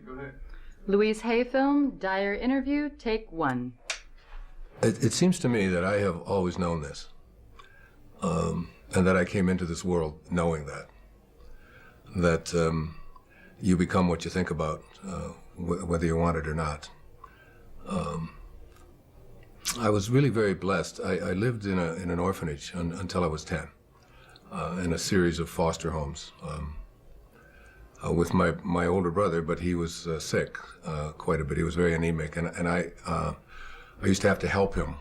Go ahead. Louise Hay film, Dyer interview, take 1. It seems to me that I have always known this, and that I came into this world knowing that you become what you think about, whether you want it or not. I was really very blessed. I lived in an orphanage until I was 10, in a series of foster homes with my older brother, but he was sick quite a bit. He was very anemic, and I used to have to help him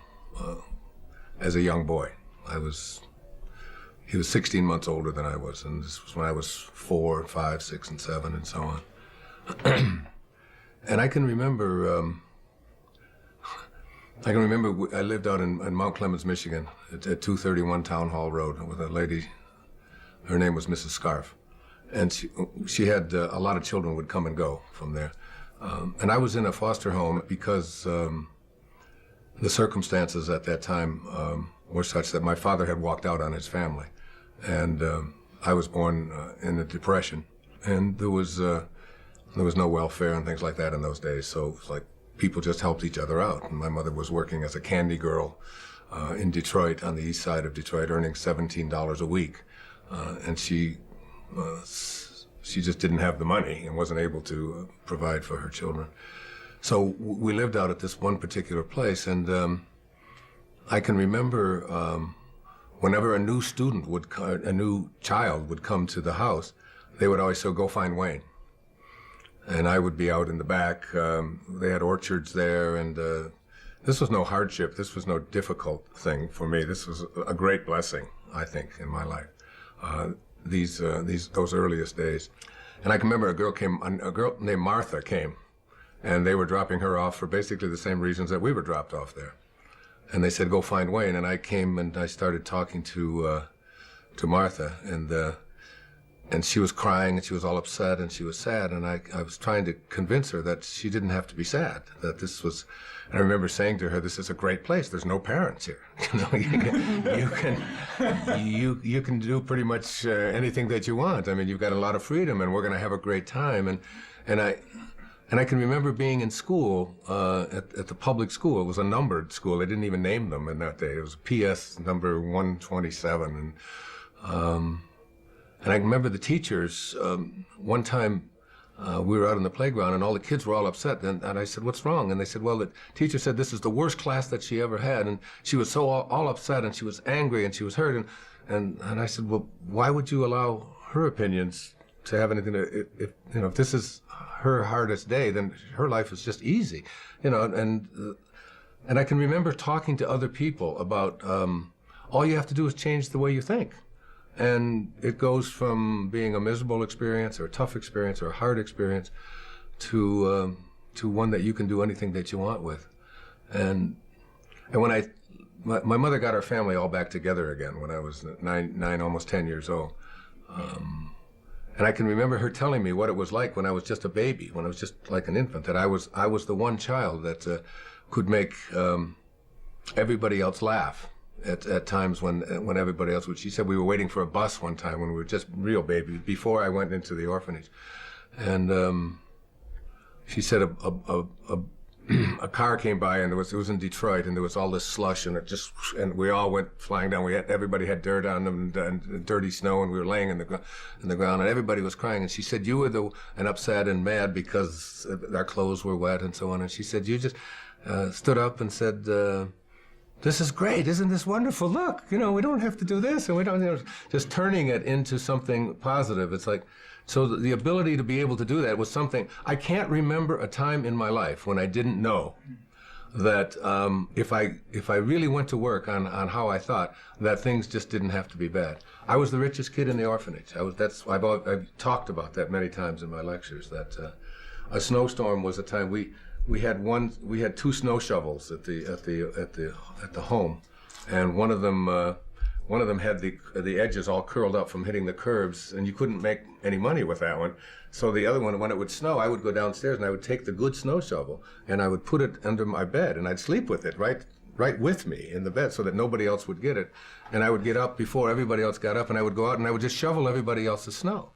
as a young boy. He was 16 months older than I was, and this was when I was 4, 5, 6, and 7, and so on. And I can remember I lived out in Mount Clemens, Michigan, at 231 Town Hall Road with a lady. Her name was Mrs. Scarf, and she had a lot of children would come and go from there. And I was in a foster home because the circumstances at that time were such that my father had walked out on his family, and I was born in a depression, and there was no welfare and things like that in those days. So it was like people just helped each other out. And my mother was working as a candy girl in Detroit, on the east side of Detroit, earning $17 a week, and she just didn't have the money and wasn't able to provide for her children. So we lived out at this one particular place, and I can remember whenever a new child would come to the house, they would always say, "Go find Wayne." And I would be out in the back. They had orchards there, and this was no hardship. This was no difficult thing for me. This was a great blessing, I think, in my life. Those earliest days. And I can remember a girl named Martha came, and they were dropping her off for basically the same reasons that we were dropped off there. And they said, "Go find Wayne." And I came and I started talking to Martha, and she was crying, and she was all upset, and she was sad, and I was trying to convince her that she didn't have to be sad, that this was, and I remember saying to her, "This is a great place. There's no parents here. You can do pretty much anything that you want. I mean, you've got a lot of freedom, and we're going to have a great time." And I can remember being in school, at the public school. It was a numbered school. They didn't even name them in that day. It was PS number 127, and I remember the teachers, one time we were out on the playground and all the kids were all upset, and I said, "What's wrong?" And they said, "Well, the teacher said this is the worst class that she ever had," and she was so all upset, and she was angry, and she was hurt, and I said, "Well, why would you allow her opinions to have anything to, if this is her hardest day, then her life is just easy," and I can remember talking to other people about all you have to do is change the way you think. And it goes from being a miserable experience or a tough experience or a hard experience to one that you can do anything that you want with. And when my mother got our family all back together again when I was nine, almost 10 years old. And I can remember her telling me what it was like when I was just a baby, when I was just like an infant, that I was the one child that could make everybody else laugh. At times when everybody else would. She said we were waiting for a bus one time when we were just real babies before I went into the orphanage, and she said a car came by, and it was in Detroit, and there was all this slush, and we all went flying down. Everybody had dirt on them and dirty snow, and we were laying in the ground, and everybody was crying. And she said, "You were and upset and mad because our clothes were wet and so on." And she said, "You just stood up and said, this is great, isn't this wonderful? Look, we don't have to do this, and we don't, just turning it into something positive." It's like, so the ability to be able to do that was something, I can't remember a time in my life when I didn't know that if I really went to work on how I thought, that things just didn't have to be bad. I was the richest kid in the orphanage. I've talked about that many times in my lectures, that a snowstorm was a time we had 2 snow shovels at the home, and one of them had the edges all curled up from hitting the curbs, and you couldn't make any money with that one. So the other one, when it would snow, I would go downstairs and I would take the good snow shovel and I would put it under my bed, and I'd sleep with it right with me in the bed so that nobody else would get it. And I would get up before everybody else got up, and I would go out and I would just shovel everybody else's snow,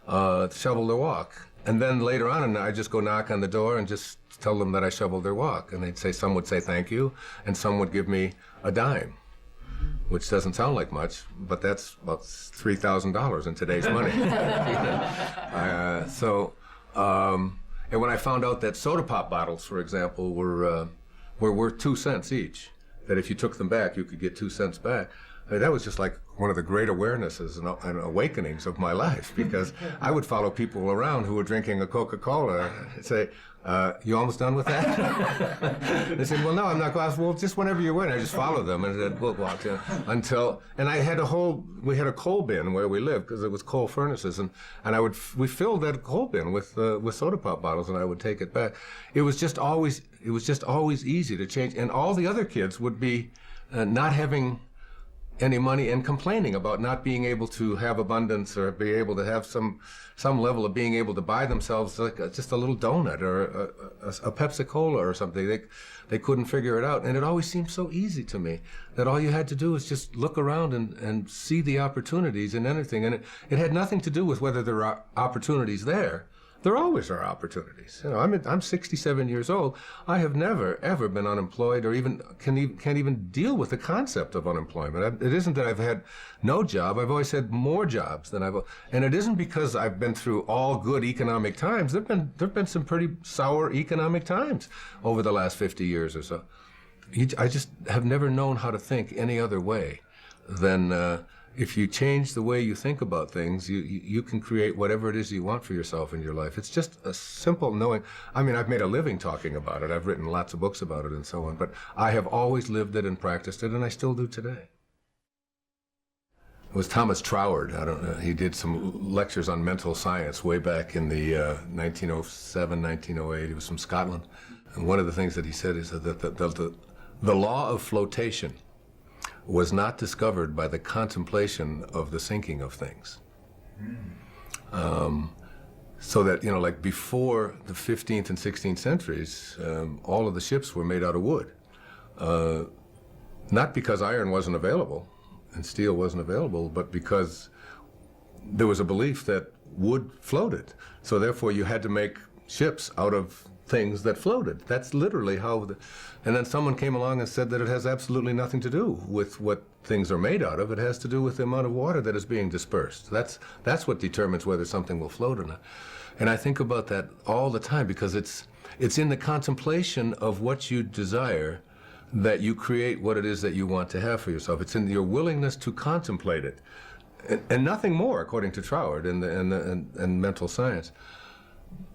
shovel their walk. And then later on, and I just go knock on the door and just tell them that I shoveled their walk. And some would say thank you, and some would give me a dime, which doesn't sound like much, but that's about $3,000 in today's money. And when I found out that soda pop bottles, for example, were worth 2 cents each, that if you took them back, you could get 2 cents back, that was just like one of the great awarenesses and awakenings of my life, because I would follow people around who were drinking a Coca-Cola and say, you almost done with that? They said, well, no, I'm not going. Well, just whenever you're ready. I just followed them and said, we'll walk until, and we had a coal bin where we lived because it was coal furnaces, and we filled that coal bin with soda pop bottles, and I would take it back. It was just always easy to change, and all the other kids would be not having any money and complaining about not being able to have abundance or be able to have some level of being able to buy themselves like just a little donut or a Pepsi Cola or something. They couldn't figure it out, and it always seemed so easy to me that all you had to do was just look around and see the opportunities in anything, and it had nothing to do with whether there are opportunities there. There always are opportunities. You know, I'm 67 years old. I have never, ever been unemployed or can't even deal with the concept of unemployment. It isn't that I've had no job. I've always had more jobs than and it isn't because I've been through all good economic times. There've been some pretty sour economic times over the last 50 years or so. I just have never known how to think any other way than if you change the way you think about things, you can create whatever it is you want for yourself in your life. It's just a simple knowing. I mean, I've made a living talking about it. I've written lots of books about it and so on, but I have always lived it and practiced it, and I still do today. It was Thomas Troward. I don't know. He did some lectures on mental science way back in the 1907, 1908. He was from Scotland. And one of the things that he said is that the law of flotation was not discovered by the contemplation of the sinking of things. So that, like before the 15th and 16th centuries, all of the ships were made out of wood. Not because iron wasn't available and steel wasn't available, but because there was a belief that wood floated. So therefore you had to make ships out of things that floated. That's literally how and then someone came along and said that it has absolutely nothing to do with what things are made out of. It has to do with the amount of water that is being dispersed. That's what determines whether something will float or not. And I think about that all the time because it's in the contemplation of what you desire that you create what it is that you want to have for yourself. It's in your willingness to contemplate it. And nothing more, according to Troward and mental science.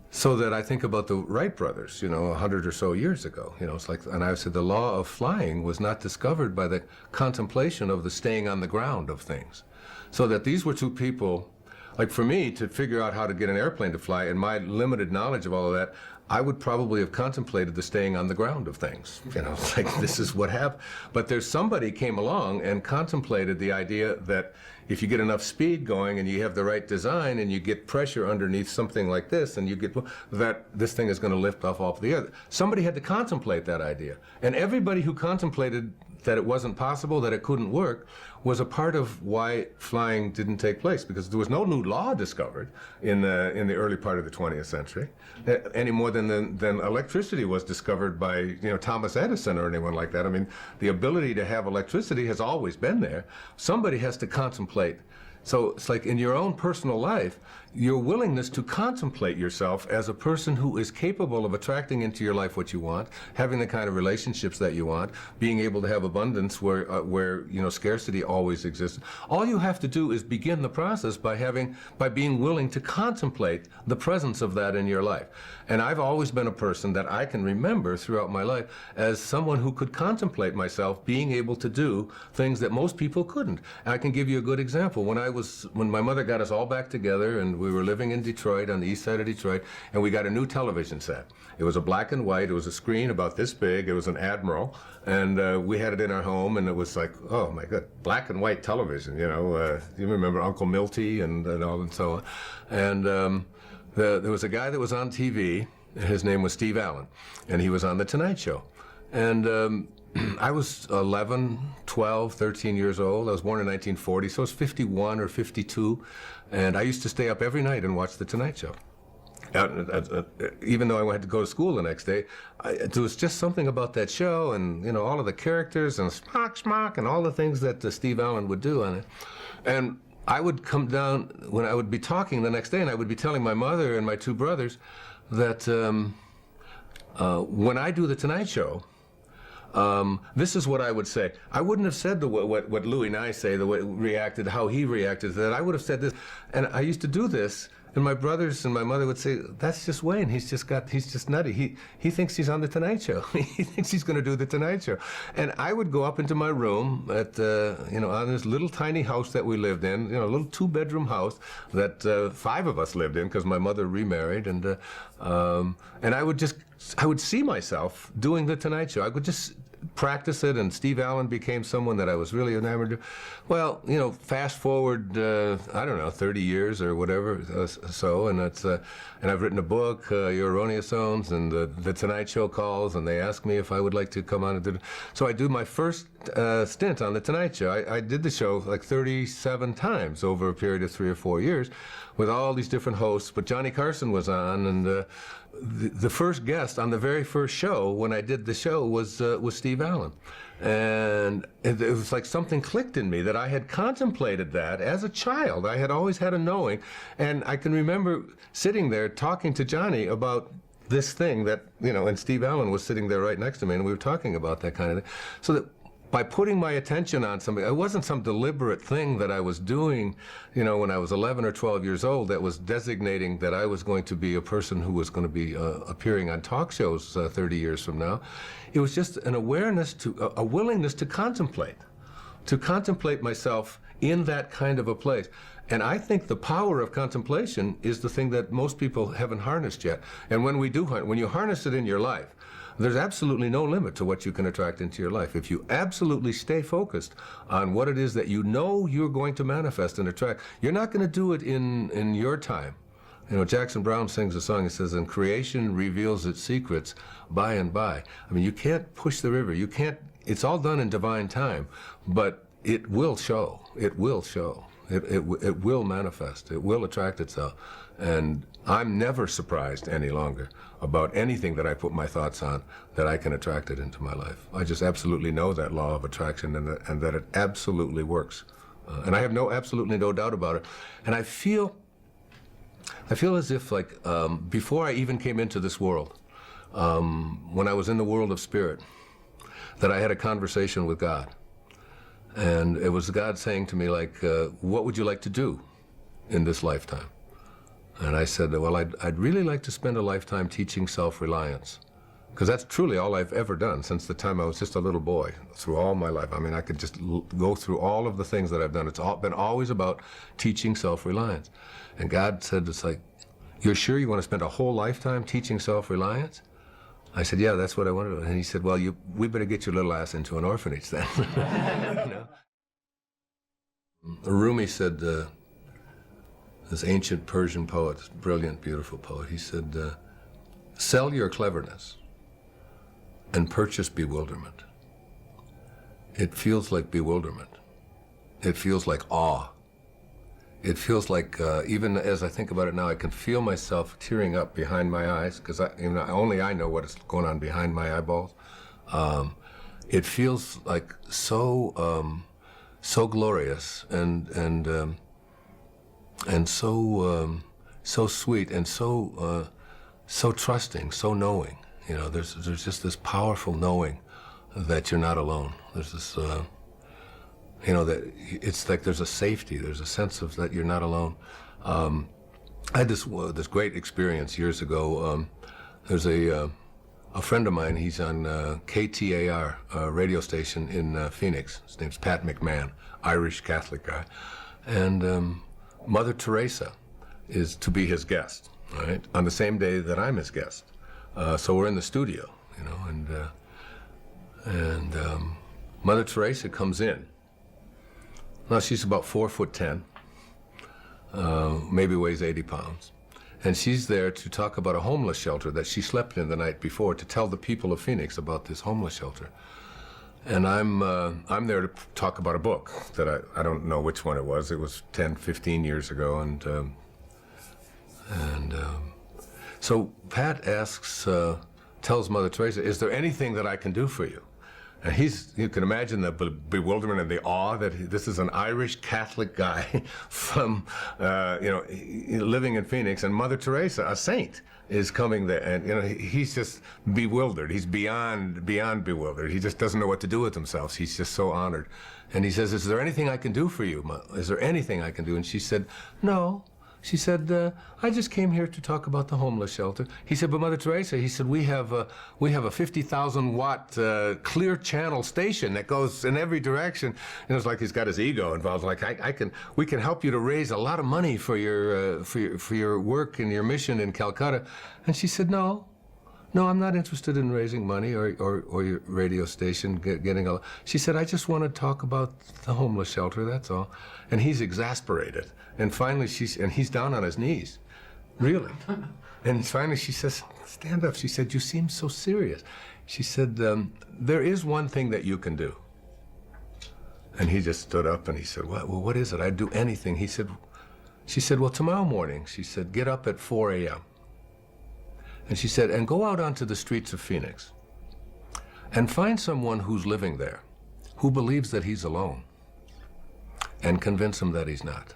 So that I think about the Wright brothers, 100 or so years ago. It's like, and I said the law of flying was not discovered by the contemplation of the staying on the ground of things. So that these were two people, like for me, to figure out how to get an airplane to fly, and my limited knowledge of all of that, I would probably have contemplated the staying on the ground of things. It's like, this is what happened. But there's somebody came along and contemplated the idea that if you get enough speed going and you have the right design and you get pressure underneath something like this and you get that this thing is going to lift off the other. Somebody had to contemplate that idea. And everybody who contemplated that it wasn't possible, that it couldn't work, was a part of why flying didn't take place, because there was no new law discovered in the early part of the 20th century, any more than electricity was discovered by Thomas Edison or anyone like that. I mean, the ability to have electricity has always been there. Somebody has to contemplate. So it's like in your own personal life, your willingness to contemplate yourself as a person who is capable of attracting into your life what you want, having the kind of relationships that you want, being able to have abundance where scarcity always exists. All you have to do is begin the process by being willing to contemplate the presence of that in your life. And I've always been a person that I can remember throughout my life as someone who could contemplate myself being able to do things that most people couldn't. And I can give you a good example. When my mother got us all back together and we were living in Detroit, on the east side of Detroit, and we got a new television set. It was a black and white, it was a screen about this big, it was an Admiral, and we had it in our home, and it was like, oh my God, black and white television, you remember Uncle Milty and all and so on. And there was a guy that was on TV, his name was Steve Allen, and he was on The Tonight Show. And I was 11, 12, 13 years old. I was born in 1940, so I was 51 or 52. And I used to stay up every night and watch The Tonight Show. even though I had to go to school the next day, there was just something about that show, and all of the characters and smock and all the things that Steve Allen would do on it. And I would come down when I would be talking the next day, and I would be telling my mother and my two brothers that when I do the Tonight Show, this is what I would say. I wouldn't have said what Louie and I say, the way reacted, how he reacted to that. I would have said this, and I used to do this, and my brothers and my mother would say, "That's just Wayne. He's just nutty. He thinks he's on the Tonight Show. He thinks he's going to do the Tonight Show." And I would go up into my room at on this little tiny house that we lived in, a little 2-bedroom house that 5 of us lived in because my mother remarried, and I would see myself doing the Tonight Show. I would just practice it, and Steve Allen became someone that I was really enamored of. Well, fast forward, I don't know, 30 years or whatever, and I've written a book, Your Erroneous Zones, and the Tonight Show calls, and they ask me if I would like to come on and do it. So I do my first stint on the Tonight Show. I did the show like 37 times over a period of 3 or 4 years with all these different hosts, but Johnny Carson was on, and the first guest on the very first show when I did the show was Steve Allen. And it was like something clicked in me that I had contemplated that as a child. I had always had a knowing, and I can remember sitting there talking to Johnny about this thing that, and Steve Allen was sitting there right next to me, and we were talking about that kind of thing. So that by putting my attention on something, it wasn't some deliberate thing that I was doing, when I was 11 or 12 years old that was designating that I was going to be a person who was going to be appearing on talk shows 30 years from now. It was just an awareness a willingness to contemplate myself in that kind of a place. And I think the power of contemplation is the thing that most people haven't harnessed yet. And when you harness it in your life, there's absolutely no limit to what you can attract into your life. If you absolutely stay focused on what it is that you're going to manifest and attract, you're not going to do it in your time. Jackson Browne sings a song that says, "And creation reveals its secrets by and by." I mean, you can't push the river. It's all done in divine time, but it will show. It will show. It will manifest. It will attract itself. And I'm never surprised any longer about anything that I put my thoughts on that I can attract it into my life. I just absolutely know that law of attraction and that it absolutely works. And I have absolutely no doubt about it. And I feel as if before I even came into this world, when I was in the world of spirit, that I had a conversation with God. And it was God saying to me, what would you like to do in this lifetime? And I said, well, I'd really like to spend a lifetime teaching self-reliance, because that's truly all I've ever done since the time I was just a little boy, through all my life. I mean, I could just go through all of the things that I've done. It's been always about teaching self-reliance. And God said, you're sure you want to spend a whole lifetime teaching self-reliance? I said, yeah, that's what I want to do. And he said, well, we better get your little ass into an orphanage then. Rumi said, this ancient Persian poet, brilliant, beautiful poet, he said, sell your cleverness and purchase bewilderment. It feels like bewilderment. It feels like awe. It feels like, even as I think about it now, I can feel myself tearing up behind my eyes, because only I know what is going on behind my eyeballs. It feels like so glorious and so sweet and so trusting, so knowing. There's just this powerful knowing that you're not alone. There's this, that it's like there's a safety, there's a sense of that you're not alone. I had this great experience years ago. There's a friend of mine, he's on KTAR radio station in Phoenix. His name's Pat McMahon, Irish Catholic guy. And Mother Teresa is to be his guest, right? On the same day that I'm his guest. So we're in the studio, and Mother Teresa comes in. Now she's about 4'10", maybe weighs 80 pounds. And she's there to talk about a homeless shelter that she slept in the night before, to tell the people of Phoenix about this homeless shelter. And I'm there to talk about a book that I don't know which one it was. It was 10, 15 years ago, and So Pat tells Mother Teresa, is there anything that I can do for you? And you can imagine the bewilderment and the awe that this is an Irish Catholic guy from, living in Phoenix, and Mother Teresa, a saint, is coming there, and he's just bewildered. He's beyond bewildered. He just doesn't know what to do with himself. He's just so honored, and he says, "Is there anything I can do for you? Is there anything I can do?" And she said, "No." She said, "I just came here to talk about the homeless shelter." He said, "But Mother Teresa," he said, we have a 50,000 watt clear channel station that goes in every direction." It's like he's got his ego involved. Like we can help you to raise a lot of money for your work and your mission in Calcutta. And she said, "No, I'm not interested in raising money or your radio station getting a." She said, "I just want to talk about the homeless shelter. That's all." And he's exasperated. And finally, he's down on his knees, really. And finally she says, "Stand up." She said, "You seem so serious." She said, "There is one thing that you can do." And he just stood up and he said, "Well, what is it? I'd do anything." She said, "Well, tomorrow morning," she said, "get up at 4 a.m. And she said, "and go out onto the streets of Phoenix and find someone who's living there, who believes that he's alone, and convince him that he's not.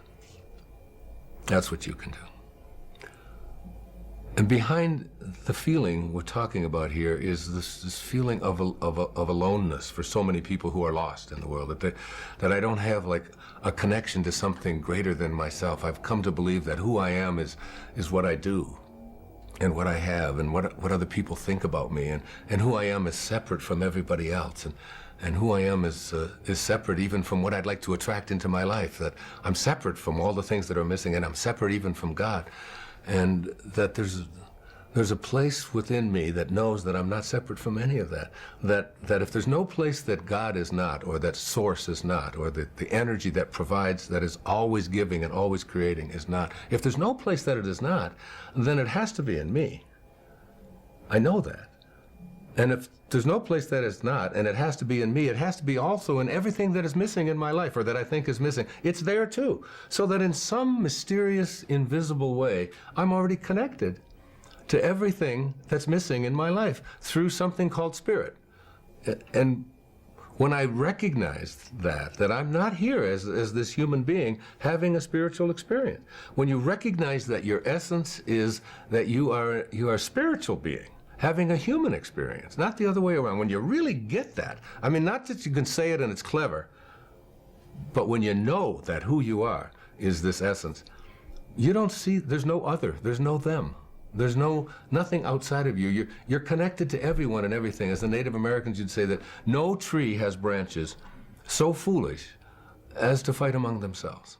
That's what you can do." And behind the feeling we're talking about here is this feeling of aloneness for so many people who are lost in the world, that I don't have like a connection to something greater than myself. I've come to believe that who I am is what I do and what I have and what other people think about me, and who I am is separate from everybody else, and who I am is separate even from what I'd like to attract into my life, that I'm separate from all the things that are missing, and I'm separate even from God, and that there's a place within me that knows that I'm not separate from any of that, that if there's no place that God is not, or that source is not, or the energy that provides, that is always giving and always creating is not, if there's no place that it is not, then it has to be in me. I know that. And if there's no place that it's not, and it has to be in me, it has to be also in everything that is missing in my life, or that I think is missing. It's there too. So that in some mysterious, invisible way, I'm already connected to everything that's missing in my life through something called spirit. And when I recognized that I'm not here as this human being having a spiritual experience, when you recognize that your essence is that you are a spiritual being, having a human experience, not the other way around. When you really get that, I mean, not that you can say it and it's clever, but when you know that who you are is this essence, you don't see, there's no other, there's no them. There's nothing outside of you. You're connected to everyone and everything. As the Native Americans, you'd say that no tree has branches so foolish as to fight among themselves.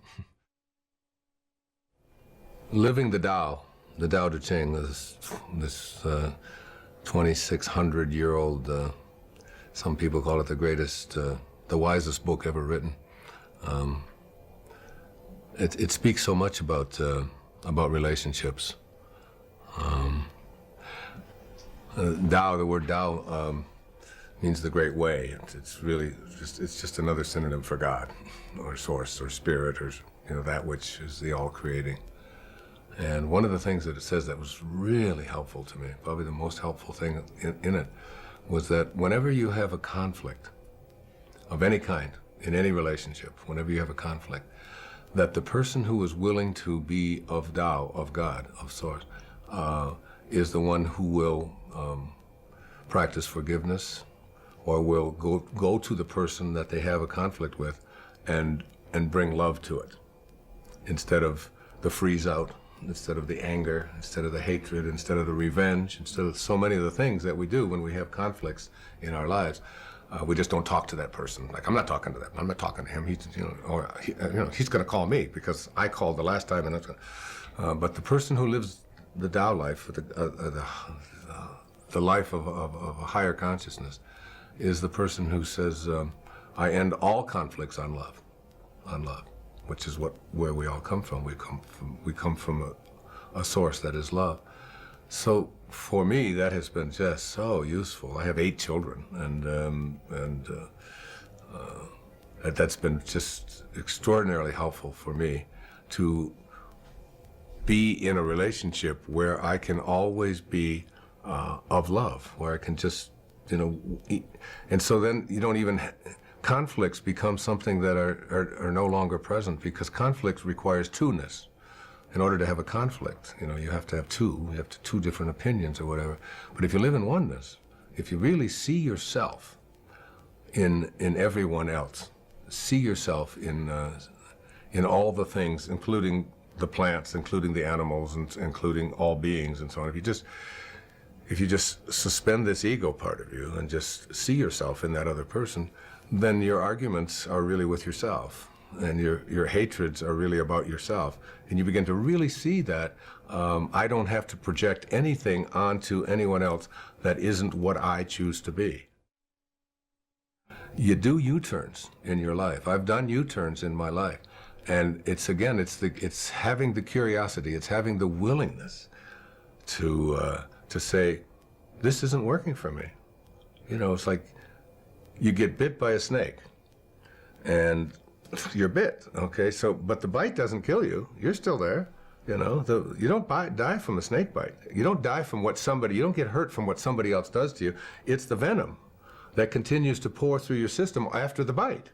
Living the Tao Te Ching, this 2,600-year-old, some people call it the greatest, the wisest book ever written. It speaks so much about relationships. Tao, the word Tao means the great way. It's really just another synonym for God, or source, or spirit, or that which is the all-creating. And one of the things that it says that was really helpful to me, probably the most helpful thing in it, was that whenever you have a conflict of any kind, in any relationship, whenever you have a conflict, that the person who is willing to be of Tao, of God, of Source, is the one who will practice forgiveness, or will go to the person that they have a conflict with and bring love to it, instead of the freeze out, instead of the anger, instead of the hatred, instead of the revenge, instead of so many of the things that we do when we have conflicts in our lives. We just don't talk to that person. Like, I'm not talking to that. I'm not talking to him. He's going to call me because I called the last time, and that's but the person who lives the Tao life, the life of a higher consciousness, is the person who says, "I end all conflicts on love," which is where we all come from. We come from a source that is love. So for me, that has been just so useful. I have 8 children, and that's been just extraordinarily helpful for me to be in a relationship where I can always be of love, where I can just, and so then you don't even, conflicts become something that are no longer present, because conflict requires two-ness. In order to have a conflict, you have to have two different opinions or whatever. But if you live in oneness, if you really see yourself in everyone else, see yourself in all the things, including the plants, including the animals, and including all beings and so on. If you just suspend this ego part of you and just see yourself in that other person, then your arguments are really with yourself, and your hatreds are really about yourself. And you begin to really see that I don't have to project anything onto anyone else that isn't what I choose to be. You do U-turns in your life. I've done U-turns in my life. And it's having the curiosity, it's having the willingness to say, this isn't working for me. It's like you get bit by a snake, and you're bit, okay? But the bite doesn't kill you. You're still there, you don't die from a snake bite. You don't die from you don't get hurt from what somebody else does to you. It's the venom that continues to pour through your system after the bite.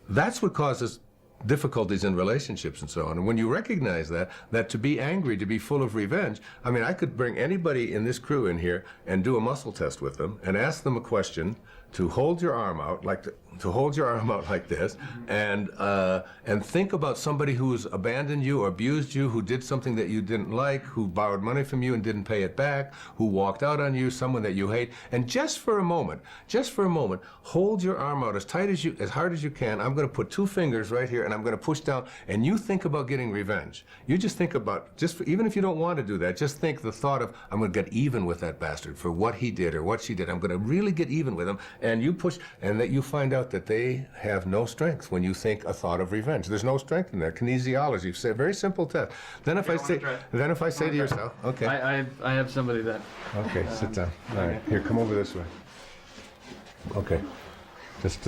That's what causes difficulties in relationships and so on. And when you recognize that to be angry, to be full of revenge, I could bring anybody in this crew in here and do a muscle test with them and ask them a question, to hold your arm out like this, and think about somebody who's abandoned you or abused you, who did something that you didn't like, who borrowed money from you and didn't pay it back, who walked out on you, someone that you hate. And just for a moment, hold your arm out as hard as you can. I'm going to put two fingers right here, and I'm going to push down, and you think about getting revenge. You just think about, even if you don't want to do that, just think the thought of, I'm going to get even with that bastard for what he did or what she did. I'm going to really get even with him. And you push, and that you find out that they have no strength when you think a thought of revenge. There's no strength in there. Kinesiology, say a very simple test. Then if I say to yourself, okay. I have somebody that. Okay, sit down. All right, here, come over this way. Okay, just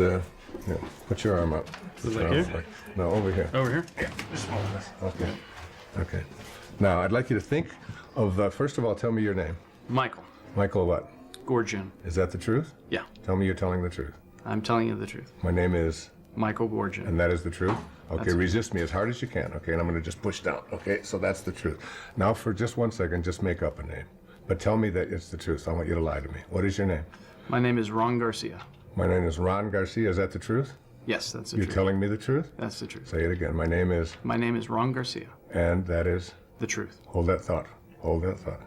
put your arm up. Like here? No, over here. Over here? Yeah, just hold this. Okay. Okay. Now, I'd like you to think of, first of all, tell me your name. Michael. Michael what? Gorgian. Is that the truth? Yeah. Tell me you're telling the truth. I'm telling you the truth. My name is? Michael Gorgian. And that is the truth? Okay, resist me as hard as you can, okay? And I'm going to just push down, okay? So that's the truth. Now, for just 1 second, just make up a name. But tell me that it's the truth. I want you to lie to me. What is your name? My name is Ron Garcia. My name is Ron Garcia. Is that the truth? Yes, that's the truth. You're telling me the truth? That's the truth. Say it again. My name is? My name is Ron Garcia. And that is? The truth. Hold that thought. Hold that thought.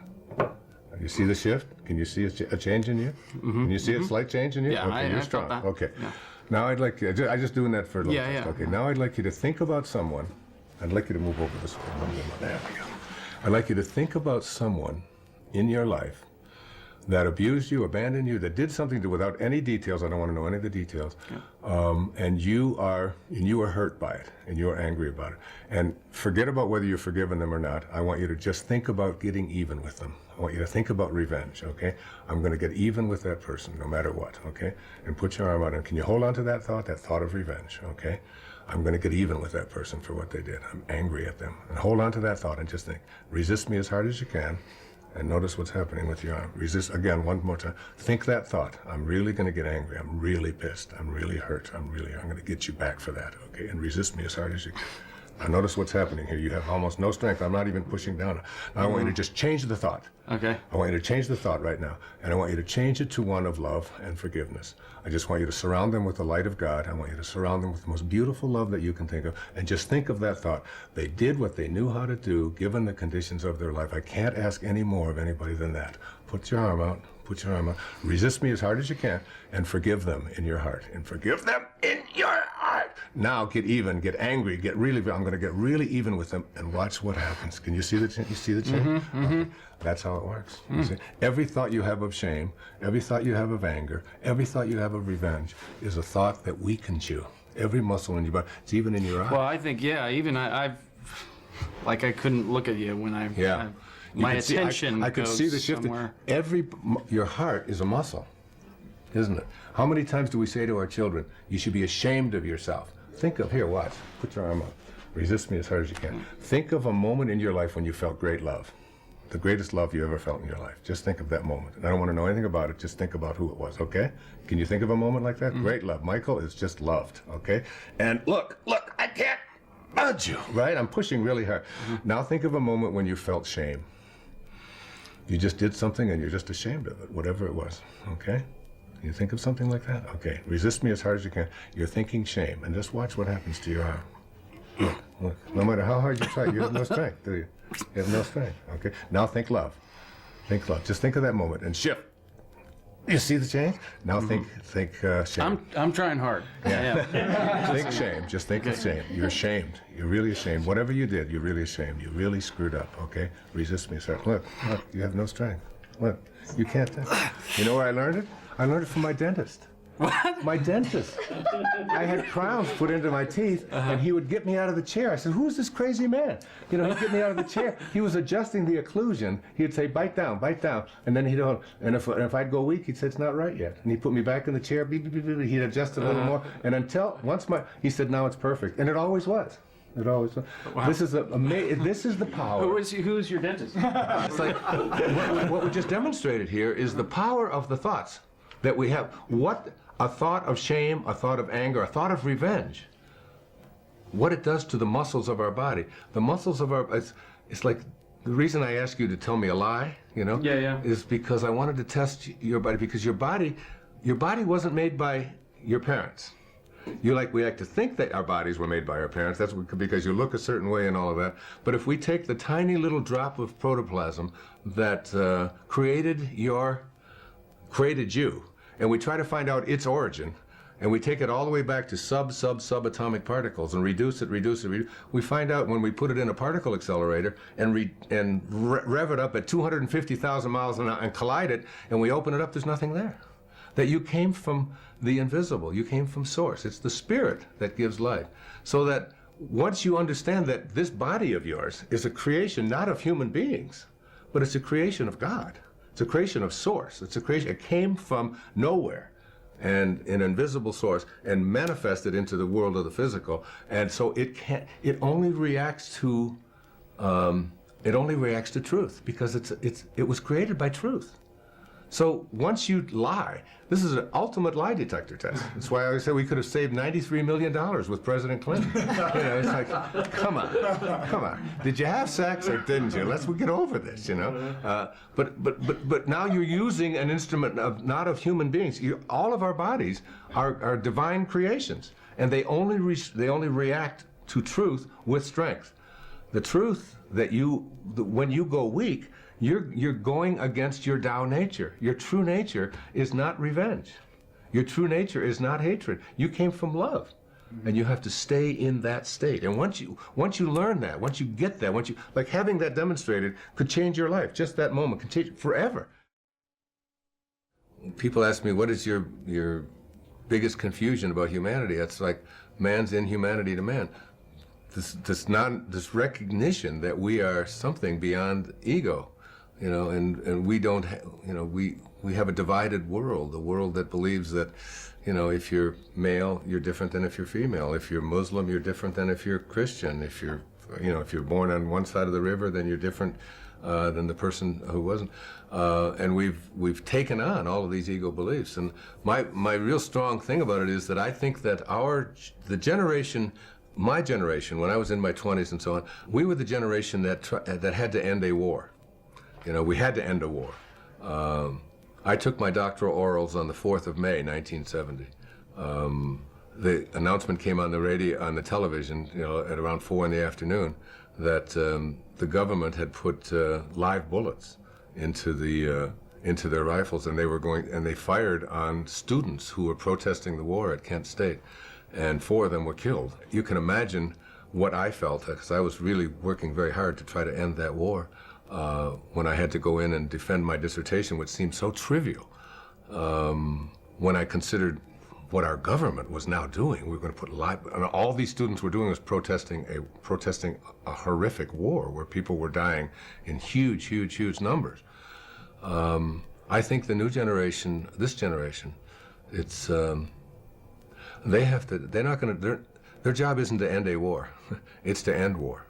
You see the shift? Can you see a change in you? Mm-hmm. Can you see a slight change in you? Yeah, okay, you're strong. Felt that. Okay. Yeah. Now I'd like you, I'm just doing that for a little bit. Yeah. Okay, now I'd like you to think about someone. I'd like you to move over this way. There we go. I'd like you to think about someone in your life that abused you, abandoned you, that did something to, without any details, I don't want to know any of the details, and you are hurt by it, and you are angry about it. And forget about whether you're forgiven them or not. I want you to just think about getting even with them. I want you to think about revenge, okay? I'm going to get even with that person, no matter what, okay? And put your arm out, and can you hold on to that thought of revenge, okay? I'm going to get even with that person for what they did. I'm angry at them. And hold on to that thought and just think, resist me as hard as you can, and notice what's happening with your arm. Resist, again, one more time. Think that thought. I'm really going to get angry. I'm really pissed. I'm really hurt. I'm going to get you back for that, okay? And resist me as hard as you can. Now notice what's happening here. You have almost no strength. I'm not even pushing down. Now I want you to just change the thought. Okay. I want you to change the thought right now. And I want you to change it to one of love and forgiveness. I just want you to surround them with the light of God. I want you to surround them with the most beautiful love that you can think of. And just think of that thought. They did what they knew how to do, given the conditions of their life. I can't ask any more of anybody than that. Put your arm out. Put your arm out. Resist me as hard as you can, and forgive them in your heart. And forgive them in your heart. Now get even, get angry, I'm going to get really even with them, and watch what happens. Can you see the change? Okay. That's how it works. You see? Every thought you have of shame, every thought you have of anger, every thought you have of revenge is a thought that weakens you. Every muscle in your body, it's even in your eye. Well, I think, even I couldn't look at you when my attention I could goes see the shift. somewhere. Your heart is a muscle, isn't it? How many times do we say to our children, you should be ashamed of yourself? Think of, here, watch. Put your arm up. Resist me as hard as you can. Think of a moment in your life when you felt great love. The greatest love you ever felt in your life. Just think of that moment. And I don't want to know anything about it. Just think about who it was, okay? Can you think of a moment like that? Great love. Michael is just loved, okay? And look, I can't budge you, right? I'm pushing really hard. Now think of a moment when you felt shame. You just did something and you're just ashamed of it, whatever it was, okay? You think of something like that? Okay. Resist me as hard as you can. You're thinking shame, and just watch what happens to your arm. Look. No matter how hard you try, you have no strength, do you? You have no strength, okay? Now think love. Think love. Just think of that moment and shift. You see the change? Now think shame. I'm trying hard. Yeah. Think shame. Just think of shame. You're ashamed. You're really ashamed. Whatever you did, you're really ashamed. You really screwed up, okay? Resist me, sir. Look, you have no strength. Look, you can't think. You know where I learned it? I learned it from my dentist. What? My dentist. I had crowns put into my teeth, and he would get me out of the chair. I said, who's this crazy man? You know, he'd get me out of the chair. He was adjusting the occlusion. He'd say, bite down. And then and if I'd go weak, he'd say, it's not right yet. And he'd put me back in the chair. Beep, beep, beep, beep. He'd adjust it a little more. And he said, now it's perfect. And it always was. It always was. Wow. This is the power. Who's your dentist? It's like, what we just demonstrated here is the power of the thoughts that we have. What a thought of shame, a thought of anger, a thought of revenge, what it does to the muscles of our body. The muscles of it's like the reason I ask you to tell me a lie, you know, is because I wanted to test your body, because your body wasn't made by your parents. We like to think that our bodies were made by our parents. That's because you look a certain way and all of that. But if we take the tiny little drop of protoplasm that created you, and we try to find out its origin, and we take it all the way back to subatomic particles and reduce it, we find out when we put it in a particle accelerator and rev it up at 250,000 miles an hour and collide it, and we open it up, there's nothing there. That you came from the invisible, you came from source. It's the spirit that gives life. So that once you understand that this body of yours is a creation not of human beings, but it's a creation of God. It's a creation of source. It's a creation. It came from nowhere, and an invisible source, and manifested into the world of the physical. And so it only reacts to truth, because it was created by truth. So once you lie, this is an ultimate lie detector test. That's why I always say we could have saved $93 million with President Clinton. You know, it's like, come on. Did you have sex or didn't you? Let's get over this, you know. But now you're using an instrument not of human beings. All of our bodies are divine creations, and they only react to truth with strength. The truth that when you go weak, you're going against your Tao nature. Your true nature is not revenge. Your true nature is not hatred. You came from love, and you have to stay in that state. And once you learn that, once you get that, like having that demonstrated could change your life. Just that moment could change it forever. People ask me, what is your biggest confusion about humanity? It's like man's inhumanity to man. This recognition that we are something beyond ego. You know, and we don't, we have a divided world, a world that believes that, you know, if you're male, you're different than if you're female. If you're Muslim, you're different than if you're Christian. If you're born on one side of the river, then you're different than the person who wasn't. And we've taken on all of these ego beliefs. And my real strong thing about it is that I think that my generation, when I was in my 20s and so on, we were the generation that had to end a war. You know, we had to end a war. I took my doctoral orals on the 4th of May, 1970. The announcement came on the radio, on the television, you know, at around 4 in the afternoon, that the government had put live bullets into their rifles, and they fired on students who were protesting the war at Kent State, and 4 of them were killed. You can imagine what I felt, because I was really working very hard to try to end that war. When I had to go in and defend my dissertation, which seemed so trivial, when I considered what our government was now doing. We were going to put and all these students were doing was protesting a horrific war where people were dying in huge numbers. I think the new generation, this generation, they're Their job isn't to end a war. It's to end war.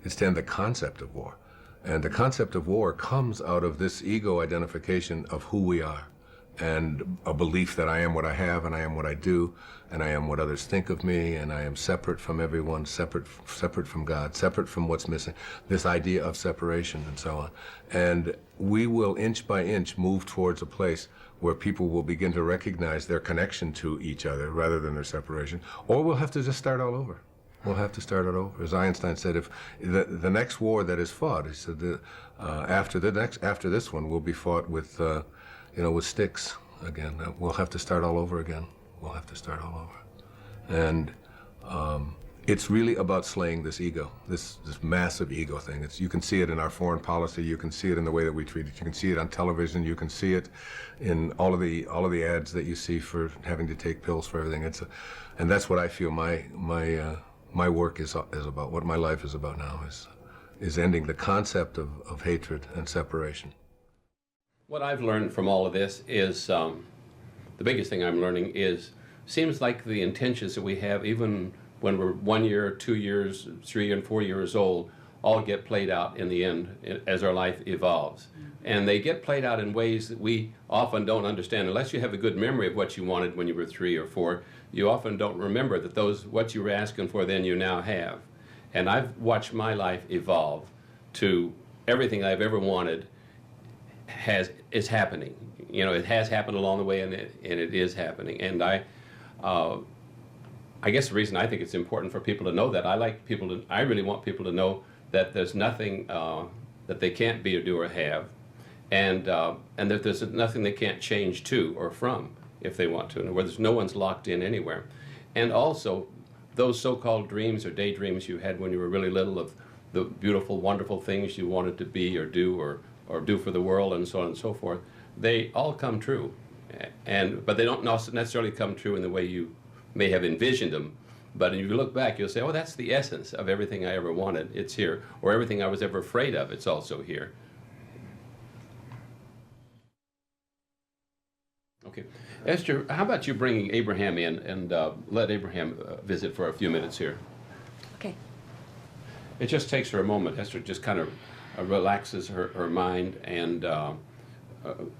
It's to end the concept of war. And the concept of war comes out of this ego identification of who we are, and a belief that I am what I have, and I am what I do, and I am what others think of me, and I am separate from everyone, separate from God, separate from what's missing, this idea of separation and so on. And we will inch by inch move towards a place where people will begin to recognize their connection to each other rather than their separation, or we'll have to just start all over. We'll have to start it over. As Einstein said, if the next war that is fought, he said, after this one will be fought with, with sticks again. We'll have to start all over again. We'll have to start all over. And it's really about slaying this ego, this massive ego thing. You can see it in our foreign policy. You can see it in the way that we treat it. You can see it on television. You can see it in all of the ads that you see for having to take pills for everything. And that's what I feel my work is about. What my life is about now is ending the concept of hatred and separation. What I've learned from all of this is, the biggest thing I'm learning is, seems like the intentions that we have, even when we're 1 year, 2 years, 3 and 4 years old, all get played out in the end as our life evolves. And they get played out in ways that we often don't understand. Unless you have a good memory of what you wanted when you were 3 or 4, you often don't remember that what you were asking for then you now have. And I've watched my life evolve to everything I've ever wanted is happening. It has happened along the way, and it is happening. And I guess the reason I think it's important for people to know that, I really want people to know that there's nothing that they can't be or do or have, and that there's nothing they can't change to or from if they want to, and where there's no one's locked in anywhere. And also, those so-called dreams or daydreams you had when you were really little of the beautiful, wonderful things you wanted to be or do or do for the world and so on and so forth, they all come true. But they don't necessarily come true in the way you may have envisioned them. But if you look back, you'll say, oh, that's the essence of everything I ever wanted. It's here. Or everything I was ever afraid of, it's also here. Okay. Esther, how about you bringing Abraham in and let Abraham visit for a few minutes here? Okay. It just takes her a moment. Esther just kind of relaxes her mind, and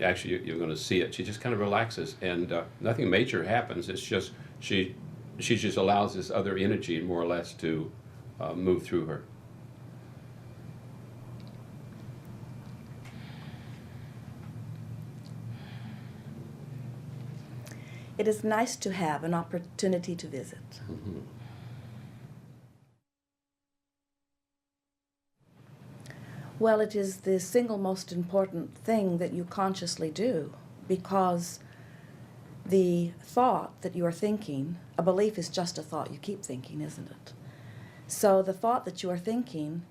actually you're going to see it. She just kind of relaxes, and nothing major happens. It's just she just allows this other energy more or less to move through her. It is nice to have an opportunity to visit. Mm-hmm. Well, it is the single most important thing that you consciously do, because the thought that you are thinking, a belief is just a thought you keep thinking, isn't it? So the thought that you are thinking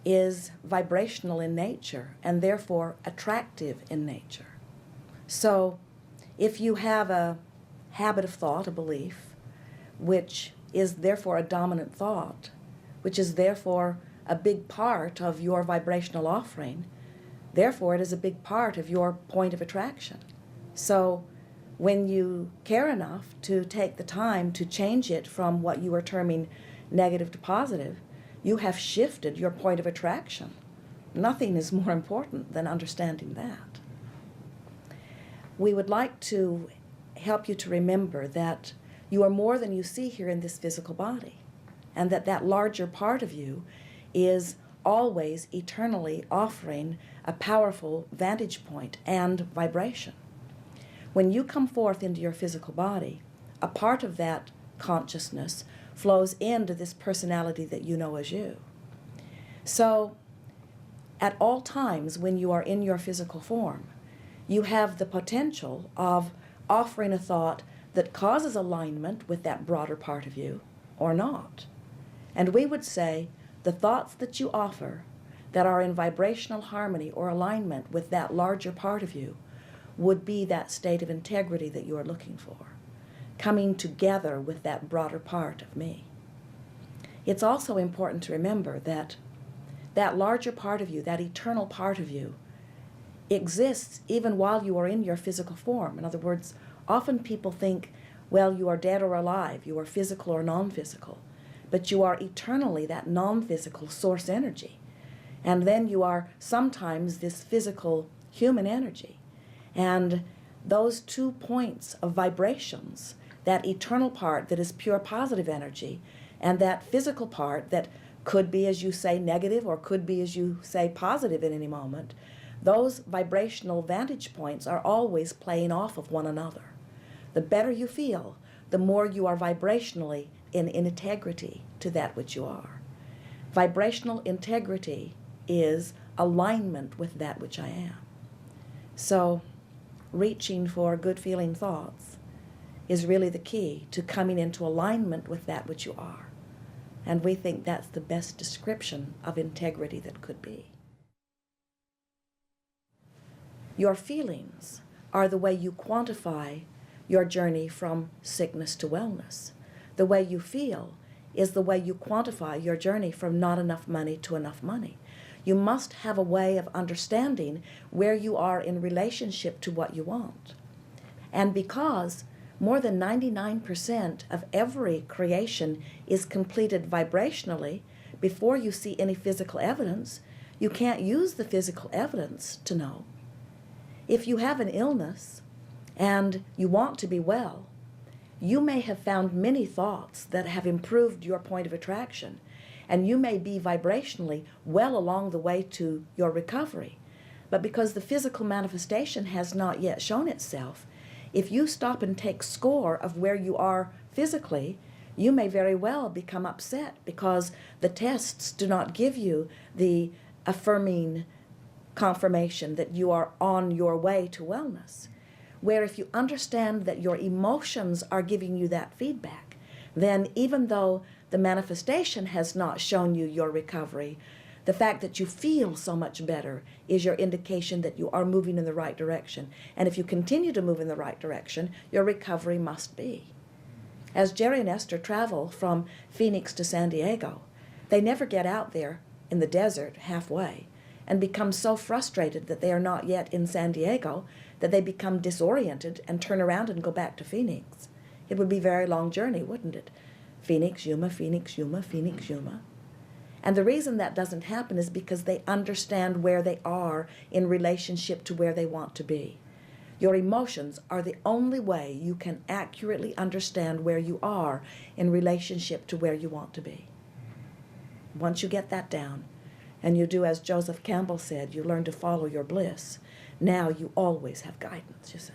is vibrational in nature and therefore attractive in nature. So if you have a habit of thought, a belief, which is therefore a dominant thought, which is therefore a big part of your vibrational offering, therefore it is a big part of your point of attraction. So when you care enough to take the time to change it from what you are terming negative to positive, you have shifted your point of attraction. Nothing is more important than understanding that. We would like to help you to remember that you are more than you see here in this physical body, and that larger part of you is always eternally offering a powerful vantage point and vibration. When you come forth into your physical body, a part of that consciousness flows into this personality that you know as you. So at all times when you are in your physical form, you have the potential of offering a thought that causes alignment with that broader part of you or not. And we would say the thoughts that you offer that are in vibrational harmony or alignment with that larger part of you would be that state of integrity that you are looking for, coming together with that broader part of me. It's also important to remember that that larger part of you, that eternal part of you, exists even while you are in your physical form. In other words, often people think, Well, you are dead or alive, you are physical or non-physical, but you are eternally that non-physical source energy. And then you are sometimes this physical human energy. And those 2 points of vibrations, that eternal part that is pure positive energy, and that physical part that could be, as you say, negative or could be, as you say, positive at any moment, those vibrational vantage points are always playing off of one another. The better you feel, the more you are vibrationally in integrity to that which you are. Vibrational integrity is alignment with that which I am. So, reaching for good feeling thoughts is really the key to coming into alignment with that which you are. And we think that's the best description of integrity that could be. Your feelings are the way you quantify your journey from sickness to wellness. The way you feel is the way you quantify your journey from not enough money to enough money. You must have a way of understanding where you are in relationship to what you want. And because more than 99% of every creation is completed vibrationally before you see any physical evidence, you can't use the physical evidence to know. If you have an illness and you want to be well, you may have found many thoughts that have improved your point of attraction, and you may be vibrationally well along the way to your recovery. But because the physical manifestation has not yet shown itself, if you stop and take score of where you are physically, you may very well become upset because the tests do not give you the affirming confirmation that you are on your way to wellness. Where if you understand that your emotions are giving you that feedback, then even though the manifestation has not shown you your recovery, the fact that you feel so much better is your indication that you are moving in the right direction. And if you continue to move in the right direction, your recovery must be. As Jerry and Esther travel from Phoenix to San Diego, they never get out there in the desert halfway and become so frustrated that they are not yet in San Diego that they become disoriented and turn around and go back to Phoenix. It would be a very long journey, wouldn't it? Phoenix, Yuma, Phoenix, Yuma, Phoenix, Yuma. And the reason that doesn't happen is because they understand where they are in relationship to where they want to be. Your emotions are the only way you can accurately understand where you are in relationship to where you want to be. Once you get that down, and you do as Joseph Campbell said, you learn to follow your bliss, now you always have guidance, you see.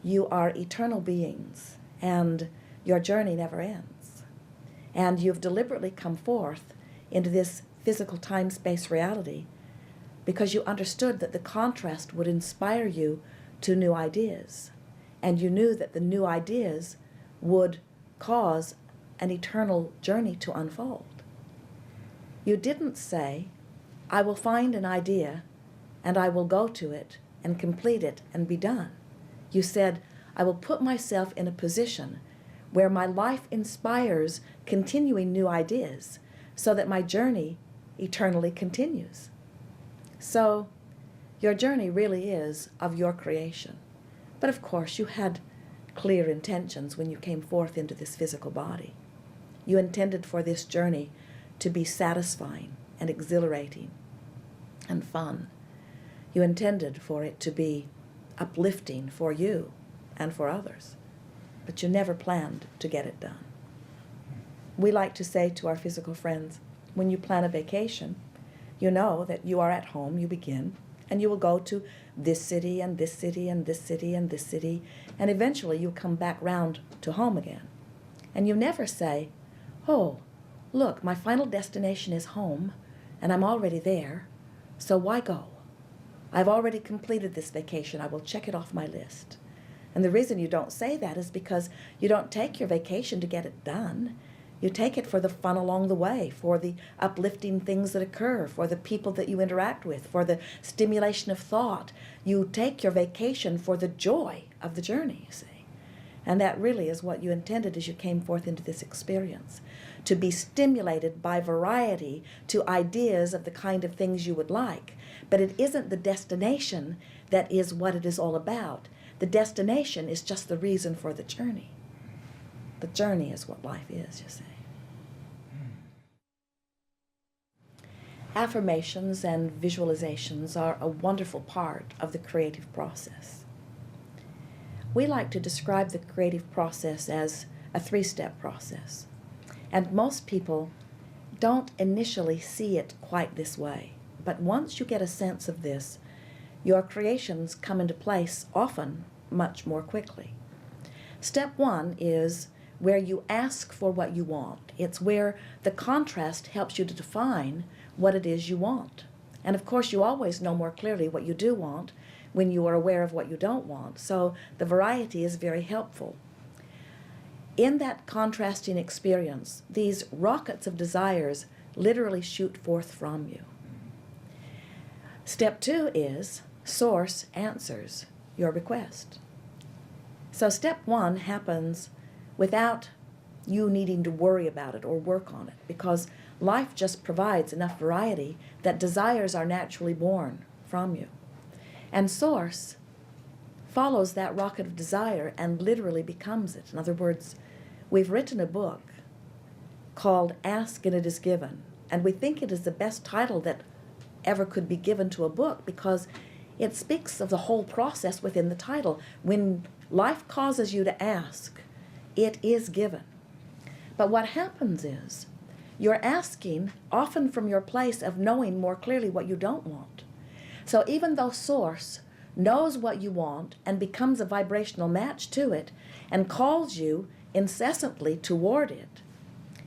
You are eternal beings, and your journey never ends. And you've deliberately come forth into this physical time-space reality because you understood that the contrast would inspire you to new ideas. And you knew that the new ideas would cause an eternal journey to unfold. You didn't say, I will find an idea and I will go to it and complete it and be done. You said, I will put myself in a position where my life inspires continuing new ideas so that my journey eternally continues. So your journey really is of your creation. But of course you had clear intentions when you came forth into this physical body. You intended for this journey to be satisfying and exhilarating and fun. You intended for it to be uplifting for you and for others, but you never planned to get it done. We like to say to our physical friends, when you plan a vacation, you know that you are at home, you begin, and you will go to this city and this city and this city and this city, and eventually you'll come back round to home again. And you never say, oh, look, my final destination is home, and I'm already there, so why go? I've already completed this vacation. I will check it off my list. And the reason you don't say that is because you don't take your vacation to get it done. You take it for the fun along the way, for the uplifting things that occur, for the people that you interact with, for the stimulation of thought. You take your vacation for the joy of the journey, you see. And that really is what you intended as you came forth into this experience, to be stimulated by variety to ideas of the kind of things you would like. But it isn't the destination that is what it is all about. The destination is just the reason for the journey. The journey is what life is, you see. Affirmations and visualizations are a wonderful part of the creative process. We like to describe the creative process as a 3-step process, and most people don't initially see it quite this way. But once you get a sense of this, your creations come into place often much more quickly. Step 1 is where you ask for what you want. It's where the contrast helps you to define what it is you want. And of course, you always know more clearly what you do want when you are aware of what you don't want. So the variety is very helpful. In that contrasting experience, these rockets of desires literally shoot forth from you. Step 2 is Source answers your request. So step 1 happens without you needing to worry about it or work on it, because life just provides enough variety that desires are naturally born from you. And Source follows that rocket of desire and literally becomes it. In other words, we've written a book called Ask and It Is Given, and we think it is the best title that ever could be given to a book because it speaks of the whole process within the title. When life causes you to ask, it is given. But what happens is you're asking often from your place of knowing more clearly what you don't want. So even though Source knows what you want and becomes a vibrational match to it and calls you incessantly toward it,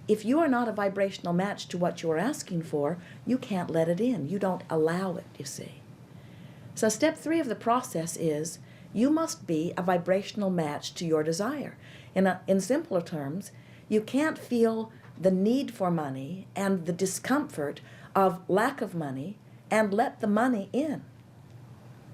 if you are not a vibrational match to what you are asking for, you can't let it in. You don't allow it, you see. So step 3 of the process is you must be a vibrational match to your desire. In simpler terms, you can't feel the need for money and the discomfort of lack of money and let the money in.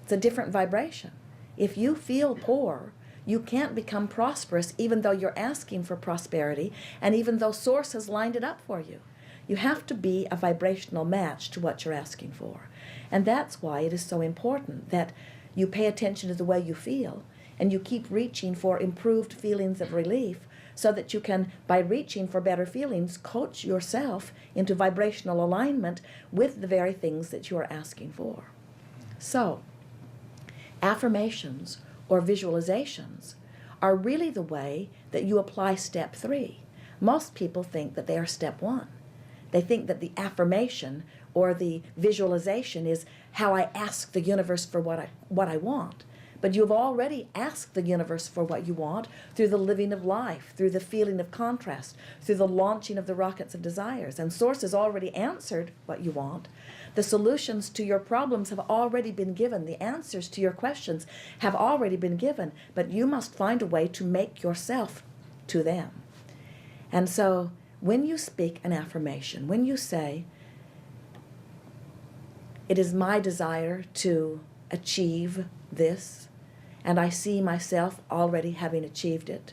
It's a different vibration. If you feel poor, you can't become prosperous even though you're asking for prosperity and even though Source has lined it up for you. You have to be a vibrational match to what you're asking for. And that's why it is so important that you pay attention to the way you feel and you keep reaching for improved feelings of relief so that you can, by reaching for better feelings, coach yourself into vibrational alignment with the very things that you are asking for. So, affirmations or visualizations are really the way that you apply step 3. Most people think that they are step 1. They think that the affirmation or the visualization is how I ask the universe for what I want. But you've already asked the universe for what you want through the living of life, through the feeling of contrast, through the launching of the rockets of desires. And Source has already answered what you want. The solutions to your problems have already been given. The answers to your questions have already been given. But you must find a way to make yourself to them. And so when you speak an affirmation, when you say, it is my desire to achieve this, and I see myself already having achieved it,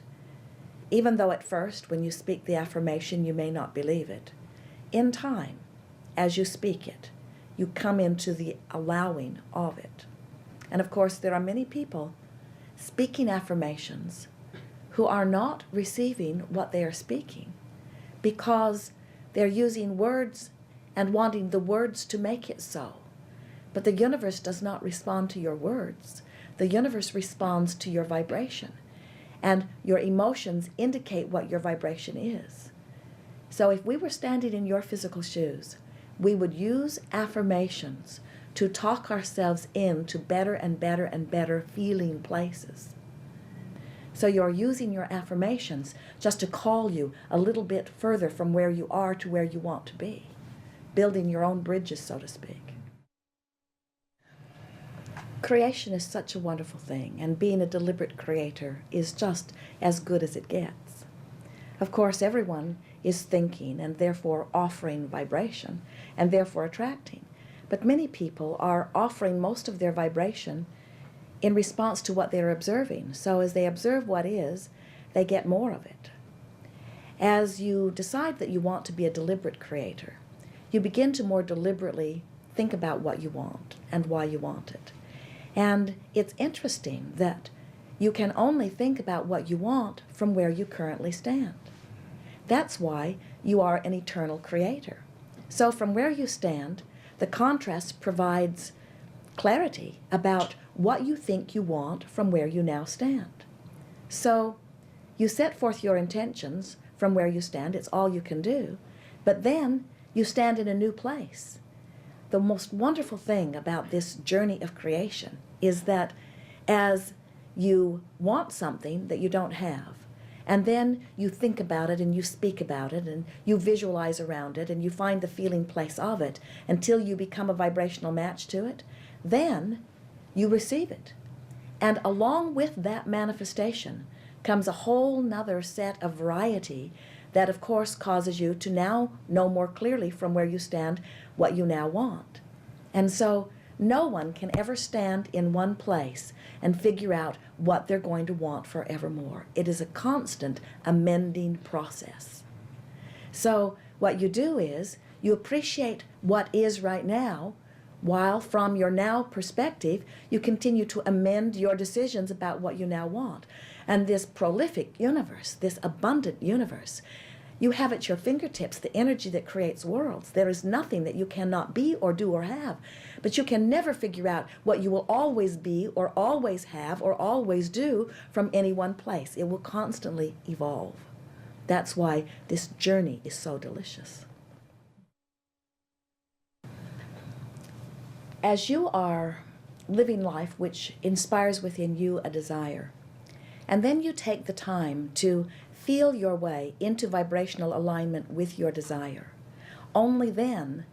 even though at first when you speak the affirmation you may not believe it, in time, as you speak it, you come into the allowing of it. And of course there are many people speaking affirmations who are not receiving what they are speaking because they're using words and wanting the words to make it so. But the universe does not respond to your words. The universe responds to your vibration. And your emotions indicate what your vibration is. So if we were standing in your physical shoes, we would use affirmations to talk ourselves into better and better and better feeling places. So you're using your affirmations just to call you a little bit further from where you are to where you want to be, building your own bridges, so to speak. Creation is such a wonderful thing, and being a deliberate creator is just as good as it gets. Of course, everyone is thinking and therefore offering vibration and therefore attracting. But many people are offering most of their vibration in response to what they're observing. So as they observe what is, they get more of it. As you decide that you want to be a deliberate creator, you begin to more deliberately think about what you want and why you want it. And it's interesting that You can only think about what you want from where you currently stand. That's why you are an eternal creator. So from where you stand, the contrast provides clarity about what you think you want from where you now stand. So you set forth your intentions from where you stand. It's all you can do. But then you stand in a new place. The most wonderful thing about this journey of creation is that as you want something that you don't have, and then you think about it and you speak about it and you visualize around it and you find the feeling place of it until you become a vibrational match to it, then you receive it. And along with that manifestation comes a whole nother set of variety that of course causes you to now know more clearly from where you stand what you now want. And so no one can ever stand in one place and figure out what they're going to want forevermore. It is a constant amending process. So what you do is you appreciate what is right now, while from your now perspective, you continue to amend your decisions about what you now want. And this prolific universe, this abundant universe, you have at your fingertips the energy that creates worlds. There is nothing that you cannot be or do or have. But you can never figure out what you will always be or always have or always do from any one place. It will constantly evolve. That's why this journey is so delicious. As you are living life which inspires within you a desire, and then you take the time to feel your way into vibrational alignment with your desire, only then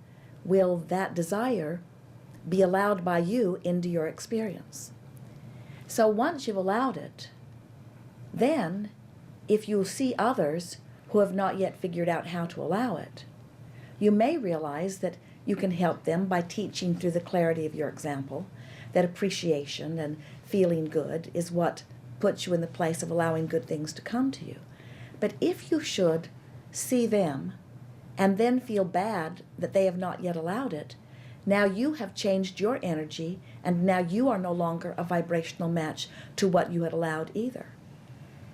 will that desire be allowed by you into your experience. So once you've allowed it, then if you see others who have not yet figured out how to allow it, you may realize that you can help them by teaching through the clarity of your example that appreciation and feeling good is what puts you in the place of allowing good things to come to you. But if you should see them and then feel bad that they have not yet allowed it, now you have changed your energy and now you are no longer a vibrational match to what you had allowed either.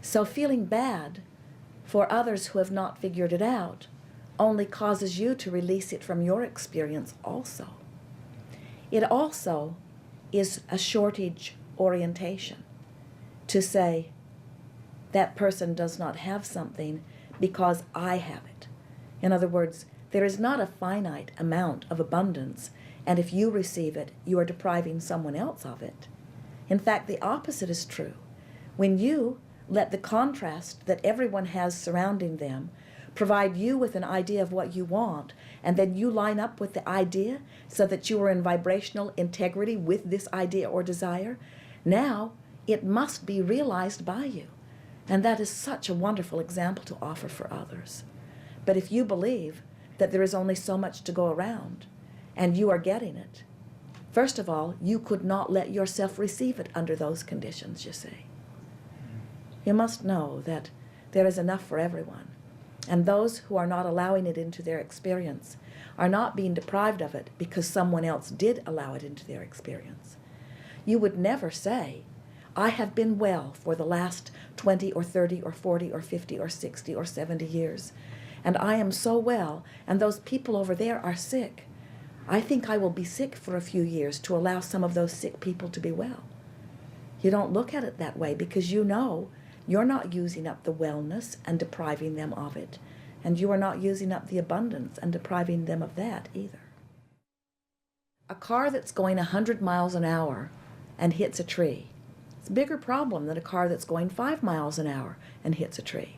So feeling bad for others who have not figured it out only causes you to release it from your experience also. It also is a shortage orientation to say that person does not have something because I have it. In other words, there is not a finite amount of abundance, and if you receive it, you are depriving someone else of it. In fact, the opposite is true. When you let the contrast that everyone has surrounding them provide you with an idea of what you want, and then you line up with the idea so that you are in vibrational integrity with this idea or desire, now it must be realized by you. And that is such a wonderful example to offer for others. But if you believe that there is only so much to go around, and you are getting it, first of all, you could not let yourself receive it under those conditions, you see. You must know that there is enough for everyone. And those who are not allowing it into their experience are not being deprived of it because someone else did allow it into their experience. You would never say, I have been well for the last 20 or 30 or 40 or 50 or 60 or 70 years, and I am so well, and those people over there are sick. I think I will be sick for a few years to allow some of those sick people to be well. You don't look at it that way because you know you're not using up the wellness and depriving them of it, and you are not using up the abundance and depriving them of that either. A car that's going 100 miles an hour and hits a tree, it's a bigger problem than a car that's going 5 miles an hour and hits a tree.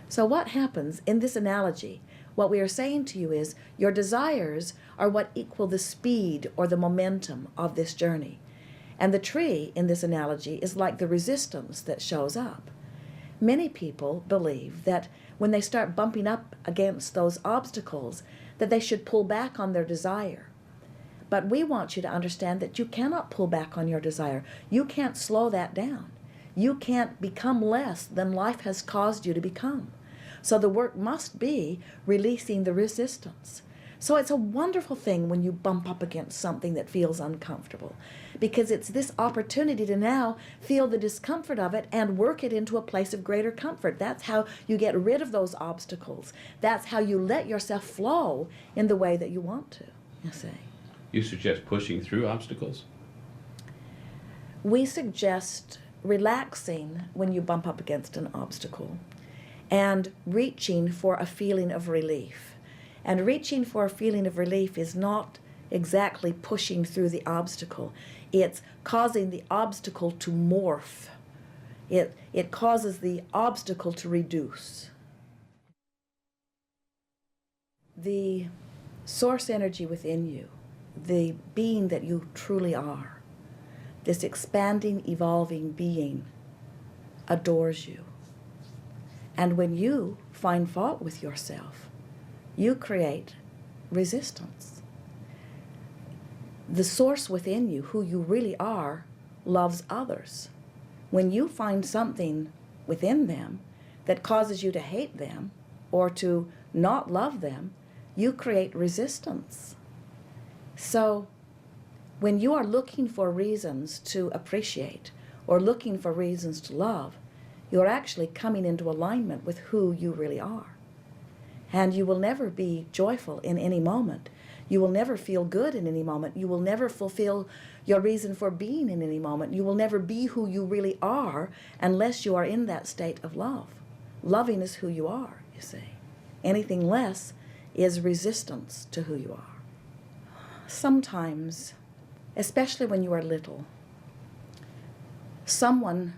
So what happens in this analogy? What we are saying to you is your desires are what equal the speed or the momentum of this journey. And the tree in this analogy is like the resistance that shows up. Many people believe that when they start bumping up against those obstacles, that they should pull back on their desire. But we want you to understand that you cannot pull back on your desire. You can't slow that down. You can't become less than life has caused you to become. So the work must be releasing the resistance. So it's a wonderful thing when you bump up against something that feels uncomfortable, because it's this opportunity to now feel the discomfort of it and work it into a place of greater comfort. That's how you get rid of those obstacles. That's how you let yourself flow in the way that you want to, you see. You suggest pushing through obstacles? We suggest relaxing when you bump up against an obstacle and reaching for a feeling of relief. And reaching for a feeling of relief is not exactly pushing through the obstacle. It's causing the obstacle to morph. It causes the obstacle to reduce. The source energy within you, the being that you truly are, this expanding, evolving being, adores you. And when you find fault with yourself, you create resistance. The source within you, who you really are, loves others. When you find something within them that causes you to hate them or to not love them, you create resistance. So when you are looking for reasons to appreciate or looking for reasons to love, you're actually coming into alignment with who you really are. And you will never be joyful in any moment. You will never feel good in any moment. You will never fulfill your reason for being in any moment. You will never be who you really are unless you are in that state of love. Loving is who you are, you see. Anything less is resistance to who you are. Sometimes, especially when you are little, someone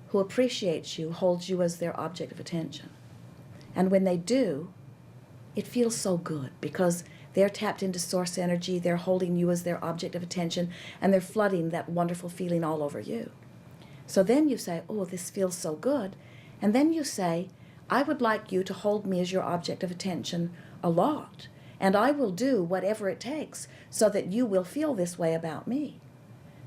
who appreciates you holds you as their object of attention. And when they do, it feels so good because they're tapped into source energy, they're holding you as their object of attention, and they're flooding that wonderful feeling all over you. So then you say, oh, this feels so good. And then you say, I would like you to hold me as your object of attention a lot, and I will do whatever it takes so that you will feel this way about me.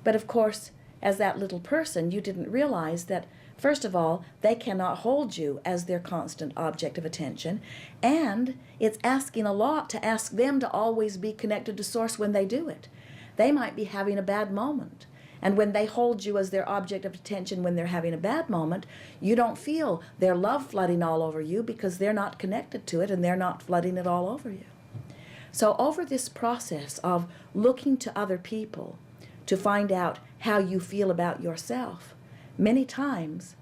But of course, as that little person, you didn't realize that, first of all, they cannot hold you as their constant object of attention, and it's asking a lot to ask them to always be connected to Source when they do it. They might be having a bad moment, and when they hold you as their object of attention when they're having a bad moment, you don't feel their love flooding all over you because they're not connected to it and they're not flooding it all over you. So over this process of looking to other people to find out how you feel about yourself, many times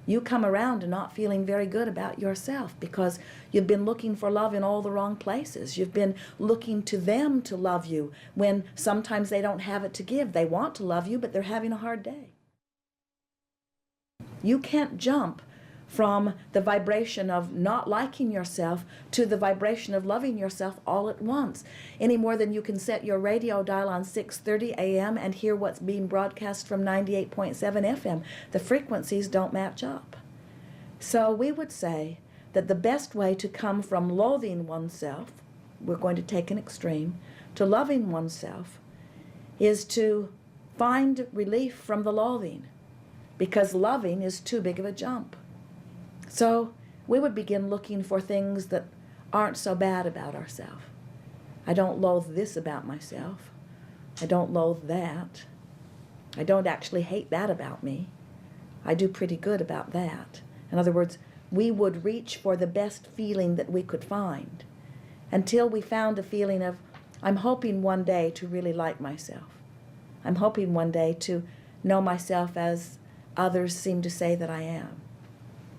you come around to not feeling very good about yourself because you've been looking for love in all the wrong places. You've been looking to them to love you when sometimes they don't have it to give. They want to love you, but they're having a hard day. You can't jump from the vibration of not liking yourself to the vibration of loving yourself all at once, any more than you can set your radio dial on 6:30 a.m. and hear what's being broadcast from 98.7 FM. The frequencies don't match up. So we would say that the best way to come from loathing oneself, we're going to take an extreme, to loving oneself, is to find relief from the loathing, because loving is too big of a jump. So we would begin looking for things that aren't so bad about ourselves. I don't loathe this about myself. I don't loathe that. I don't actually hate that about me. I do pretty good about that. In other words, we would reach for the best feeling that we could find until we found a feeling of, I'm hoping one day to really like myself. I'm hoping one day to know myself as others seem to say that I am.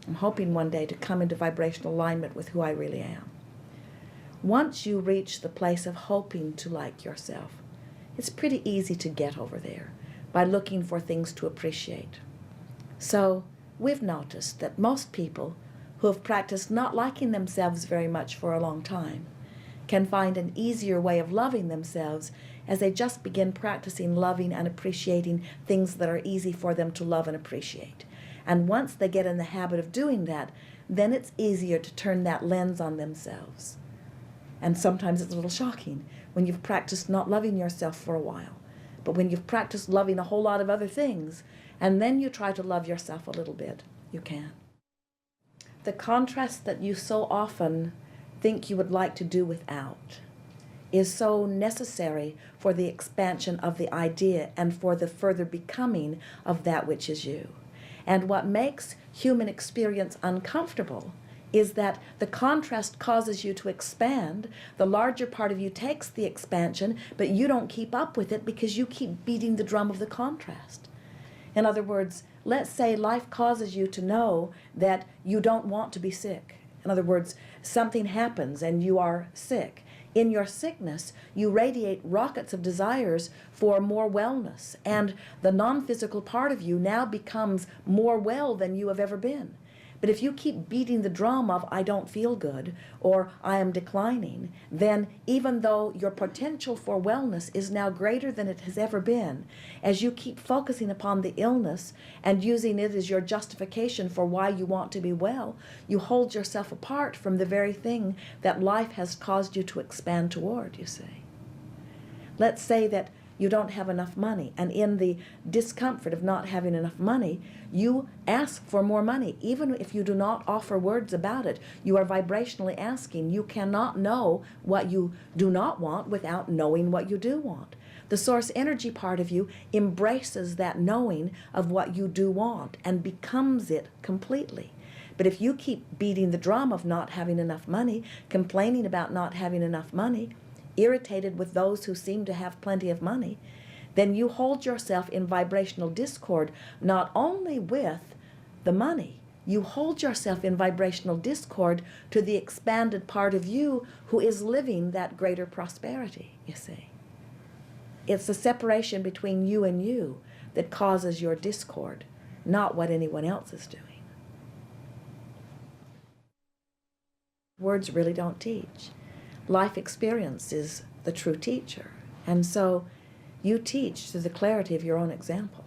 I'm hoping one day to come into vibrational alignment with who I really am. Once you reach the place of hoping to like yourself, it's pretty easy to get over there by looking for things to appreciate. So we've noticed that most people who have practiced not liking themselves very much for a long time can find an easier way of loving themselves as they just begin practicing loving and appreciating things that are easy for them to love and appreciate. And once they get in the habit of doing that, then it's easier to turn that lens on themselves. And sometimes it's a little shocking when you've practiced not loving yourself for a while. But when you've practiced loving a whole lot of other things, and then you try to love yourself a little bit, you can. The contrast that you so often think you would like to do without is so necessary for the expansion of the idea and for the further becoming of that which is you. And what makes human experience uncomfortable is that the contrast causes you to expand. The larger part of you takes the expansion, but you don't keep up with it because you keep beating the drum of the contrast. In other words, let's say life causes you to know that you don't want to be sick. In other words, something happens and you are sick. In your sickness, you radiate rockets of desires for more wellness, and the non-physical part of you now becomes more well than you have ever been. But if you keep beating the drum of I don't feel good or I am declining, then even though your potential for wellness is now greater than it has ever been, as you keep focusing upon the illness and using it as your justification for why you want to be well, you hold yourself apart from the very thing that life has caused you to expand toward, you see. Let's say that you don't have enough money, and in the discomfort of not having enough money, you ask for more money. Even if you do not offer words about it, you are vibrationally asking. You cannot know what you do not want without knowing what you do want. The source energy part of you embraces that knowing of what you do want and becomes it completely. But if you keep beating the drum of not having enough money, complaining about not having enough money, irritated with those who seem to have plenty of money, then you hold yourself in vibrational discord not only with the money, you hold yourself in vibrational discord to the expanded part of you who is living that greater prosperity, you see. It's the separation between you and you that causes your discord, not what anyone else is doing. Words really don't teach. Life experience is the true teacher, and so you teach through the clarity of your own example.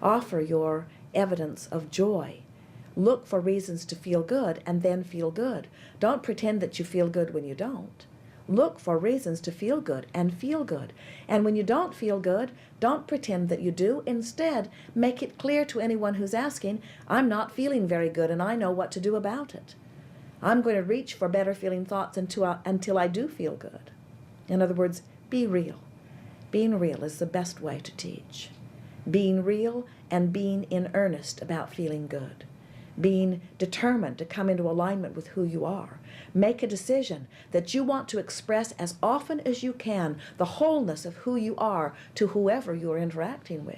Offer your evidence of joy. Look for reasons to feel good and then feel good. Don't pretend that you feel good when you don't. Look for reasons to feel good and feel good. And when you don't feel good, don't pretend that you do. Instead, make it clear to anyone who's asking, I'm not feeling very good and I know what to do about it. I'm going to reach for better feeling thoughts until I do feel good. In other words, be real. Being real is the best way to teach. Being real and being in earnest about feeling good. Being determined to come into alignment with who you are. Make a decision that you want to express as often as you can the wholeness of who you are to whoever you are interacting with,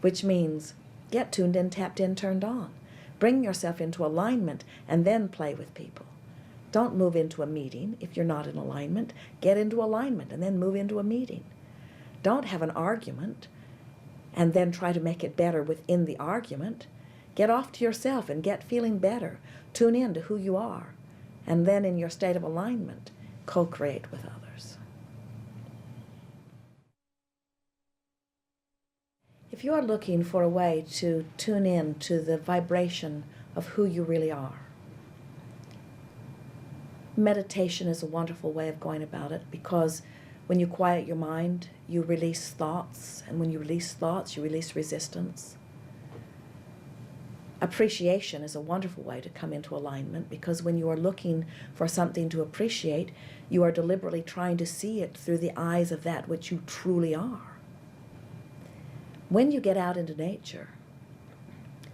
which means get tuned in, tapped in, turned on. Bring yourself into alignment and then play with people. Don't move into a meeting if you're not in alignment. Get into alignment and then move into a meeting. Don't have an argument and then try to make it better within the argument. Get off to yourself and get feeling better. Tune in to who you are. And then in your state of alignment, co-create with others. If you are looking for a way to tune in to the vibration of who you really are, meditation is a wonderful way of going about it, because when you quiet your mind, you release thoughts, and when you release thoughts, you release resistance. Appreciation is a wonderful way to come into alignment, because when you are looking for something to appreciate, you are deliberately trying to see it through the eyes of that which you truly are. When you get out into nature,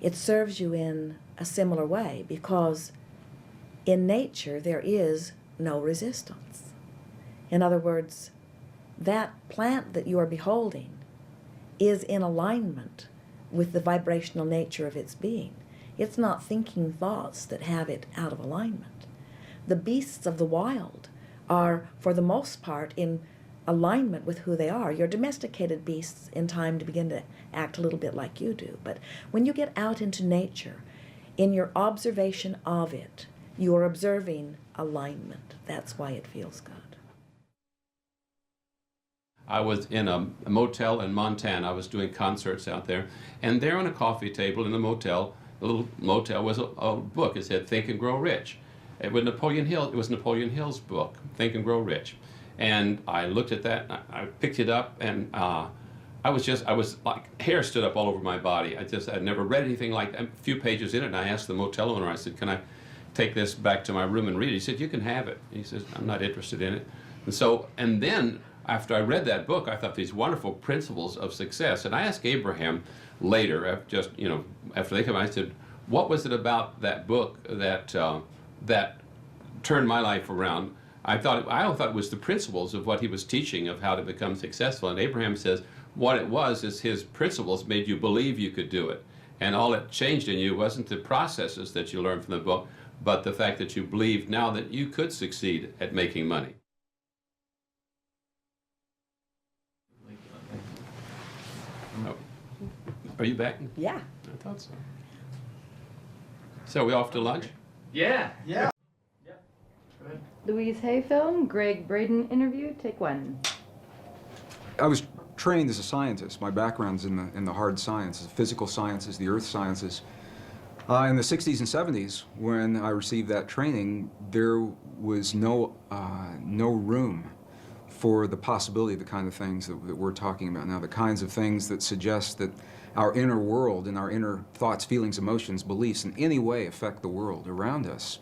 it serves you in a similar way, because in nature there is no resistance. In other words, that plant that you are beholding is in alignment with the vibrational nature of its being. It's not thinking thoughts that have it out of alignment. The beasts of the wild are, for the most part, in alignment with who they are. Your domesticated beasts in time to begin to act a little bit like you do. But when you get out into nature, in your observation of it, you are observing alignment. That's why it feels good. I was in a motel in Montana. I was doing concerts out there, and there on a coffee table in the motel, a little motel, was a book. It said "Think and Grow Rich." It was Napoleon Hill's book, "Think and Grow Rich." And I looked at that, I picked it up, and I was like, hair stood up all over my body. I'd never read anything like that. A few pages in it, and I asked the motel owner, I said, can I take this back to my room and read it? He said, you can have it. He says, I'm not interested in it. And so, and then after I read that book, I thought these wonderful principles of success. And I asked Abraham later, just, you know, after they came, I said, what was it about that book that that turned my life around? I thought it was the principles of what he was teaching of how to become successful. And Abraham says what it was is his principles made you believe you could do it. And all it changed in you wasn't the processes that you learned from the book, but the fact that you believed now that you could succeed at making money. Oh. Are you back? Yeah. I thought so. So we off to lunch? Yeah. Yeah. Louise Hay film, Gregg Braden interview, take 1. I was trained as a scientist. My background's in the hard sciences, physical sciences, the earth sciences. In the 60s and 70s, when I received that training, there was no room for the possibility of the kind of things that we're talking about now, the kinds of things that suggest that our inner world and our inner thoughts, feelings, emotions, beliefs in any way affect the world around us.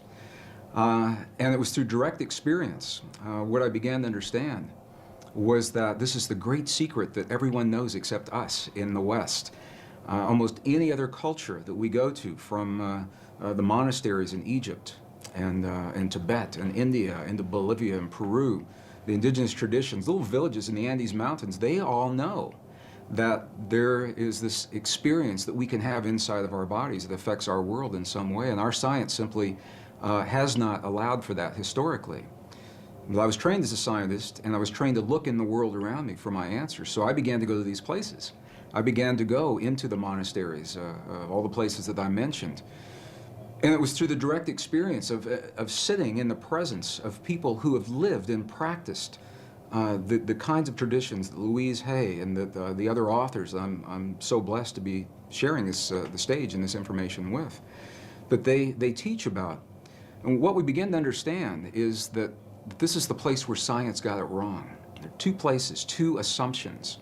And it was through direct experience. What I began to understand was that this is the great secret that everyone knows except us in the West. Almost any other culture that we go to, from the monasteries in Egypt and Tibet and India into Bolivia and Peru, the indigenous traditions, little villages in the Andes Mountains, they all know that there is this experience that we can have inside of our bodies that affects our world in some way, and our science simply has not allowed for that historically. But I was trained as a scientist, and I was trained to look in the world around me for my answers, so I began to go to these places. I began to go into the monasteries, all the places that I mentioned. And it was through the direct experience of sitting in the presence of people who have lived and practiced the kinds of traditions that Louise Hay and the other authors I'm so blessed to be sharing this, the stage and this information with, that they teach about. And what we begin to understand is that this is the place where science got it wrong. There are 2 places, 2 assumptions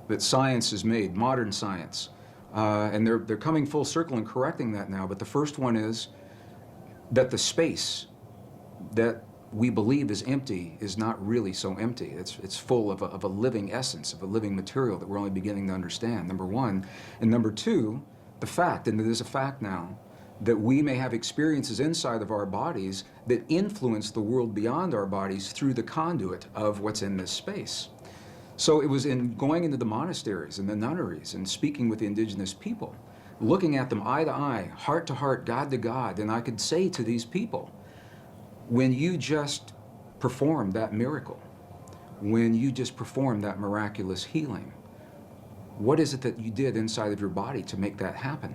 that science has made, modern science. And they're coming full circle and correcting that now. But the first one is that the space that we believe is empty is not really so empty. It's full of a living essence, of a living material that we're only beginning to understand, number 1. And number 2, the fact, and it is a fact now, that we may have experiences inside of our bodies that influence the world beyond our bodies through the conduit of what's in this space. So it was in going into the monasteries and the nunneries and speaking with the indigenous people, looking at them eye to eye, heart to heart, God to God, and I could say to these people, when you just performed that miracle, when you just performed that miraculous healing, what is it that you did inside of your body to make that happen?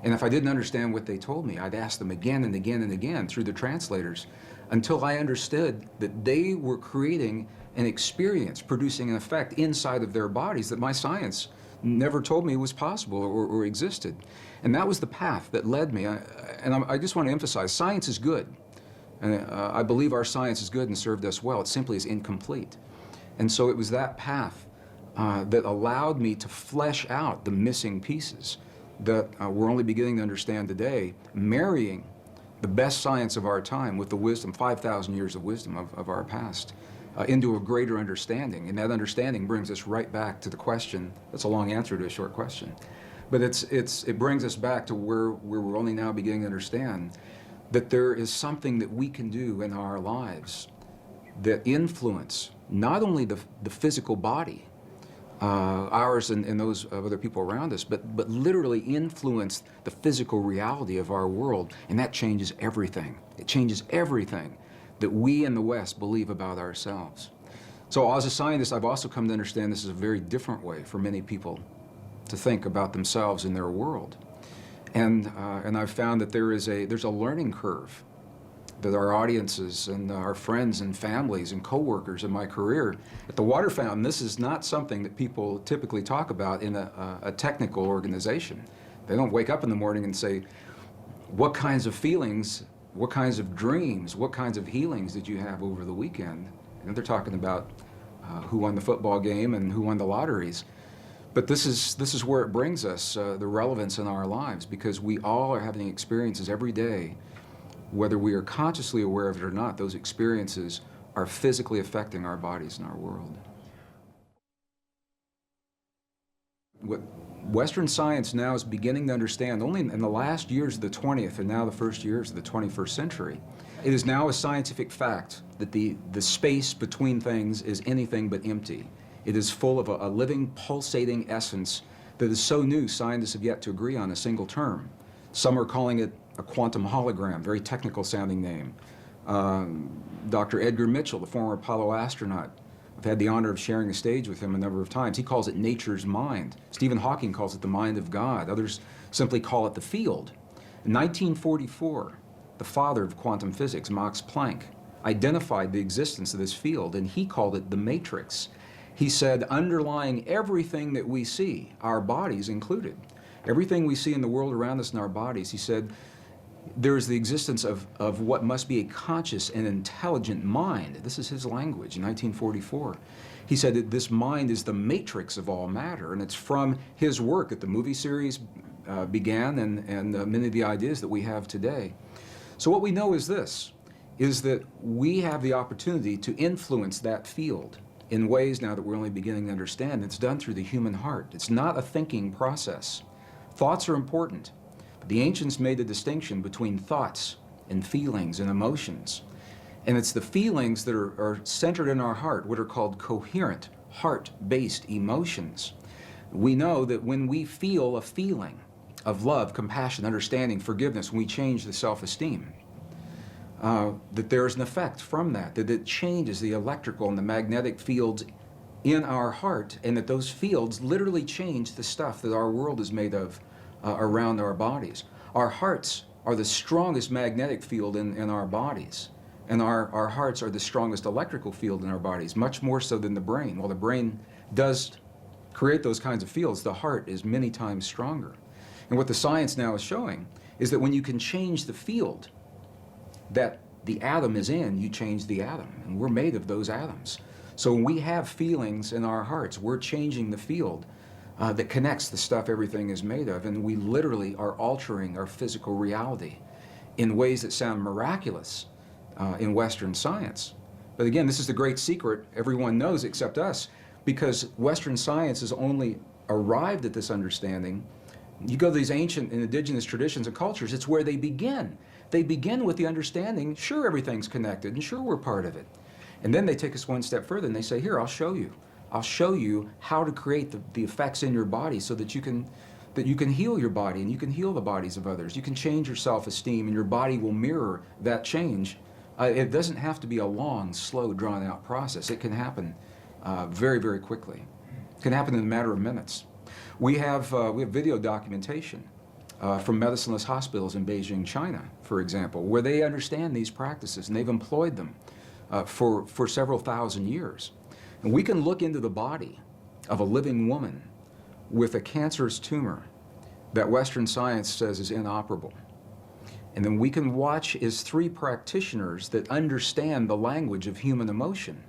And if I didn't understand what they told me, I'd ask them again and again and again through the translators until I understood that they were creating an experience, producing an effect inside of their bodies that my science never told me was possible or existed. And that was the path that led me. I just want to emphasize, science is good. And I believe our science is good and served us well. It simply is incomplete. And so it was that path that allowed me to flesh out the missing pieces that we're only beginning to understand today, marrying the best science of our time with the wisdom, 5,000 years of wisdom of our past, into a greater understanding. And that understanding brings us right back to the question. That's a long answer to a short question. But it brings us back to where we're only now beginning to understand that there is something that we can do in our lives that influence not only the physical body, ours and those of other people around us, but literally influence the physical reality of our world, and that changes everything. It changes everything that we in the West believe about ourselves. So as a scientist, I've also come to understand this is a very different way for many people to think about themselves and their world. And I've found that there's a learning curve that our audiences and our friends and families and coworkers in my career at the Water Fountain, this is not something that people typically talk about in a technical organization. They don't wake up in the morning and say, what kinds of feelings, what kinds of dreams, what kinds of healings did you have over the weekend? And they're talking about who won the football game and who won the lotteries. But this is where it brings us, the relevance in our lives, because we all are having experiences every day. Whether we are consciously aware of it or not, those experiences are physically affecting our bodies and our world. What Western science now is beginning to understand, only in the last years of the 20th and now the first years of the 21st century, it is now a scientific fact that the space between things is anything but empty. It is full of a living, pulsating essence that is so new, scientists have yet to agree on a single term. Some are calling it a quantum hologram, very technical sounding name. Dr. Edgar Mitchell, the former Apollo astronaut, I've had the honor of sharing the stage with him a number of times. He calls it nature's mind. Stephen Hawking calls it the mind of God. Others simply call it the field. In 1944, the father of quantum physics, Max Planck, identified the existence of this field, and he called it the matrix. He said, underlying everything that we see, our bodies included, everything we see in the world around us in our bodies, he said, there is the existence of what must be a conscious and intelligent mind. This is his language in 1944. He said that this mind is the matrix of all matter, and it's from his work that the movie series began and many of the ideas that we have today. So what we know is this, is that we have the opportunity to influence that field in ways now that we're only beginning to understand. It's done through the human heart. It's not a thinking process. Thoughts are important. The ancients made a distinction between thoughts and feelings and emotions. And it's the feelings that are centered in our heart, what are called coherent, heart-based emotions. We know that when we feel a feeling of love, compassion, understanding, forgiveness, when we change the self-esteem, that there's an effect from that it changes the electrical and the magnetic fields in our heart, and that those fields literally change the stuff that our world is made of around our bodies. Our hearts are the strongest magnetic field in our bodies, and our hearts are the strongest electrical field in our bodies, much more so than the brain. While the brain does create those kinds of fields, the heart is many times stronger. And what the science now is showing is that when you can change the field that the atom is in, you change the atom, and we're made of those atoms. So when we have feelings in our hearts, we're changing the field that connects the stuff everything is made of, and we literally are altering our physical reality in ways that sound miraculous in Western science. But again, this is the great secret everyone knows except us, because Western science has only arrived at this understanding. You go to these ancient and indigenous traditions and cultures, it's where they begin. They begin with the understanding, sure, everything's connected, and sure, we're part of it. And then they take us one step further and they say, here, I'll show you. I'll show you how to create the effects in your body so that you can heal your body and you can heal the bodies of others. You can change your self-esteem and your body will mirror that change. It doesn't have to be a long, slow, drawn-out process. It can happen very, very quickly. It can happen in a matter of minutes. We have video documentation from medicineless hospitals in Beijing, China, for example, where they understand these practices and they've employed them for several thousand years. And we can look into the body of a living woman with a cancerous tumor that Western science says is inoperable. And then we can watch as three practitioners that understand the language of human emotion.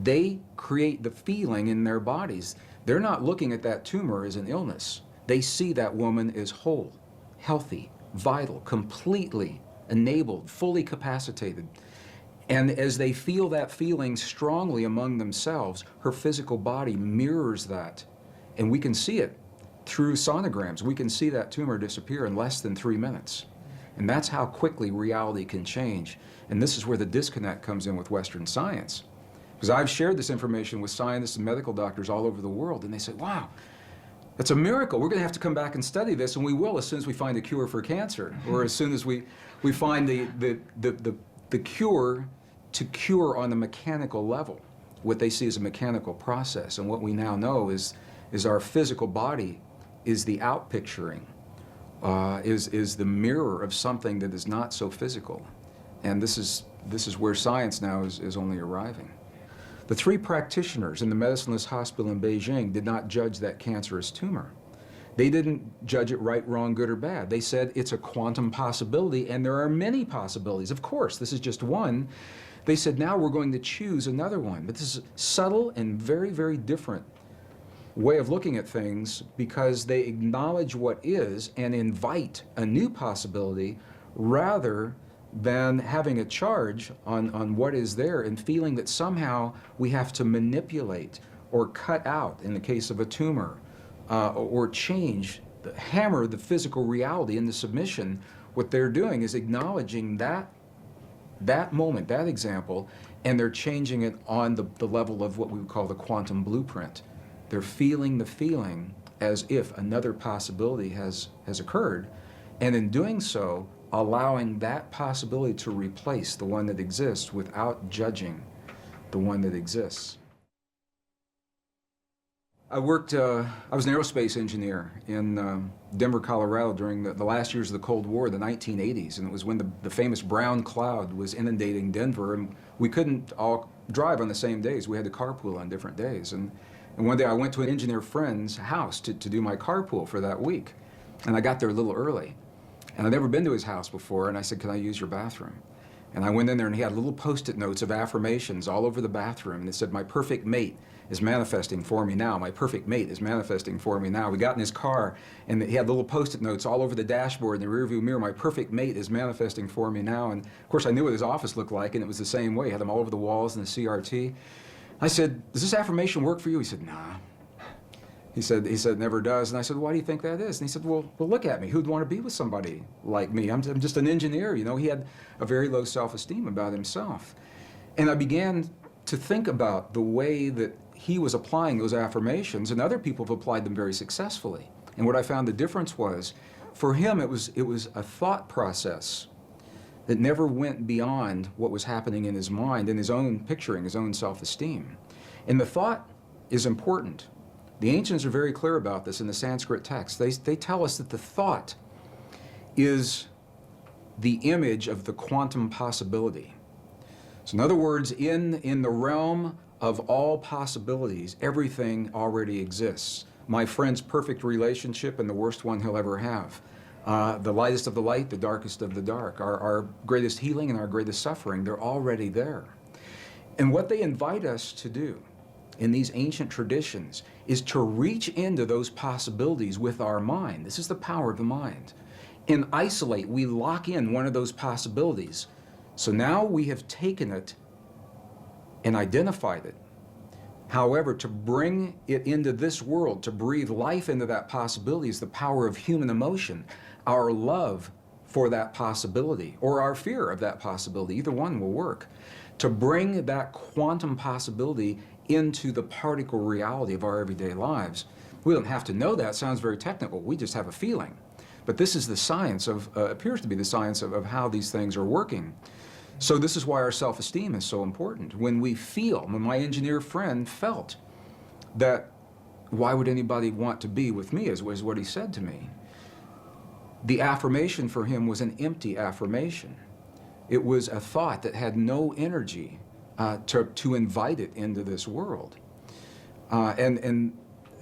They create the feeling in their bodies. They're not looking at that tumor as an illness. They see that woman as whole, healthy, vital, completely enabled, fully capacitated. And as they feel that feeling strongly among themselves, her physical body mirrors that. And we can see it through sonograms. We can see that tumor disappear in less than 3 minutes. And that's how quickly reality can change. And this is where the disconnect comes in with Western science. Because I've shared this information with scientists and medical doctors all over the world, and they say, wow, that's a miracle. We're going to have to come back and study this, and we will as soon as we find a cure for cancer, or as soon as we find the cure to cure on the mechanical level, what they see as a mechanical process. And what we now know is our physical body is the outpicturing, is the mirror of something that is not so physical. And this is where science now is only arriving. The three practitioners in the medicineless hospital in Beijing did not judge that cancerous tumor. They didn't judge it right, wrong, good, or bad. They said it's a quantum possibility, and there are many possibilities. Of course, this is just one. They said, now we're going to choose another one. But this is subtle and very, very different way of looking at things, because they acknowledge what is and invite a new possibility rather than having a charge on what is there and feeling that somehow we have to manipulate or cut out, in the case of a tumor, or change, hammer the physical reality into submission. What they're doing is acknowledging that moment, that example, and they're changing it on the level of what we would call the quantum blueprint. They're feeling the feeling as if another possibility has occurred, and in doing so, allowing that possibility to replace the one that exists without judging the one that exists. I was an aerospace engineer in Denver, Colorado during the last years of the Cold War, the 1980s, and it was when the famous brown cloud was inundating Denver, and we couldn't all drive on the same days. We had to carpool on different days. And one day I went to an engineer friend's house to do my carpool for that week, and I got there a little early. And I'd never been to his house before, and I said, "Can I use your bathroom?" And I went in there, and he had little Post-it notes of affirmations all over the bathroom, and it said, "My perfect mate is manifesting for me now. My perfect mate is manifesting for me now." We got in his car, and he had little Post-it notes all over the dashboard and the rearview mirror. "My perfect mate is manifesting for me now." And of course, I knew what his office looked like, and it was the same way. He had them all over the walls in the CRT. I said, "Does this affirmation work for you?" He said, "Nah." He said, "It never does." And I said, "Why do you think that is?" And he said, well, look at me. Who'd want to be with somebody like me? I'm just an engineer, you know. He had a very low self-esteem about himself. And I began to think about the way that he was applying those affirmations, and other people have applied them very successfully. And what I found the difference was, for him, it was a thought process that never went beyond what was happening in his mind, in his own picturing, his own self-esteem. And the thought is important. The ancients are very clear about this in the Sanskrit text. They tell us that the thought is the image of the quantum possibility. So in other words, in the realm of all possibilities, everything already exists. My friend's perfect relationship and the worst one he'll ever have. The lightest of the light, the darkest of the dark. Our greatest healing and our greatest suffering, they're already there. And what they invite us to do in these ancient traditions is to reach into those possibilities with our mind. This is the power of the mind. And isolate, we lock in one of those possibilities. So now we have taken it and identified it. However, to bring it into this world, to breathe life into that possibility is the power of human emotion, our love for that possibility, or our fear of that possibility. Either one will work. To bring that quantum possibility into the particle reality of our everyday lives. We don't have to know that. It sounds very technical. We just have a feeling. But this is the science of, appears to be the science of how these things are working. So this is why our self-esteem is so important. When we feel, when my engineer friend felt that, why would anybody want to be with me, is what he said to me. The affirmation for him was an empty affirmation. It was a thought that had no energy to invite it into this world. And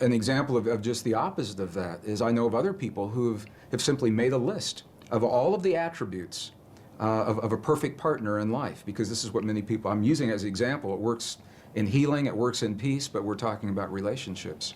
an example of just the opposite of that is I know of other people who have simply made a list of all of the attributes of a perfect partner in life, because this is what many people, I'm using as an example. It works in healing, it works in peace, but we're talking about relationships.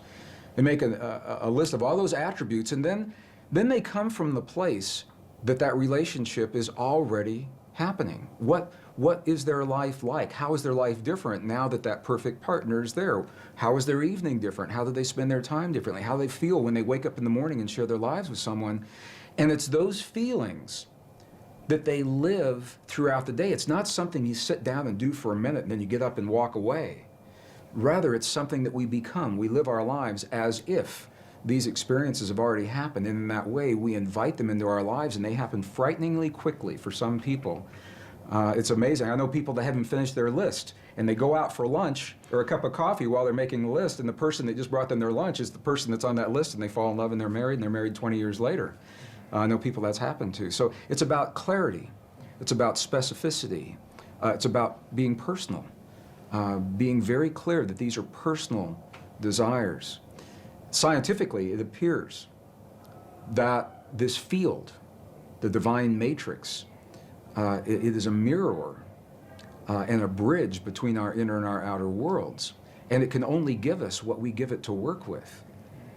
They make a list of all those attributes, and then they come from the place that relationship is already happening. What is their life like? How is their life different now that perfect partner is there? How is their evening different? How do they spend their time differently? How do they feel when they wake up in the morning and share their lives with someone? And it's those feelings that they live throughout the day. It's not something you sit down and do for a minute and then you get up and walk away. Rather, it's something that we become. We live our lives as if these experiences have already happened, and in that way we invite them into our lives, and they happen frighteningly quickly for some people. It's amazing. I know people that haven't finished their list, and they go out for lunch or a cup of coffee while they're making the list, and the person that just brought them their lunch is the person that's on that list, and they fall in love and they're married 20 years later. I know people that's happened to. So it's about clarity. It's about specificity. It's about being personal, being very clear that these are personal desires. Scientifically, it appears that this field, the divine matrix, it is a mirror and a bridge between our inner and our outer worlds. And it can only give us what we give it to work with.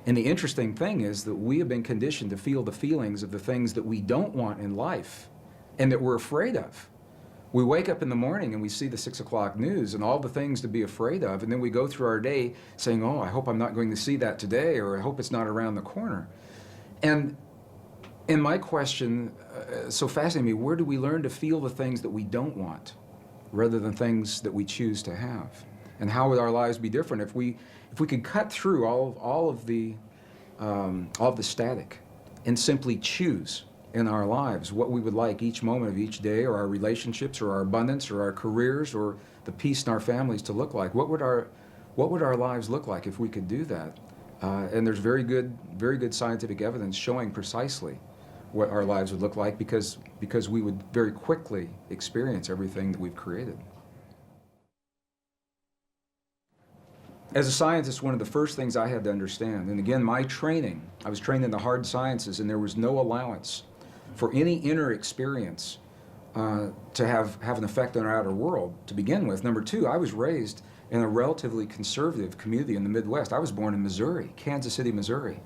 And the interesting thing is that we have been conditioned to feel the feelings of the things that we don't want in life and that we're afraid of. We wake up in the morning and we see the 6 o'clock news and all the things to be afraid of, and then we go through our day saying, oh, I hope I'm not going to see that today, or I hope it's not around the corner. And my question, so fascinating me, where do we learn to feel the things that we don't want rather than things that we choose to have? And how would our lives be different if we could cut through all of the static and simply choose in our lives what we would like each moment of each day, or our relationships, or our abundance, or our careers, or the peace in our families to look like? What would our lives look like if we could do that? And there's very good scientific evidence showing precisely what our lives would look like, because we would very quickly experience everything that we've created. As a scientist, one of the first things I had to understand, and again, my training, I was trained in the hard sciences, and there was no allowance for any inner experience to have an effect on our outer world to begin with. Number two, I was raised in a relatively conservative community in the Midwest. I was born in Missouri, Kansas City, Missouri.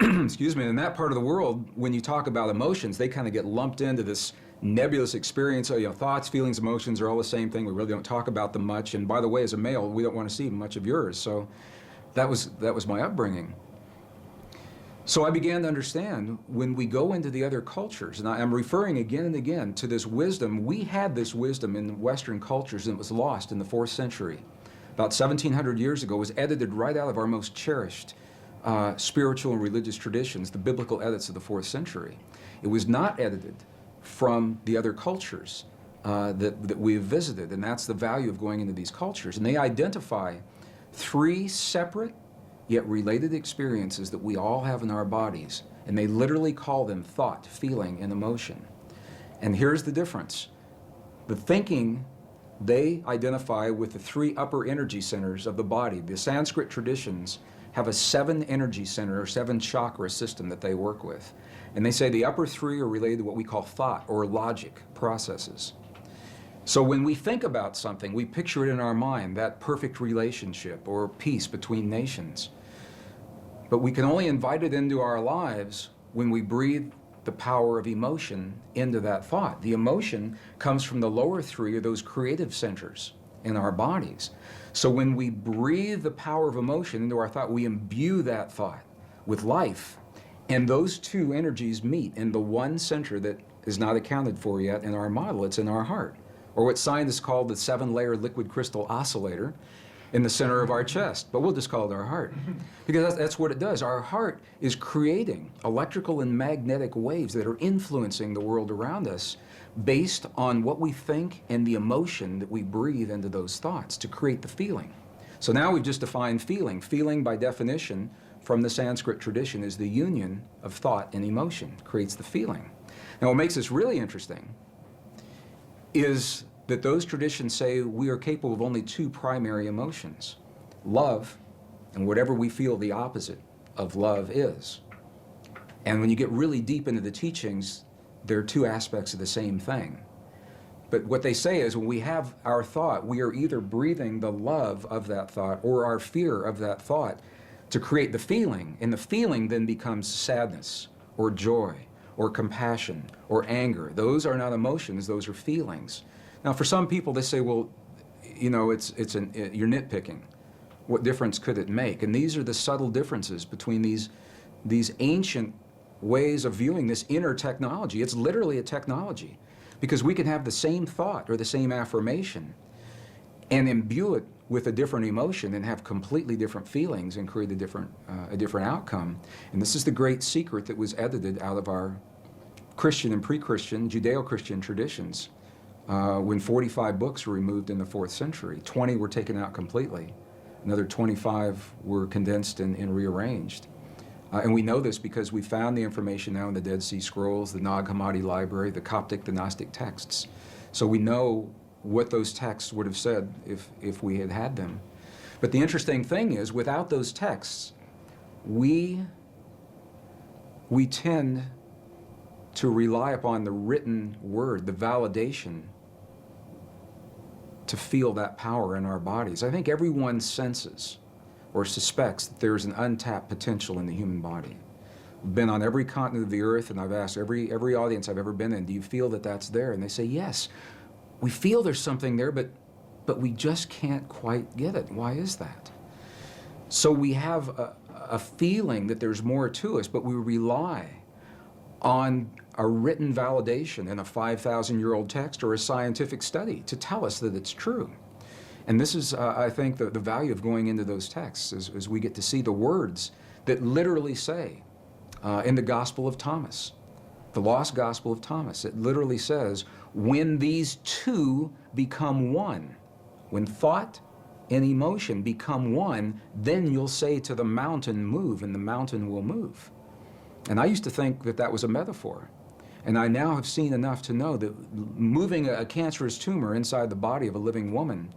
Excuse me, in that part of the world, when you talk about emotions, they kind of get lumped into this nebulous experience. So, thoughts, feelings, emotions are all the same thing. We really don't talk about them much. And by the way, as a male, we don't want to see much of yours. So that was my upbringing. So I began to understand when we go into the other cultures, and I'm referring again and again to this wisdom. We had this wisdom in Western cultures, and it was lost in the 4th century. About 1,700 years ago, it was edited right out of our most cherished spiritual and religious traditions, the biblical edits of the 4th century. It was not edited from the other cultures that we've visited, and that's the value of going into these cultures. And they identify 3 separate yet related experiences that we all have in our bodies, and they literally call them thought, feeling, and emotion. And here's the difference. The thinking, they identify with the 3 upper energy centers of the body. The Sanskrit traditions have a 7 energy center or 7 chakra system that they work with. And they say the upper 3 are related to what we call thought or logic processes. So when we think about something, we picture it in our mind, that perfect relationship or peace between nations. But we can only invite it into our lives when we breathe the power of emotion into that thought. The emotion comes from the lower 3 of those creative centers in our bodies. So when we breathe the power of emotion into our thought, we imbue that thought with life. And those 2 energies meet in the one center that is not accounted for yet in our model. It's in our heart, or what scientists call the 7-layer liquid crystal oscillator in the center of our chest. But we'll just call it our heart, because that's what it does. Our heart is creating electrical and magnetic waves that are influencing the world around us based on what we think and the emotion that we breathe into those thoughts to create the feeling. So now we've just defined feeling. Feeling, by definition, from the Sanskrit tradition, is the union of thought and emotion, creates the feeling. Now what makes this really interesting is that those traditions say we are capable of only 2 primary emotions: love and whatever we feel the opposite of love is. And when you get really deep into the teachings, there are 2 aspects of the same thing. But what they say is when we have our thought, we are either breathing the love of that thought or our fear of that thought to create the feeling, and the feeling then becomes sadness or joy or compassion or anger. Those are not emotions, those are feelings. Now for some people they say, well, you're nitpicking. What difference could it make? And these are the subtle differences between these ancient ways of viewing this inner technology. It's literally a technology, because we can have the same thought or the same affirmation and imbue it with a different emotion and have completely different feelings and create a different outcome. And this is the great secret that was edited out of our Christian and pre-Christian, Judeo-Christian traditions. When 45 books were removed in the 4th century, 20 were taken out completely. Another 25 were condensed and rearranged. And we know this because we found the information now in the Dead Sea Scrolls, the Nag Hammadi Library, the Coptic, the Gnostic texts. So we know what those texts would have said if we had had them. But the interesting thing is, without those texts, we tend to rely upon the written word, the validation, to feel that power in our bodies. I think everyone senses or suspects that there's an untapped potential in the human body. been on every continent of the earth, and I've asked every audience I've ever been in, do you feel that that's there? And they say, yes. We feel there's something there, but we just can't quite get it. Why is that? So we have a feeling that there's more to us, but we rely on a written validation in a 5,000-year-old text or a scientific study to tell us that it's true. And this is, I think, the value of going into those texts, is we get to see the words that literally say, in the Gospel of Thomas, the lost Gospel of Thomas, it literally says, when these two become one, when thought and emotion become one, then you'll say to the mountain, move, and the mountain will move. And I used to think that that was a metaphor. And I now have seen enough to know that moving a cancerous tumor inside the body of a living woman,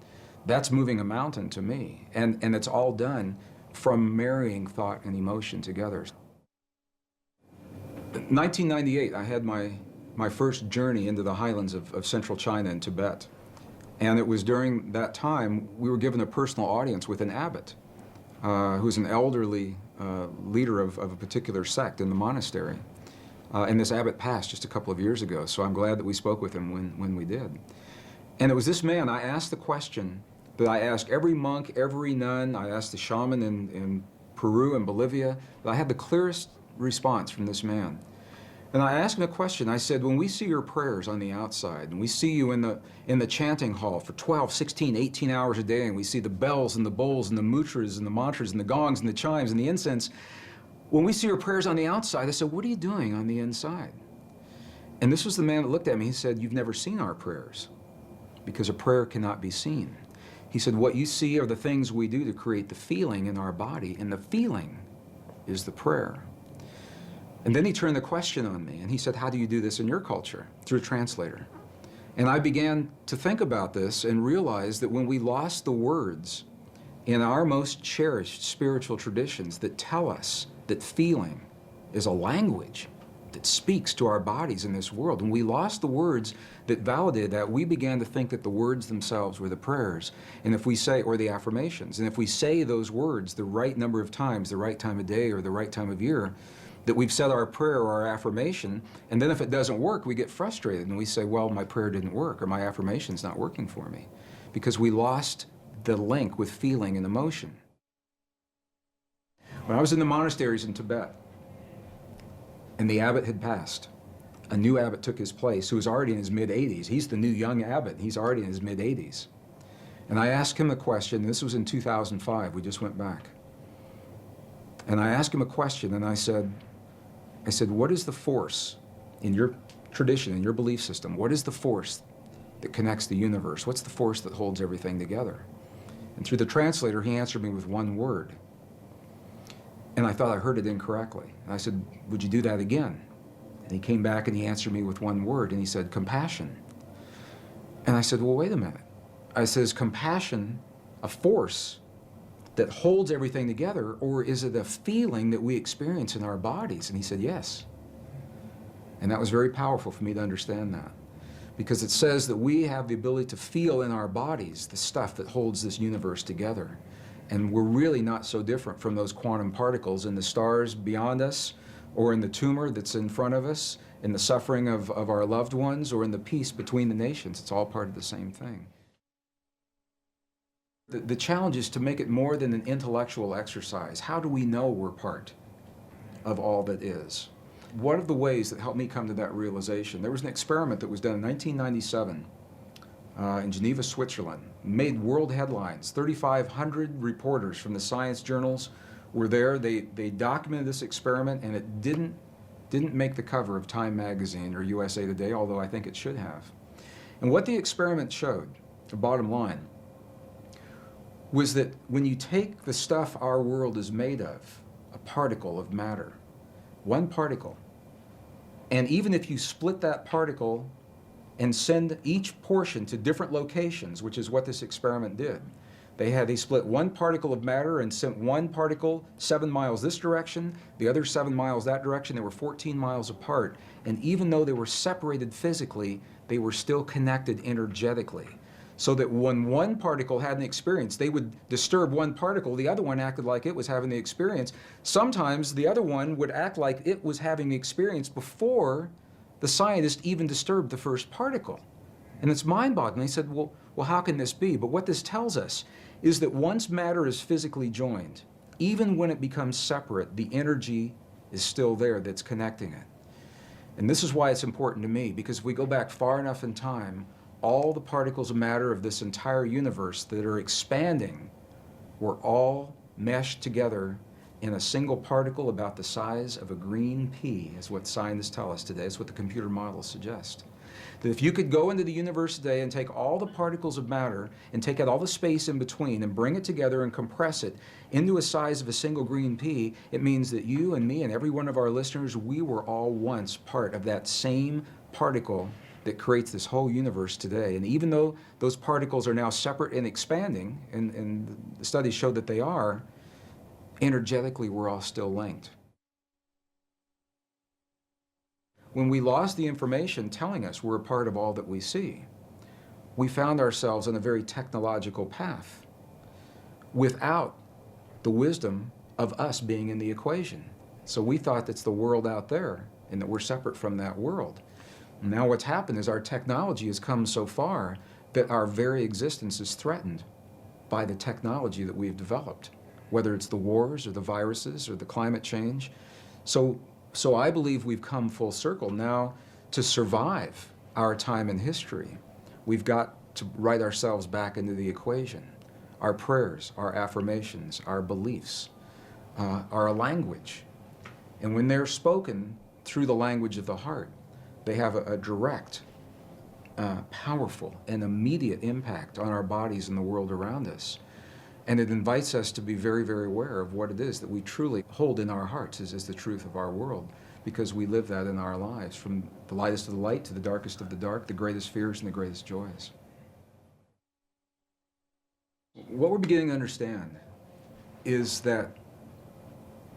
that's moving a mountain to me. And it's all done from marrying thought and emotion together. 1998, I had my first journey into the highlands of central China and Tibet. And it was during that time we were given a personal audience with an abbot, who's an elderly leader of a particular sect in the monastery. And this abbot passed just a couple of years ago, so I'm glad that we spoke with him when we did. And it was this man, I asked the question that I asked every monk, every nun, I asked the shaman in Peru and Bolivia, but I had the clearest response from this man. And I asked him a question. I said, when we see your prayers on the outside, and we see you in the chanting hall for 12, 16, 18 hours a day, and we see the bells and the bowls and the mudras and the mantras and the gongs and the chimes and the incense, when we see your prayers on the outside, I said, what are you doing on the inside? And this was the man that looked at me. He said, you've never seen our prayers, because a prayer cannot be seen. He said, what you see are the things we do to create the feeling in our body, and the feeling is the prayer. And then he turned the question on me, and he said, how do you do this in your culture? Through a translator. And I began to think about this and realize that when we lost the words in our most cherished spiritual traditions that tell us that feeling is a language that speaks to our bodies in this world, when we lost the words that validated that, we began to think that the words themselves were the prayers. And if we say, or the affirmations, and if we say those words the right number of times, the right time of day or the right time of year, that we've said our prayer or our affirmation, and then if it doesn't work, we get frustrated and we say, well, my prayer didn't work, or my affirmation's not working for me, because we lost the link with feeling and emotion. When I was in the monasteries in Tibet, and the abbot had passed, a new abbot took his place, who was already in his mid-80s. He's the new young abbot. He's already in his mid-80s. And I asked him a question, and this was in 2005, we just went back. And I asked him a question, and I said, what is the force in your tradition, in your belief system? What is the force that connects the universe? What's the force that holds everything together? And through the translator, he answered me with one word. And I thought I heard it incorrectly. And I said, would you do that again? And he came back and he answered me with one word, and he said, compassion. And I said, well, wait a minute. I said, is compassion a force that holds everything together, or is it a feeling that we experience in our bodies? And he said, yes. And that was very powerful for me to understand that, because it says that we have the ability to feel in our bodies the stuff that holds this universe together. And we're really not so different from those quantum particles in the stars beyond us, or in the tumor that's in front of us, in the suffering of our loved ones, or in the peace between the nations. It's all part of the same thing. The challenge is to make it more than an intellectual exercise. How do we know we're part of all that is? One of the ways that helped me come to that realization, there was an experiment that was done in 1997 in Geneva, Switzerland. Made world headlines. 3,500 reporters from the science journals were there. They documented this experiment, and it didn't make the cover of Time magazine or USA Today, although I think it should have. And what the experiment showed, the bottom line, was that when you take the stuff our world is made of, a particle of matter, one particle, and even if you split that particle and send each portion to different locations, which is what this experiment did, they split one particle of matter and sent one particle 7 miles this direction, the other 7 miles that direction. They were 14 miles apart, and even though they were separated physically, they were still connected energetically. so that when one particle had an experience, they would disturb one particle, the other one acted like it was having the experience. Sometimes the other one would act like it was having the experience before the scientist even disturbed the first particle. And it's mind-boggling. They said, well, how can this be? But what this tells us is that once matter is physically joined, even when it becomes separate, the energy is still there that's connecting it. And this is why it's important to me, because if we go back far enough in time, all the particles of matter of this entire universe that are expanding were all meshed together in a single particle about the size of a green pea, is what scientists tell us today. It's what the computer models suggest. That if you could go into the universe today and take all the particles of matter and take out all the space in between and bring it together and compress it into a size of a single green pea, it means that you and me and every one of our listeners, we were all once part of that same particle that creates this whole universe today. And even though those particles are now separate and expanding, and the studies show that they are, energetically we're all still linked. When we lost the information telling us we're a part of all that we see, we found ourselves on a very technological path without the wisdom of us being in the equation. So we thought that's the world out there and that we're separate from that world. Now what's happened is our technology has come so far that our very existence is threatened by the technology that we've developed, whether it's the wars or the viruses or the climate change. So I believe we've come full circle now to survive our time in history. We've got to write ourselves back into the equation. Our prayers, our affirmations, our beliefs, our language. And when they're spoken through the language of the heart, they have a direct, powerful, and immediate impact on our bodies and the world around us. And it invites us to be very, very aware of what it is that we truly hold in our hearts as the truth of our world, because we live that in our lives, from the lightest of the light to the darkest of the dark, the greatest fears and the greatest joys. What we're beginning to understand is that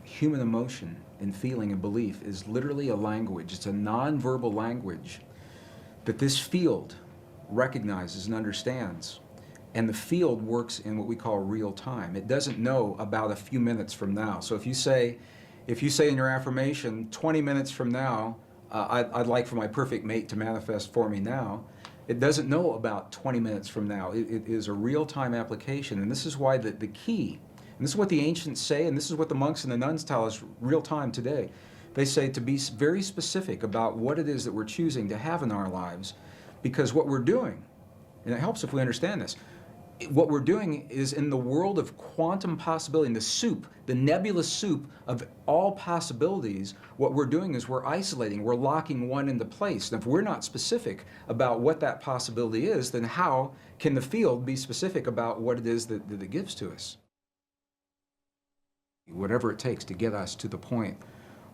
human emotion and feeling and belief is literally a language. It's a nonverbal language that this field recognizes and understands. And the field works in what we call real time. It doesn't know about a few minutes from now. So if you say in your affirmation, 20 minutes from now, I'd like for my perfect mate to manifest for me now, it doesn't know about 20 minutes from now. It is a real-time application. And this is why the key, and this is what the ancients say, and this is what the monks and the nuns tell us real time today. They say to be very specific about what it is that we're choosing to have in our lives, because what we're doing, and it helps if we understand this, what we're doing is in the world of quantum possibility, in the soup, the nebulous soup of all possibilities, what we're doing is we're isolating, we're locking one into place. And if we're not specific about what that possibility is, then how can the field be specific about what it is that it gives to us? Whatever it takes to get us to the point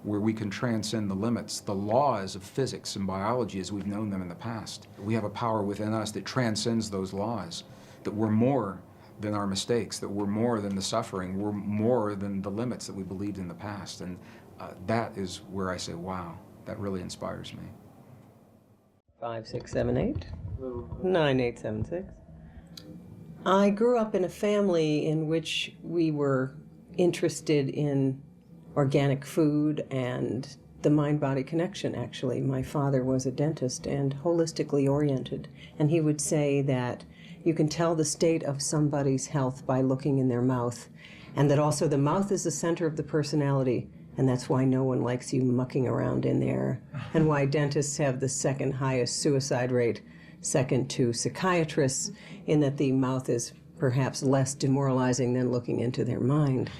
where we can transcend the limits, the laws of physics and biology as we've known them in the past. We have a power within us that transcends those laws, that we're more than our mistakes, that we're more than the suffering, we're more than the limits that we believed in the past. And that is where I say, wow, that really inspires me. 5678 9876. I grew up in a family in which we were interested in organic food and the mind-body connection, actually. My father was a dentist and holistically oriented, and he would say that you can tell the state of somebody's health by looking in their mouth, and that also the mouth is the center of the personality, and that's why no one likes you mucking around in there, and why dentists have the second highest suicide rate, second to psychiatrists, in that the mouth is perhaps less demoralizing than looking into their mind.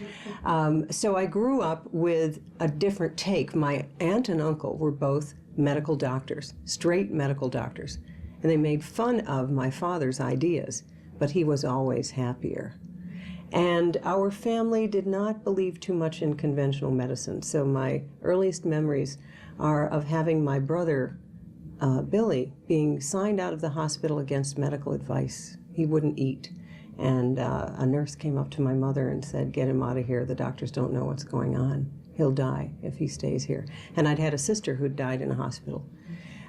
So I grew up with a different take. My aunt and uncle were both medical doctors, straight medical doctors. And they made fun of my father's ideas, but he was always happier. And our family did not believe too much in conventional medicine, so my earliest memories are of having my brother, Billy, being signed out of the hospital against medical advice. He wouldn't eat. And a nurse came up to my mother and said, "Get him out of here, the doctors don't know what's going on. He'll die if he stays here." And I'd had a sister who'd died in a hospital.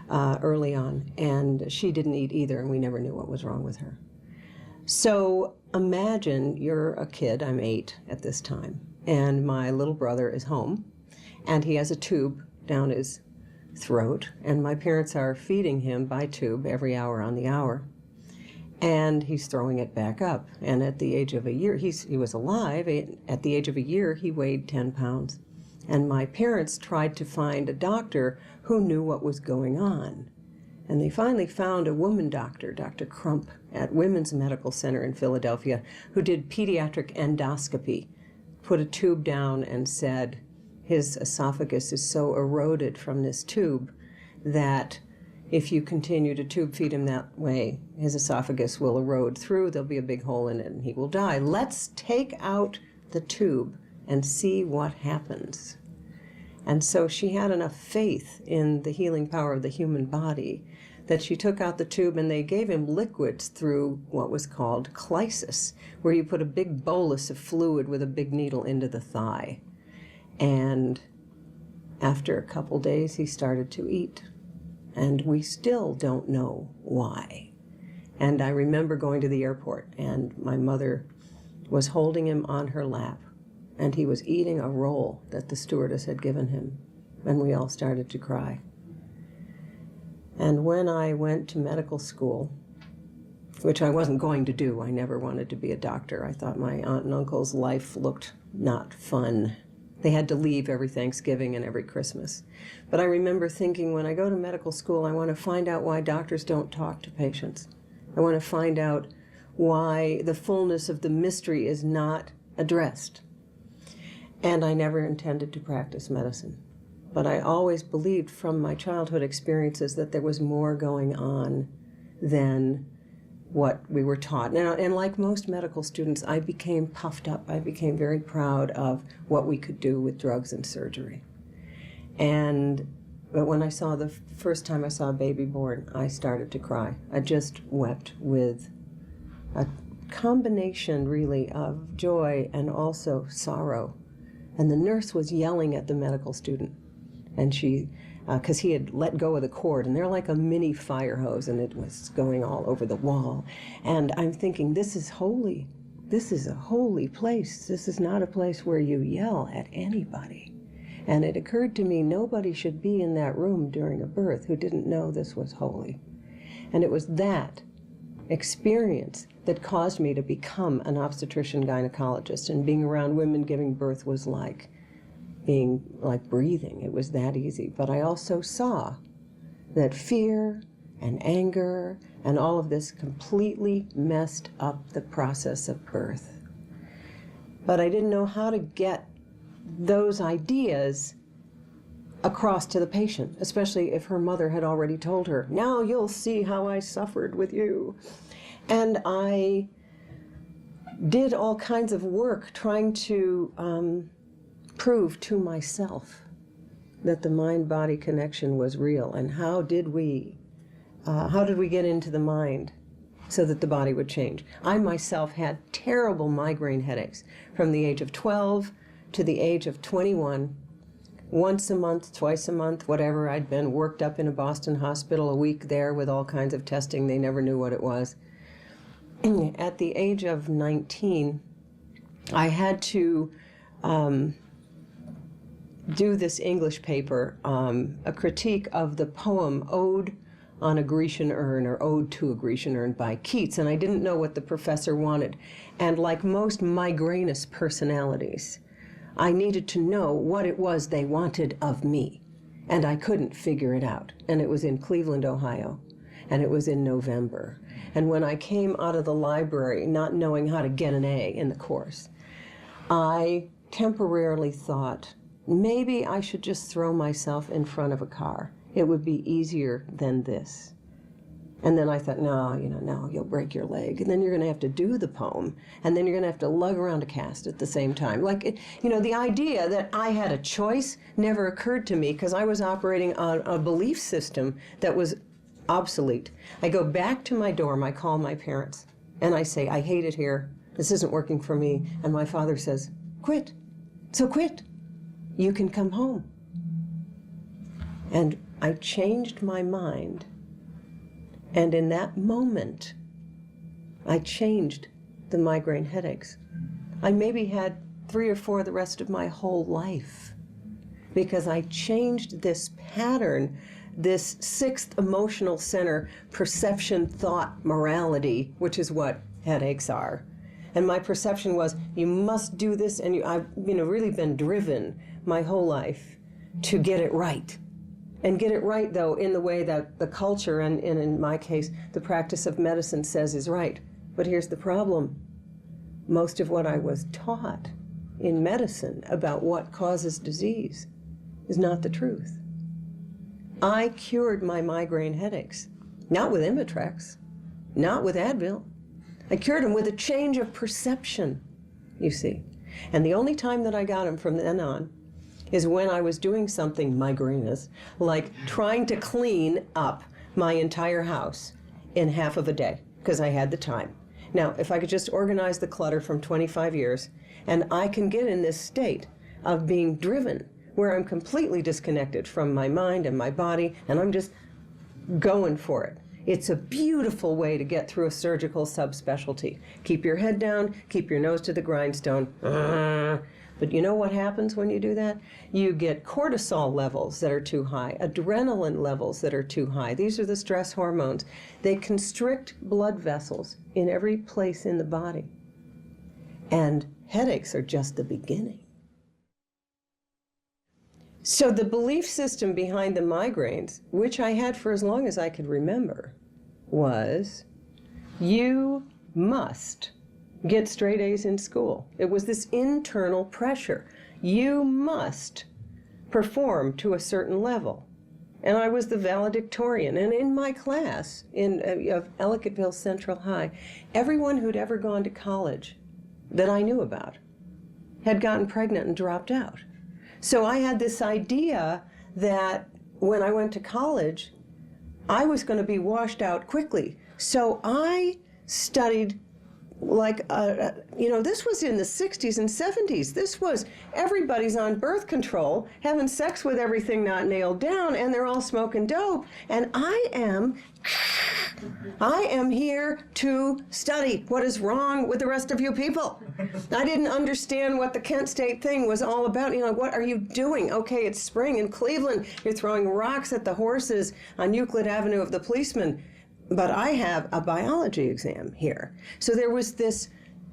early on, and she didn't eat either, and we never knew what was wrong with her. So imagine you're a kid, I'm 8 at this time, and my little brother is home, and he has a tube down his throat, and my parents are feeding him by tube every hour on the hour, and he's throwing it back up. And at the age of a year, he was alive. At the age of a year, he weighed 10 pounds. And my parents tried to find a doctor who knew what was going on. And they finally found a woman doctor, Dr. Crump, at Women's Medical Center in Philadelphia, who did pediatric endoscopy, put a tube down and said, his esophagus is so eroded from this tube that if you continue to tube feed him that way, his esophagus will erode through, there'll be a big hole in it, and he will die. Let's take out the tube and see what happens. And so she had enough faith in the healing power of the human body that she took out the tube, and they gave him liquids through what was called clysis, where you put a big bolus of fluid with a big needle into the thigh. And after a couple days, he started to eat. And we still don't know why. And I remember going to the airport, and my mother was holding him on her lap, and he was eating a roll that the stewardess had given him, and we all started to cry. And when I went to medical school, which I wasn't going to do, I never wanted to be a doctor. I thought my aunt and uncle's life looked not fun. They had to leave every Thanksgiving and every Christmas. But I remember thinking, when I go to medical school, I want to find out why doctors don't talk to patients. I want to find out why the fullness of the mystery is not addressed. And I never intended to practice medicine. But I always believed from my childhood experiences that there was more going on than what we were taught. And like most medical students, I became puffed up. I became very proud of what we could do with drugs and surgery. But when I saw the first time I saw a baby born, I started to cry. I just wept with a combination, really, of joy and also sorrow. And the nurse was yelling at the medical student, and she, because he had let go of the cord, and they're like a mini fire hose, and it was going all over the wall. And I'm thinking, this is holy. This is a holy place. This is not a place where you yell at anybody. And it occurred to me, nobody should be in that room during a birth who didn't know this was holy. And it was that experience that caused me to become an obstetrician gynecologist, and being around women giving birth was like being like breathing. It was that easy. But I also saw that fear and anger and all of this completely messed up the process of birth. But I didn't know how to get those ideas across to the patient, especially if her mother had already told her, now you'll see how I suffered with you. And I did all kinds of work trying to prove to myself that the mind-body connection was real. And how did we get into the mind so that the body would change? I myself had terrible migraine headaches from the age of 12 to the age of 21, once a month, twice a month, whatever. I'd been worked up in a Boston hospital, a week there with all kinds of testing. They never knew what it was. At the age of 19, I had to do this English paper, a critique of the poem Ode on a Grecian Urn, or Ode to a Grecian Urn by Keats, and I didn't know what the professor wanted. And like most migrainous personalities, I needed to know what it was they wanted of me, and I couldn't figure it out. And it was in Cleveland, Ohio, and it was in November. And when I came out of the library, not knowing how to get an A in the course, I temporarily thought, maybe I should just throw myself in front of a car. It would be easier than this. And then I thought, no, you'll break your leg, and then you're going to have to do the poem, and then you're going to have to lug around a cast at the same time. The idea that I had a choice never occurred to me, because I was operating on a belief system that was obsolete. I go back to my dorm, I call my parents, and I say, I hate it here, this isn't working for me. And my father says, quit. So quit. You can come home. And I changed my mind. And in that moment, I changed the migraine headaches. I maybe had 3 or 4 the rest of my whole life because I changed this pattern, this 6th emotional center, perception, thought, morality, which is what headaches are. And my perception was, you must do this, and I've really been driven my whole life to get it right. And get it right, though, in the way that the culture, and in my case, the practice of medicine says is right. But here's the problem. Most of what I was taught in medicine about what causes disease is not the truth. I cured my migraine headaches, not with Imitrex, not with Advil. I cured them with a change of perception, you see. And the only time that I got them from then on is when I was doing something migrainous, like trying to clean up my entire house in half of a day, because I had the time. Now, if I could just organize the clutter from 25 years, and I can get in this state of being driven, where I'm completely disconnected from my mind and my body, and I'm just going for it. It's a beautiful way to get through a surgical subspecialty. Keep your head down, keep your nose to the grindstone. But you know what happens when you do that? You get cortisol levels that are too high, adrenaline levels that are too high. These are the stress hormones. They constrict blood vessels in every place in the body. And headaches are just the beginning. So the belief system behind the migraines, which I had for as long as I could remember, was you must get straight A's in school. It was this internal pressure. You must perform to a certain level. And I was the valedictorian. And in my class of Ellicottville Central High, everyone who'd ever gone to college that I knew about had gotten pregnant and dropped out. So I had this idea that when I went to college, I was going to be washed out quickly. So I studied like, this was in the 60s and 70s. This was, everybody's on birth control, having sex with everything not nailed down, and they're all smoking dope. And I am here to study what is wrong with the rest of you people. I didn't understand what the Kent State thing was all about. What are you doing? Okay, it's spring in Cleveland. You're throwing rocks at the horses on Euclid Avenue of the policeman. But I have a biology exam here. So there was this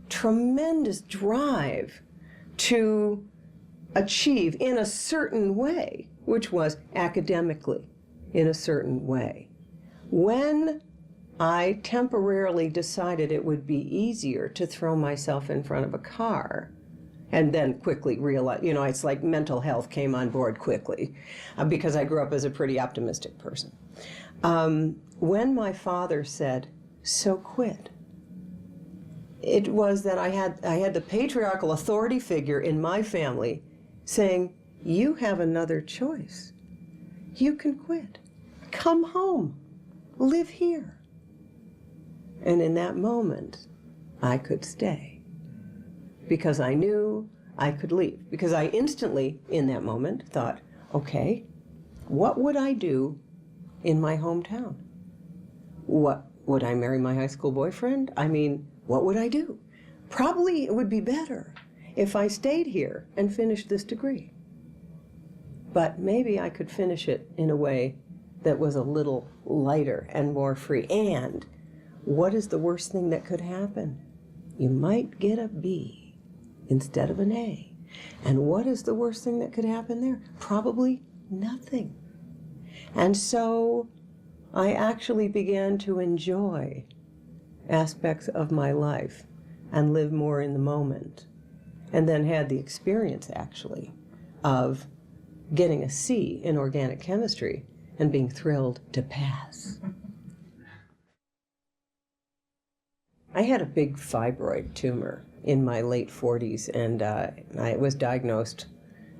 tremendous drive to achieve in a certain way, which was academically in a certain way. When I temporarily decided it would be easier to throw myself in front of a car, and then quickly realized, it's like mental health came on board quickly, because I grew up as a pretty optimistic person. When my father said, "So quit," it was that I had the patriarchal authority figure in my family saying, "You have another choice. You can quit. Come home. Live here." And in that moment, I could stay because I knew I could leave. Because I instantly, in that moment, thought, okay, what would I do in my hometown? What, would I marry my high school boyfriend? What would I do? Probably it would be better if I stayed here and finished this degree. But maybe I could finish it in a way that was a little lighter and more free. And what is the worst thing that could happen? You might get a B instead of an A. And what is the worst thing that could happen there? Probably nothing. And so I actually began to enjoy aspects of my life and live more in the moment. And then had the experience, actually, of getting a C in organic chemistry and being thrilled to pass. I had a big fibroid tumor in my late 40s, and I was diagnosed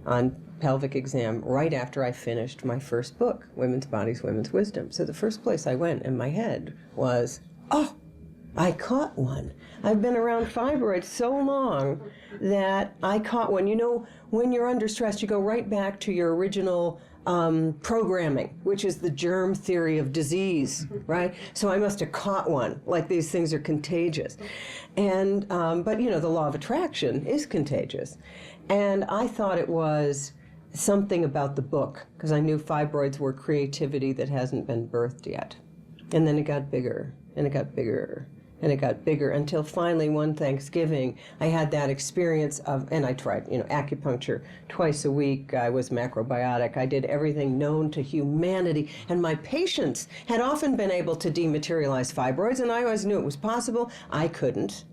on pelvic exam right after I finished my first book, Women's Bodies, Women's Wisdom. So the first place I went in my head was, oh, I caught one. I've been around fibroids so long that I caught one. When you're under stress, you go right back to your original programming, which is the germ theory of disease, right? So I must have caught one, like these things are contagious. And, but you know, the law of attraction is contagious. And I thought it was something about the book, because I knew fibroids were creativity that hasn't been birthed yet. And then it got bigger, and it got bigger, and it got bigger, until finally one Thanksgiving I had that experience of, and I tried, you know, acupuncture twice a week. I was macrobiotic. I did everything known to humanity, and my patients had often been able to dematerialize fibroids, and I always knew it was possible. I couldn't.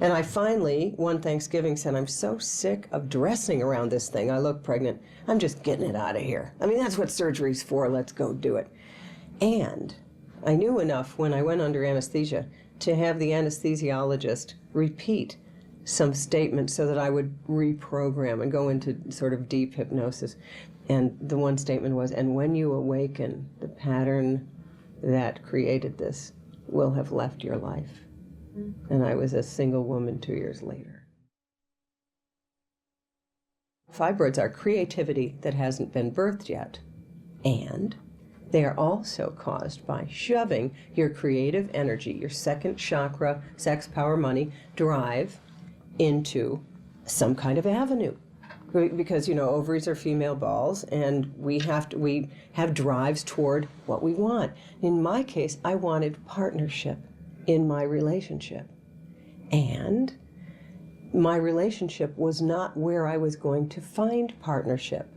And I finally, one Thanksgiving, said, I'm so sick of dressing around this thing. I look pregnant. I'm just getting it out of here. I mean, that's what surgery's for. Let's go do it. And I knew enough when I went under anesthesia to have the anesthesiologist repeat some statements so that I would reprogram and go into sort of deep hypnosis. And the one statement was, and when you awaken, the pattern that created this will have left your life. And I was a single woman 2 years later. Fibroids are creativity that hasn't been birthed yet, and they are also caused by shoving your creative energy, your second chakra, sex, power, money, drive, into some kind of avenue. Because, you know, ovaries are female balls, and we have drives toward what we want. In my case, I wanted partnership in my relationship. And my relationship was not where I was going to find partnership.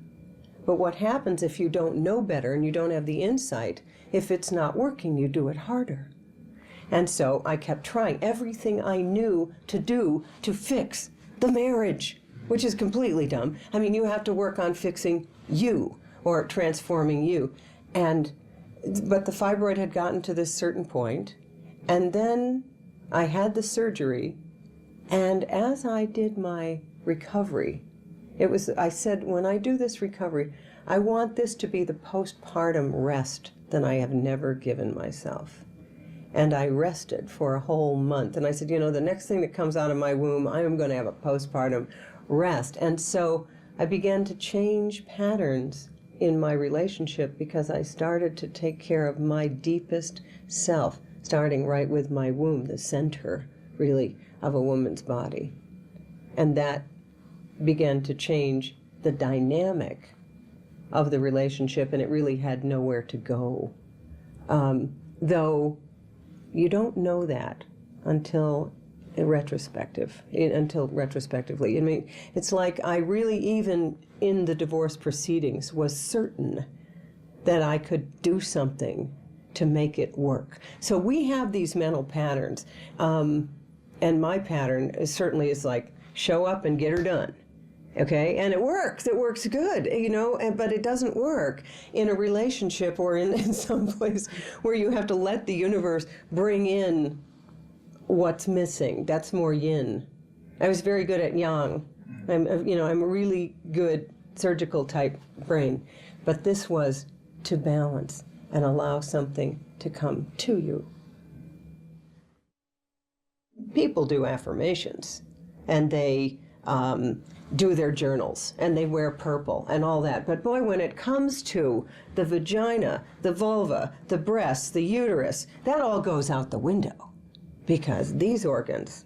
But what happens if you don't know better and you don't have the insight, if it's not working, you do it harder. And so I kept trying everything I knew to do to fix the marriage, which is completely dumb. I mean, you have to work on fixing you or transforming you. But the fibroid had gotten to this certain point, and then I had the surgery, and as I did my recovery, I said, when I do this recovery, I want this to be the postpartum rest that I have never given myself. And I rested for a whole month. And I said, you know, the next thing that comes out of my womb, I am going to have a postpartum rest. And so I began to change patterns in my relationship because I started to take care of my deepest self, starting right with my womb, the center, really, of a woman's body. And that began to change the dynamic of the relationship, and it really had nowhere to go. Though you don't know that until retrospectively. I mean, it's like I really, even in the divorce proceedings, was certain that I could do something to make it work. So we have these mental patterns, and my pattern certainly is like, show up and get her done. Okay, and it works good, you know, but it doesn't work in a relationship or in some place where you have to let the universe bring in what's missing. That's more yin. I was very good at yang. I'm a really good surgical type brain, but this was to balance and allow something to come to you. People do affirmations, and they do their journals, and they wear purple and all that. But boy, when it comes to the vagina, the vulva, the breasts, the uterus, that all goes out the window. Because these organs,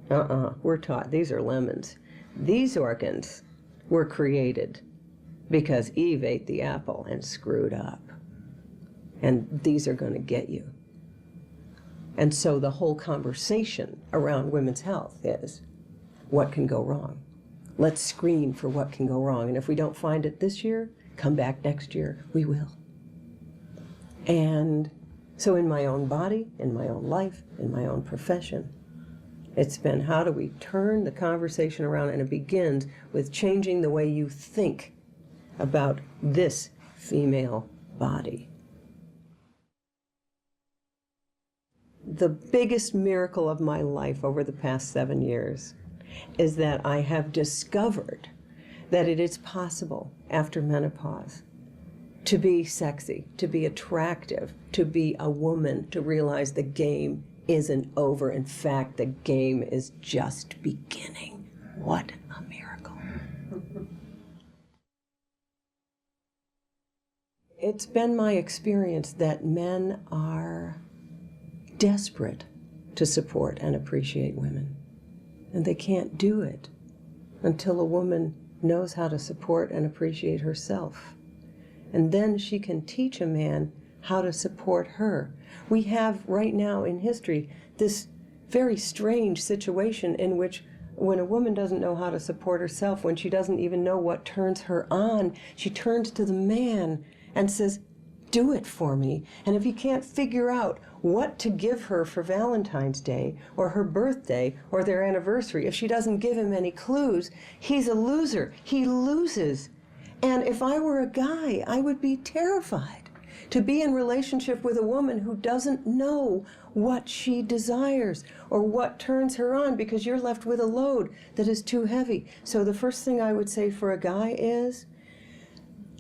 we're taught these are lemons. These organs were created because Eve ate the apple and screwed up. And these are going to get you. And so the whole conversation around women's health is, what can go wrong? Let's screen for what can go wrong. And if we don't find it this year, come back next year. We will. And so in my own body, in my own life, in my own profession, it's been, how do we turn the conversation around? And it begins with changing the way you think about this female body. The biggest miracle of my life over the past 7 years is that I have discovered that it is possible after menopause to be sexy, to be attractive, to be a woman, to realize the game isn't over. In fact, the game is just beginning. What a miracle. It's been my experience that men are desperate to support and appreciate women. And they can't do it until a woman knows how to support and appreciate herself. And then she can teach a man how to support her. We have right now in history this very strange situation in which when a woman doesn't know how to support herself, when she doesn't even know what turns her on, she turns to the man and says, do it for me. And if he can't figure out what to give her for Valentine's Day or her birthday or their anniversary, if she doesn't give him any clues, he's a loser. He loses. And if I were a guy, I would be terrified to be in relationship with a woman who doesn't know what she desires or what turns her on, because you're left with a load that is too heavy. So the first thing I would say for a guy is,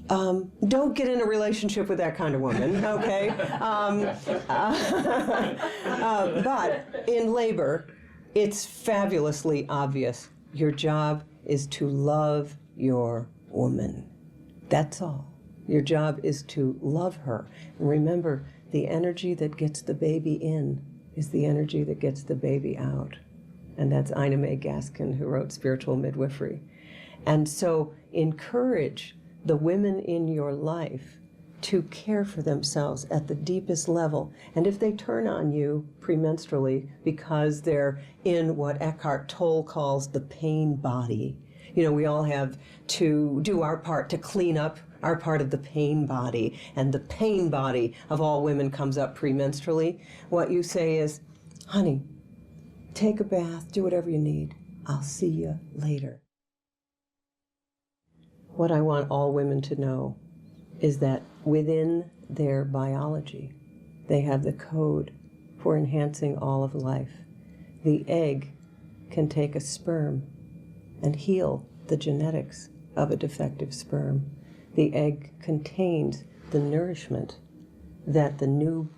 don't get in a relationship with that kind of woman, okay? But in labor, it's fabulously obvious. Your job is to love your woman. That's all. Your job is to love her. And remember, the energy that gets the baby in is the energy that gets the baby out. And that's Ina May Gaskin, who wrote Spiritual Midwifery. And so encourage the women in your life to care for themselves at the deepest level. And if they turn on you premenstrually because they're in what Eckhart Tolle calls the pain body, you know, we all have to do our part to clean up our part of the pain body, and the pain body of all women comes up premenstrually. What you say is, honey, take a bath, do whatever you need. I'll see you later. What I want all women to know is that within their biology, they have the code for enhancing all of life. The egg can take a sperm and heal the genetics of a defective sperm. The egg contains the nourishment that the new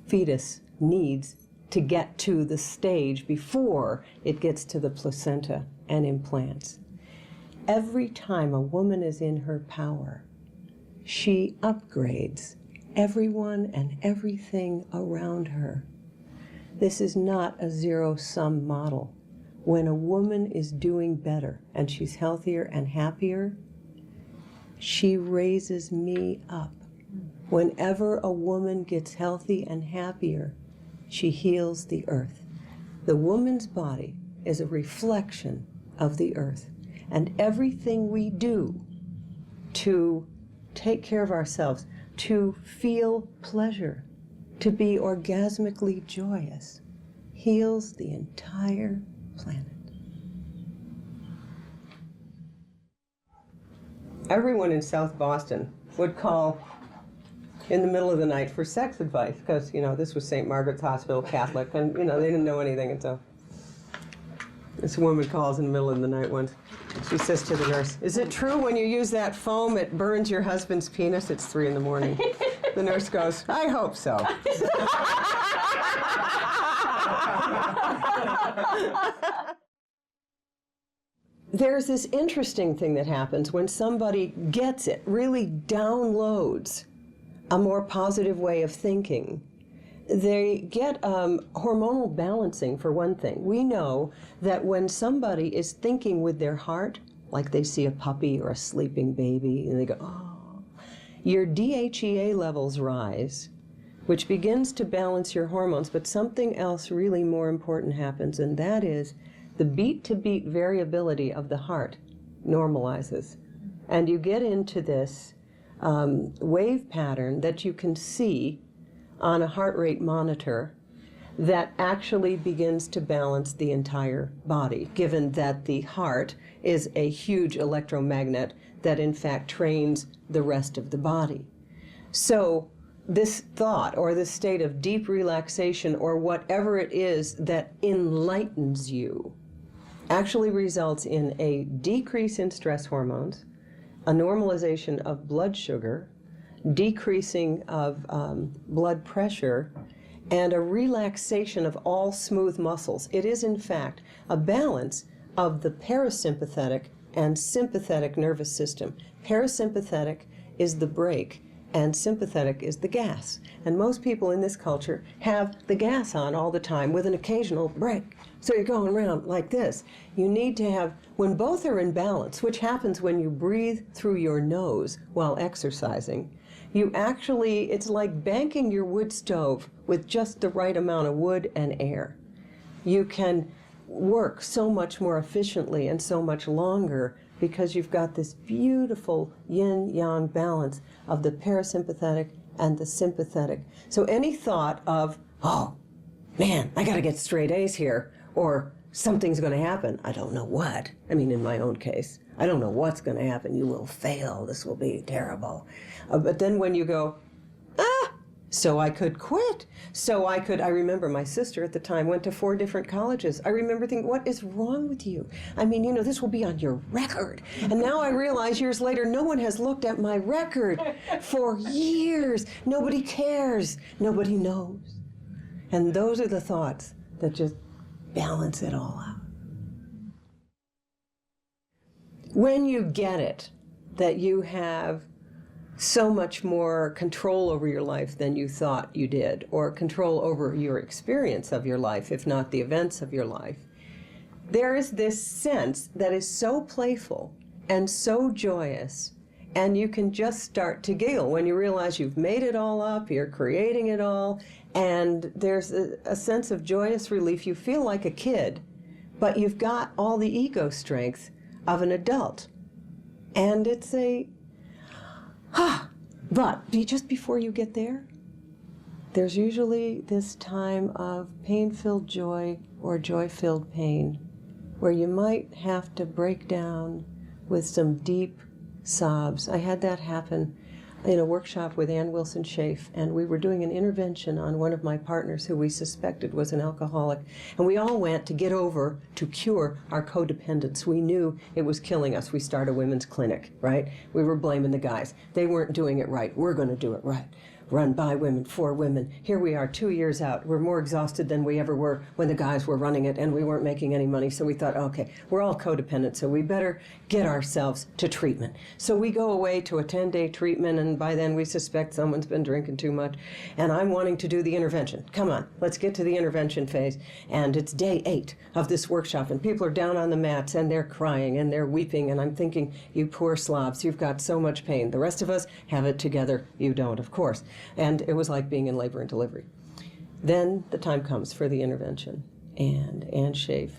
fetus needs to get to the stage before it gets to the placenta and implants. Every time a woman is in her power, she upgrades everyone and everything around her. This is not a zero-sum model. When a woman is doing better and she's healthier and happier, she raises me up. Whenever a woman gets healthy and happier, she heals the earth. The woman's body is a reflection of the earth. And everything we do to take care of ourselves, to feel pleasure, to be orgasmically joyous, heals the entire planet. Everyone in South Boston would call in the middle of the night for sex advice, because, you know, this was St. Margaret's Hospital, Catholic, and, you know, they didn't know anything. And so this woman calls in the middle of the night once. She says to the nurse, "Is it true when you use that foam it burns your husband's penis?" It's 3 in the morning. The nurse goes, "I hope so." There's this interesting thing that happens when somebody gets it, really downloads a more positive way of thinking. They get hormonal balancing, for one thing. We know that when somebody is thinking with their heart, like they see a puppy or a sleeping baby, and they go, oh, your DHEA levels rise, which begins to balance your hormones, but something else really more important happens, and that is the beat-to-beat variability of the heart normalizes. And you get into this wave pattern that you can see on a heart rate monitor that actually begins to balance the entire body, given that the heart is a huge electromagnet that in fact trains the rest of the body. So this thought or this state of deep relaxation or whatever it is that enlightens you actually results in a decrease in stress hormones, a normalization of blood sugar, decreasing of blood pressure, and a relaxation of all smooth muscles. It is, in fact, a balance of the parasympathetic and sympathetic nervous system. Parasympathetic is the brake, and sympathetic is the gas. And most people in this culture have the gas on all the time with an occasional break. So you're going around like this. You need to have, when both are in balance, which happens when you breathe through your nose while exercising, you actually, it's like banking your wood stove with just the right amount of wood and air. You can work so much more efficiently and so much longer because you've got this beautiful yin-yang balance of the parasympathetic and the sympathetic. So any thought of, oh, man, I got to get straight A's here, or something's going to happen, I don't know what. I mean, in my own case, I don't know what's going to happen. You will fail. This will be terrible. But then when you go, so I could quit. I remember my sister at the time went to 4 different colleges. I remember thinking, what is wrong with you? I mean, this will be on your record. And now I realize years later, no one has looked at my record for years. Nobody cares. Nobody knows. And those are the thoughts that just balance it all out. When you get it, that you have so much more control over your life than you thought you did, or control over your experience of your life, if not the events of your life, there is this sense that is so playful and so joyous, and you can just start to giggle when you realize you've made it all up, you're creating it all, and there's a sense of joyous relief. You feel like a kid, but you've got all the ego strength of an adult. And it's but just before you get there, there's usually this time of pain-filled joy or joy-filled pain, where you might have to break down with some deep sobs. I had that happen in a workshop with Ann Wilson Schaaf, and we were doing an intervention on one of my partners who we suspected was an alcoholic. And we all went to get over, to cure our codependence. We knew it was killing us. We started a women's clinic, right? We were blaming the guys. They weren't doing it right. We're going to do it right. Run by women, for women. Here we are 2 years out. We're more exhausted than we ever were when the guys were running it, and we weren't making any money. So we thought, okay, we're all codependent, so we better get ourselves to treatment. So we go away to a 10-day treatment, and by then we suspect someone's been drinking too much. And I'm wanting to do the intervention. Come on, let's get to the intervention phase. And it's day 8 of this workshop, and people are down on the mats, and they're crying, and they're weeping, and I'm thinking, you poor slobs, you've got so much pain. The rest of us have it together. You don't, of course. And it was like being in labor and delivery. Then the time comes for the intervention, and Ann Schaaf,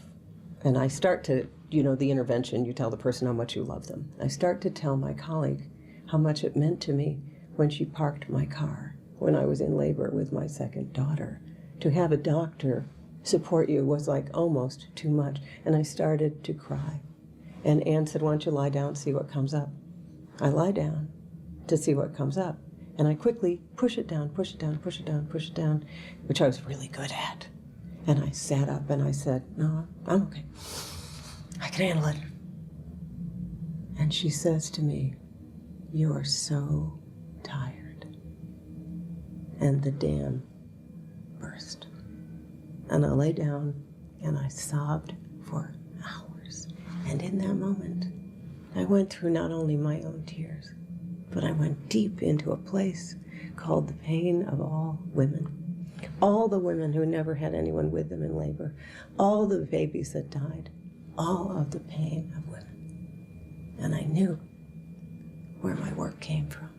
and I start to, the intervention, you tell the person how much you love them. I start to tell my colleague how much it meant to me when she parked my car when I was in labor with my second daughter. To have a doctor support you was like almost too much, and I started to cry. And Ann said, why don't you lie down and see what comes up? I lie down to see what comes up. And I quickly push it down, push it down, push it down, push it down, which I was really good at. And I sat up and I said, no, I'm okay. I can handle it. And she says to me, you're so tired. And the dam burst. And I lay down and I sobbed for hours. And in that moment, I went through not only my own tears, but I went deep into a place called the pain of all women. All the women who never had anyone with them in labor, all the babies that died, all of the pain of women. And I knew where my work came from.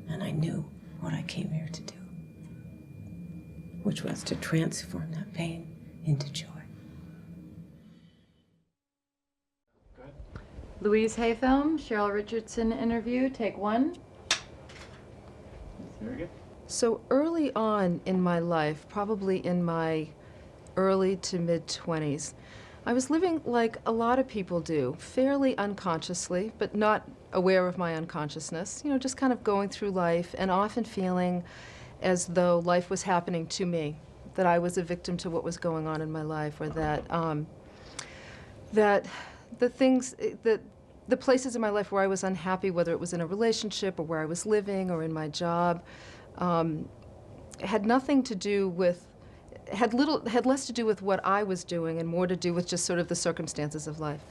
And I knew what I came here to do, which was to transform that pain into joy. Louise Hay film, Cheryl Richardson interview, take 1. Very good. So early on in my life, probably in my early to mid-20s, I was living like a lot of people do, fairly unconsciously, but not aware of my unconsciousness, just kind of going through life and often feeling as though life was happening to me, that I was a victim to what was going on in my life, or that the things, the places in my life where I was unhappy, whether it was in a relationship or where I was living or in my job, had nothing to do with, had less to do with what I was doing and more to do with just sort of the circumstances of life.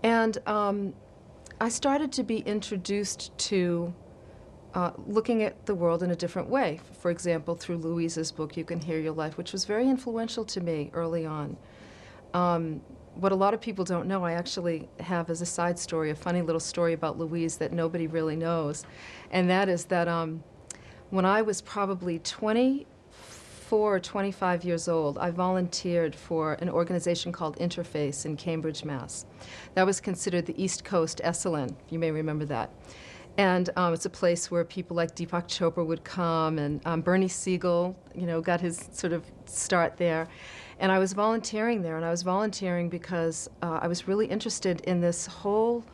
And I started to be introduced to looking at the world in a different way. For example, through Louise's book, You Can Heal Your Life, which was very influential to me early on. What a lot of people don't know, I actually have as a side story, a funny little story about Louise that nobody really knows. And that is that when I was probably 24 or 25 years old, I volunteered for an organization called Interface in Cambridge, Mass. That was considered the East Coast Esalen, you may remember that. And it's a place where people like Deepak Chopra would come, and Bernie Siegel, got his sort of start there. And I was volunteering there, and I was volunteering because I was really interested in this whole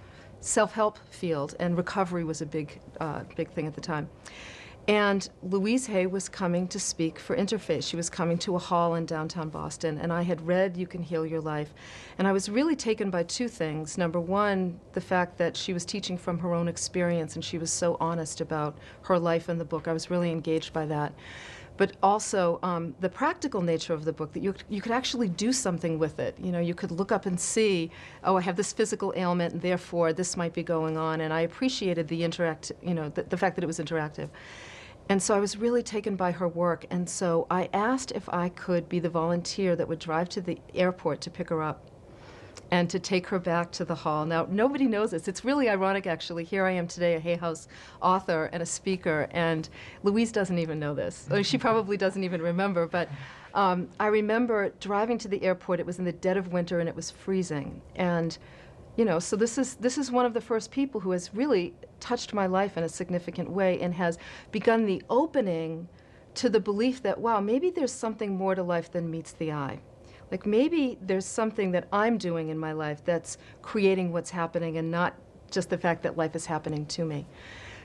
self-help field, and recovery was a big thing at the time. And Louise Hay was coming to speak for Interface. She was coming to a hall in downtown Boston, and I had read You Can Heal Your Life. And I was really taken by two things. Number one, the fact that she was teaching from her own experience, and she was so honest about her life in the book. I was really engaged by that. But also the practical nature of the book, that you could actually do something with it. You could look up and see, oh, I have this physical ailment, and therefore this might be going on. And I appreciated the the fact that it was interactive. And so I was really taken by her work. And so I asked if I could be the volunteer that would drive to the airport to pick her up and to take her back to the hall. Now, nobody knows this. It's really ironic, actually. Here I am today, a Hay House author and a speaker, and Louise doesn't even know this. She probably doesn't even remember, but I remember driving to the airport. It was in the dead of winter, and it was freezing. And, so this is one of the first people who has really touched my life in a significant way and has begun the opening to the belief that, wow, maybe there's something more to life than meets the eye. Like maybe there's something that I'm doing in my life that's creating what's happening and not just the fact that life is happening to me.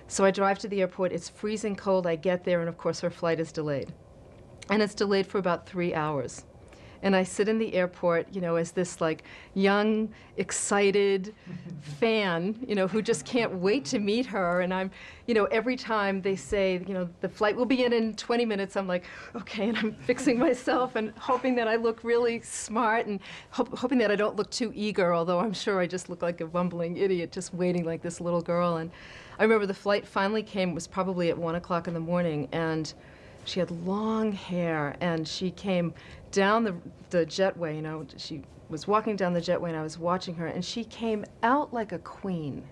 So I drive to the airport, it's freezing cold, I get there, and of course her flight is delayed. And it's delayed for about 3 hours. And I sit in the airport, as this like young, excited fan, who just can't wait to meet her. And I'm, every time they say, the flight will be in 20 minutes, I'm like, okay, and I'm fixing myself and hoping that I look really smart and hoping that I don't look too eager, although I'm sure I just look like a bumbling idiot just waiting like this little girl. And I remember the flight finally came, it was probably at 1 o'clock in the morning, and she had long hair, and she came down the jetway, she was walking down the jetway, and I was watching her, and she came out like a queen.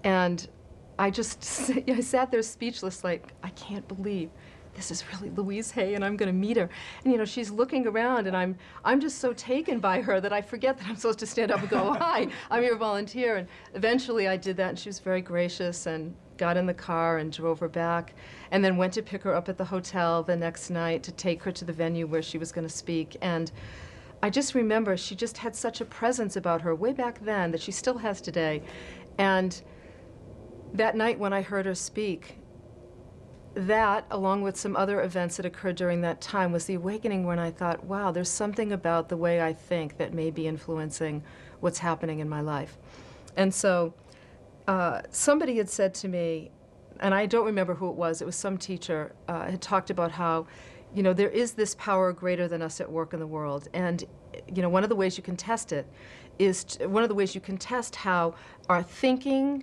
And I sat there speechless, like, I can't believe this is really Louise Hay, and I'm going to meet her. And she's looking around, and I'm just so taken by her that I forget that I'm supposed to stand up and go, hi, I'm your volunteer. And eventually I did that, and she was very gracious and got in the car and drove her back, and then went to pick her up at the hotel the next night to take her to the venue where she was going to speak. And I just remember she just had such a presence about her way back then that she still has today. And that night when I heard her speak, that, along with some other events that occurred during that time, was the awakening when I thought, wow, there's something about the way I think that may be influencing what's happening in my life. And so somebody had said to me, and I don't remember who it was some teacher, had talked about how, there is this power greater than us at work in the world. And, one of the ways you can test it is, one of the ways you can test how our thinking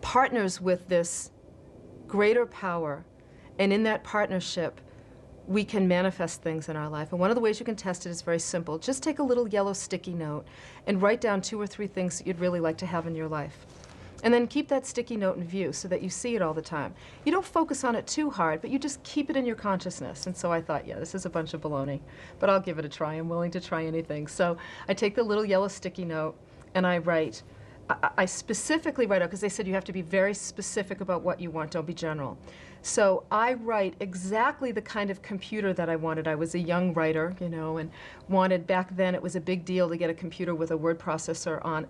partners with this greater power, and in that partnership, we can manifest things in our life. And one of the ways you can test it is very simple. Just take a little yellow sticky note and write down 2 or 3 things that you'd really like to have in your life. And then keep that sticky note in view so that you see it all the time. You don't focus on it too hard, but you just keep it in your consciousness. And so I thought, yeah, this is a bunch of baloney, but I'll give it a try. I'm willing to try anything. So I take the little yellow sticky note and I write. I specifically write out, because they said you have to be very specific about what you want, don't be general. So I write exactly the kind of computer that I wanted. I was a young writer, and wanted, back then it was a big deal to get a computer with a word processor on,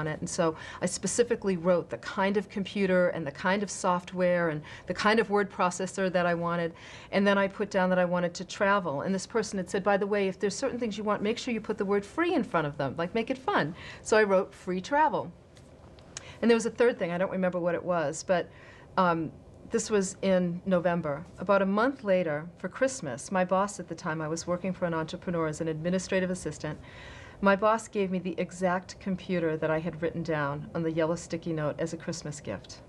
it. And so I specifically wrote the kind of computer and the kind of software and the kind of word processor that I wanted. And then I put down that I wanted to travel. And this person had said, by the way, if there's certain things you want, make sure you put the word free in front of them, like make it fun. So I wrote free travel. And there was a third thing, I don't remember what it was, but this was in November. About a month later, for Christmas, my boss at the time, I was working for an entrepreneur as an administrative assistant. My boss gave me the exact computer that I had written down on the yellow sticky note as a Christmas gift.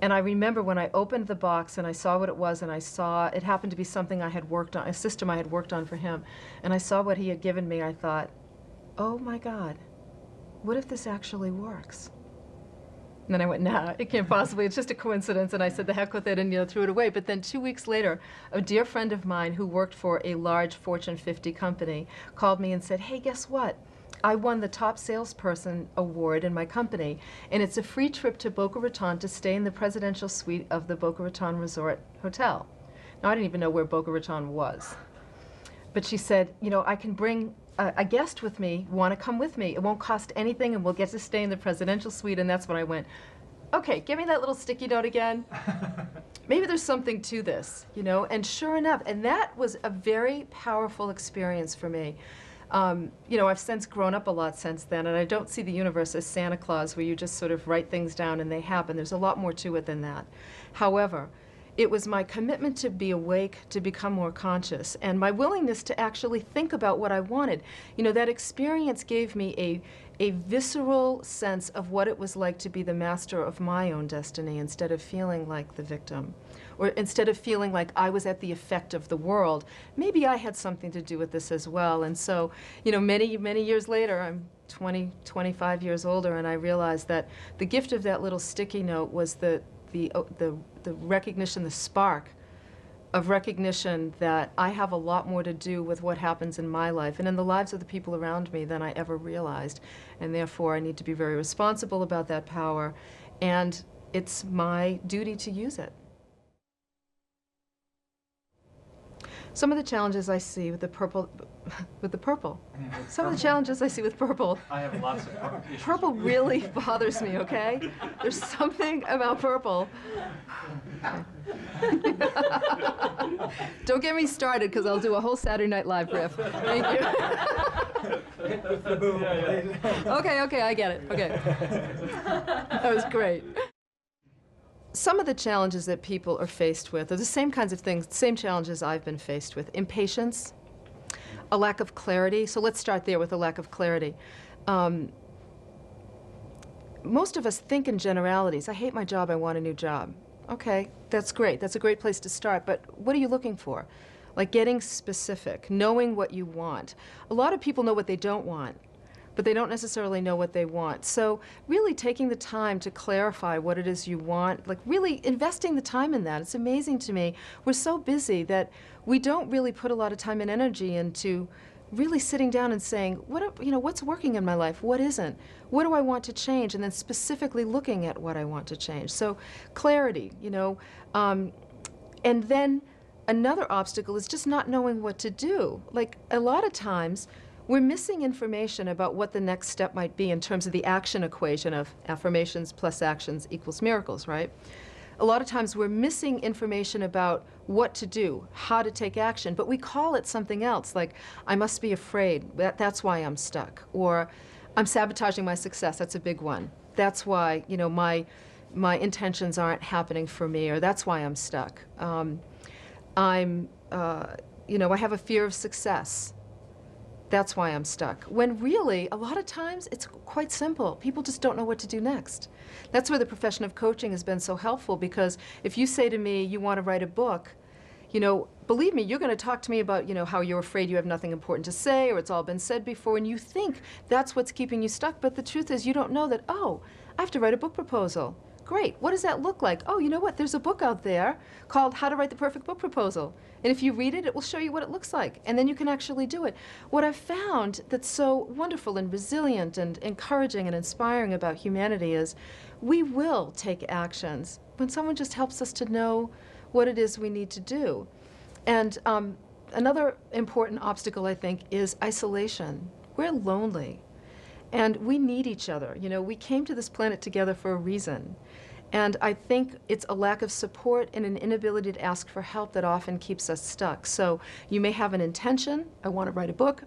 And I remember when I opened the box and I saw what it was, and I saw it happened to be something I had worked on, a system I had worked on for him, and I saw what he had given me, I thought, oh my God, what if this actually works? And then I went, nah, it can't possibly, it's just a coincidence. And I said, the heck with it, and threw it away. But then 2 weeks later, a dear friend of mine who worked for a large Fortune 50 company called me and said, hey, guess what? I won the top salesperson award in my company, and it's a free trip to Boca Raton to stay in the presidential suite of the Boca Raton Resort Hotel. Now, I didn't even know where Boca Raton was. But she said, I can bring a guest with me, want to come with me. It won't cost anything, and we'll get to stay in the presidential suite. And that's when I went, okay, give me that little sticky note again. Maybe there's something to this, And sure enough, and that was a very powerful experience for me. I've since grown up a lot since then, and I don't see the universe as Santa Claus, where you just sort of write things down and they happen. There's a lot more to it than that. However, it was my commitment to be awake, to become more conscious, and my willingness to actually think about what I wanted. That experience gave me a visceral sense of what it was like to be the master of my own destiny instead of feeling like the victim. Or instead of feeling like I was at the effect of the world, maybe I had something to do with this as well. And so, many, many years later, I'm 20, 25 years older, and I realized that the gift of that little sticky note was the recognition, the spark of recognition that I have a lot more to do with what happens in my life and in the lives of the people around me than I ever realized. And therefore, I need to be very responsible about that power, and it's my duty to use it. Some of the challenges I see with the purple, some of the challenges I see with purple. I have lots of issues. Purple really bothers me, okay? There's something about purple. Don't get me started, because I'll do a whole Saturday Night Live riff. Thank you. Okay, I get it. Okay. That was great. Some of the challenges that people are faced with are the same kinds of things, same challenges I've been faced with. Impatience, a lack of clarity. So let's start there with a lack of clarity. Most of us think in generalities. I hate my job, I want a new job. Okay, that's great. That's a great place to start, but what are you looking for? Like getting specific, knowing what you want. A lot of people know what they don't want, but they don't necessarily know what they want. So really taking the time to clarify what it is you want, like really investing the time in that. It's amazing to me. We're so busy that we don't really put a lot of time and energy into really sitting down and saying, what's working in my life? What isn't? What do I want to change? And then specifically looking at what I want to change. So clarity, and then another obstacle is just not knowing what to do. Like a lot of times, we're missing information about what the next step might be in terms of the action equation of affirmations plus actions equals miracles, right? A lot of times we're missing information about what to do, how to take action, but we call it something else, like I must be afraid, that's why I'm stuck, or I'm sabotaging my success, that's a big one. That's why, my intentions aren't happening for me, or that's why I'm stuck. I have a fear of success. That's why I'm stuck. When really, a lot of times, it's quite simple. People just don't know what to do next. That's where the profession of coaching has been so helpful, because if you say to me, you want to write a book, believe me, you're going to talk to me about, how you're afraid you have nothing important to say, or it's all been said before, and you think that's what's keeping you stuck, but the truth is you don't know that, oh, I have to write a book proposal. Great, what does that look like? Oh, you know what, there's a book out there called How to Write the Perfect Book Proposal. And if you read it, it will show you what it looks like, and then you can actually do it. What I've found that's so wonderful and resilient and encouraging and inspiring about humanity is we will take actions when someone just helps us to know what it is we need to do. And another important obstacle, I think, is isolation. We're lonely, and we need each other. We came to this planet together for a reason. And I think it's a lack of support and an inability to ask for help that often keeps us stuck. So you may have an intention, I want to write a book,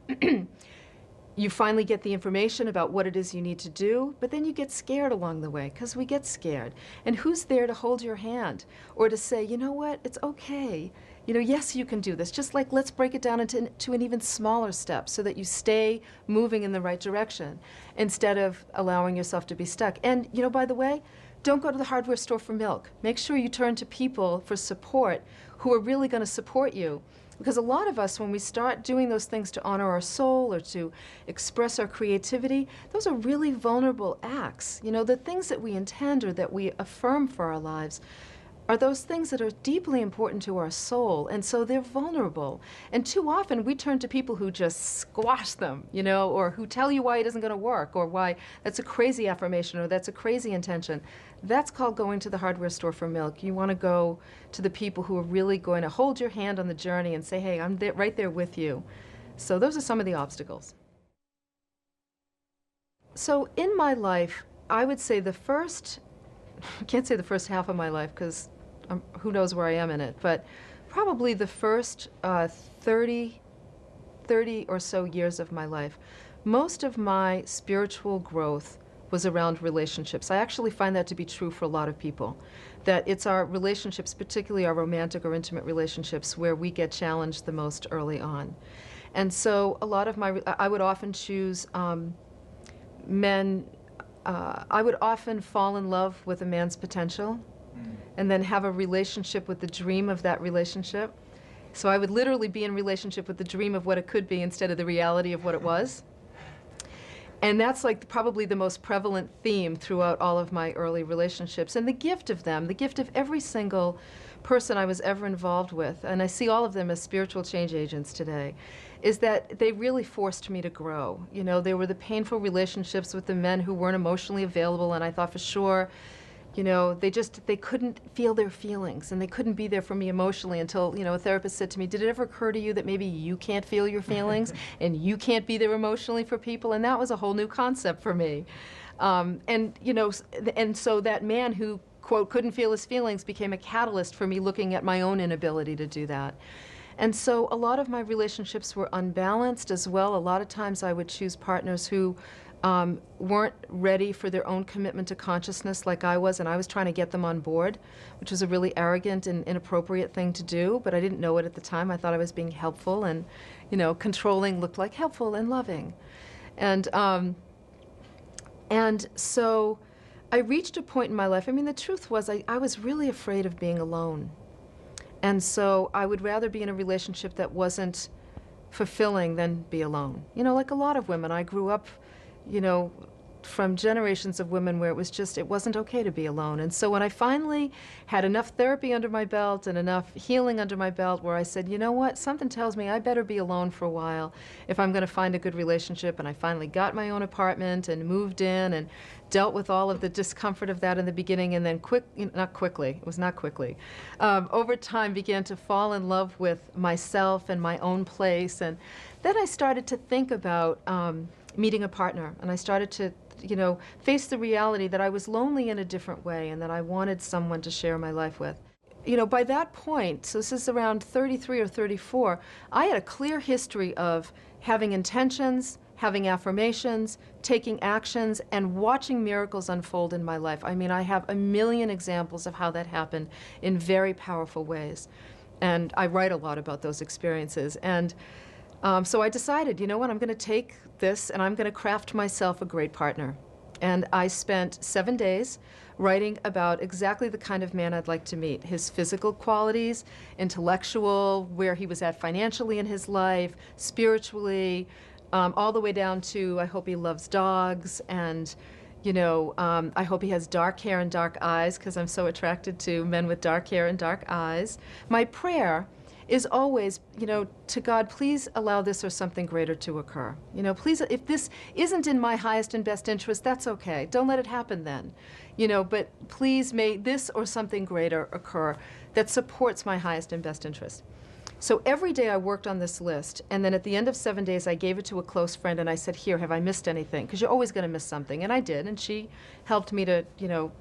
you finally get the information about what it is you need to do, but then you get scared along the way, because we get scared. And who's there to hold your hand or to say, you know what, it's okay. You know, yes, you can do this. Just like, let's break it down into an even smaller step so that you stay moving in the right direction instead of allowing yourself to be stuck. And, you know, by the way, don't go to the hardware store for milk. Make sure you turn to people for support who are really going to support you. Because a lot of us, when we start doing those things to honor our soul or to express our creativity, those are really vulnerable acts. You know, the things that we intend or that we affirm for our lives are those things that are deeply important to our soul, and so they're vulnerable. And too often we turn to people who just squash them, you know, or who tell you why it isn't going to work, or why that's a crazy affirmation, or that's a crazy intention. That's called going to the hardware store for milk. You want to go to the people who are really going to hold your hand on the journey and say, hey, I'm right there with you. So those are some of the obstacles. So in my life, I would say the first, I can't say the first half of my life because who knows where I am in it, but probably the first 30 or so years of my life, most of my spiritual growth was around relationships. I actually find that to be true for a lot of people, that it's our relationships, particularly our romantic or intimate relationships, where we get challenged the most early on. And so a lot of I would often choose men. I would often fall in love with a man's potential and then have a relationship with the dream of that relationship. So I would literally be in relationship with the dream of what it could be instead of the reality of what it was. And that's like probably the most prevalent theme throughout all of my early relationships. And the gift of them, the gift of every single person I was ever involved with, and I see all of them as spiritual change agents today, is that they really forced me to grow. You know, they were the painful relationships with the men who weren't emotionally available, and I thought for sure, you know, they couldn't feel their feelings, and they couldn't be there for me emotionally until, you know, a therapist said to me, did it ever occur to you that maybe you can't feel your feelings and you can't be there emotionally for people? And that was a whole new concept for me. And, you know, and so that man who, quote, couldn't feel his feelings became a catalyst for me looking at my own inability to do that. And so a lot of my relationships were unbalanced as well. A lot of times I would choose partners who weren't ready for their own commitment to consciousness like I was, and I was trying to get them on board, which was a really arrogant and inappropriate thing to do, but I didn't know it at the time. I thought I was being helpful, and, you know, controlling looked like helpful and loving. And so I reached a point in my life, I mean, the truth was I was really afraid of being alone. And so I would rather be in a relationship that wasn't fulfilling than be alone. You know, like a lot of women, I grew up, you know, from generations of women where it wasn't okay to be alone. And so when I finally had enough therapy under my belt and enough healing under my belt where I said, you know what, something tells me I better be alone for a while if I'm going to find a good relationship, and I finally got my own apartment and moved in and dealt with all of the discomfort of that in the beginning, and then over time began to fall in love with myself and my own place. And then I started to think about meeting a partner, and I started to, you know, face the reality that I was lonely in a different way and that I wanted someone to share my life with. You know, by that point, so this is around 33 or 34, I had a clear history of having intentions, having affirmations, taking actions, and watching miracles unfold in my life. I mean, I have a million examples of how that happened in very powerful ways. And I write a lot about those experiences. And so I decided, you know what, I'm going to take this and I'm going to craft myself a great partner. And I spent 7 days writing about exactly the kind of man I'd like to meet, his physical qualities, intellectual, where he was at financially in his life, spiritually, all the way down to I hope he loves dogs, and, you know, I hope he has dark hair and dark eyes, because I'm so attracted to men with dark hair and dark eyes. My prayer is always, you know, to God, please allow this or something greater to occur. You know, please, if this isn't in my highest and best interest, that's okay. Don't let it happen then. You know, but please may this or something greater occur that supports my highest and best interest. So every day I worked on this list, and then at the end of 7 days I gave it to a close friend and I said, here, have I missed anything? Because you're always going to miss something. And I did, and she helped me to, you know,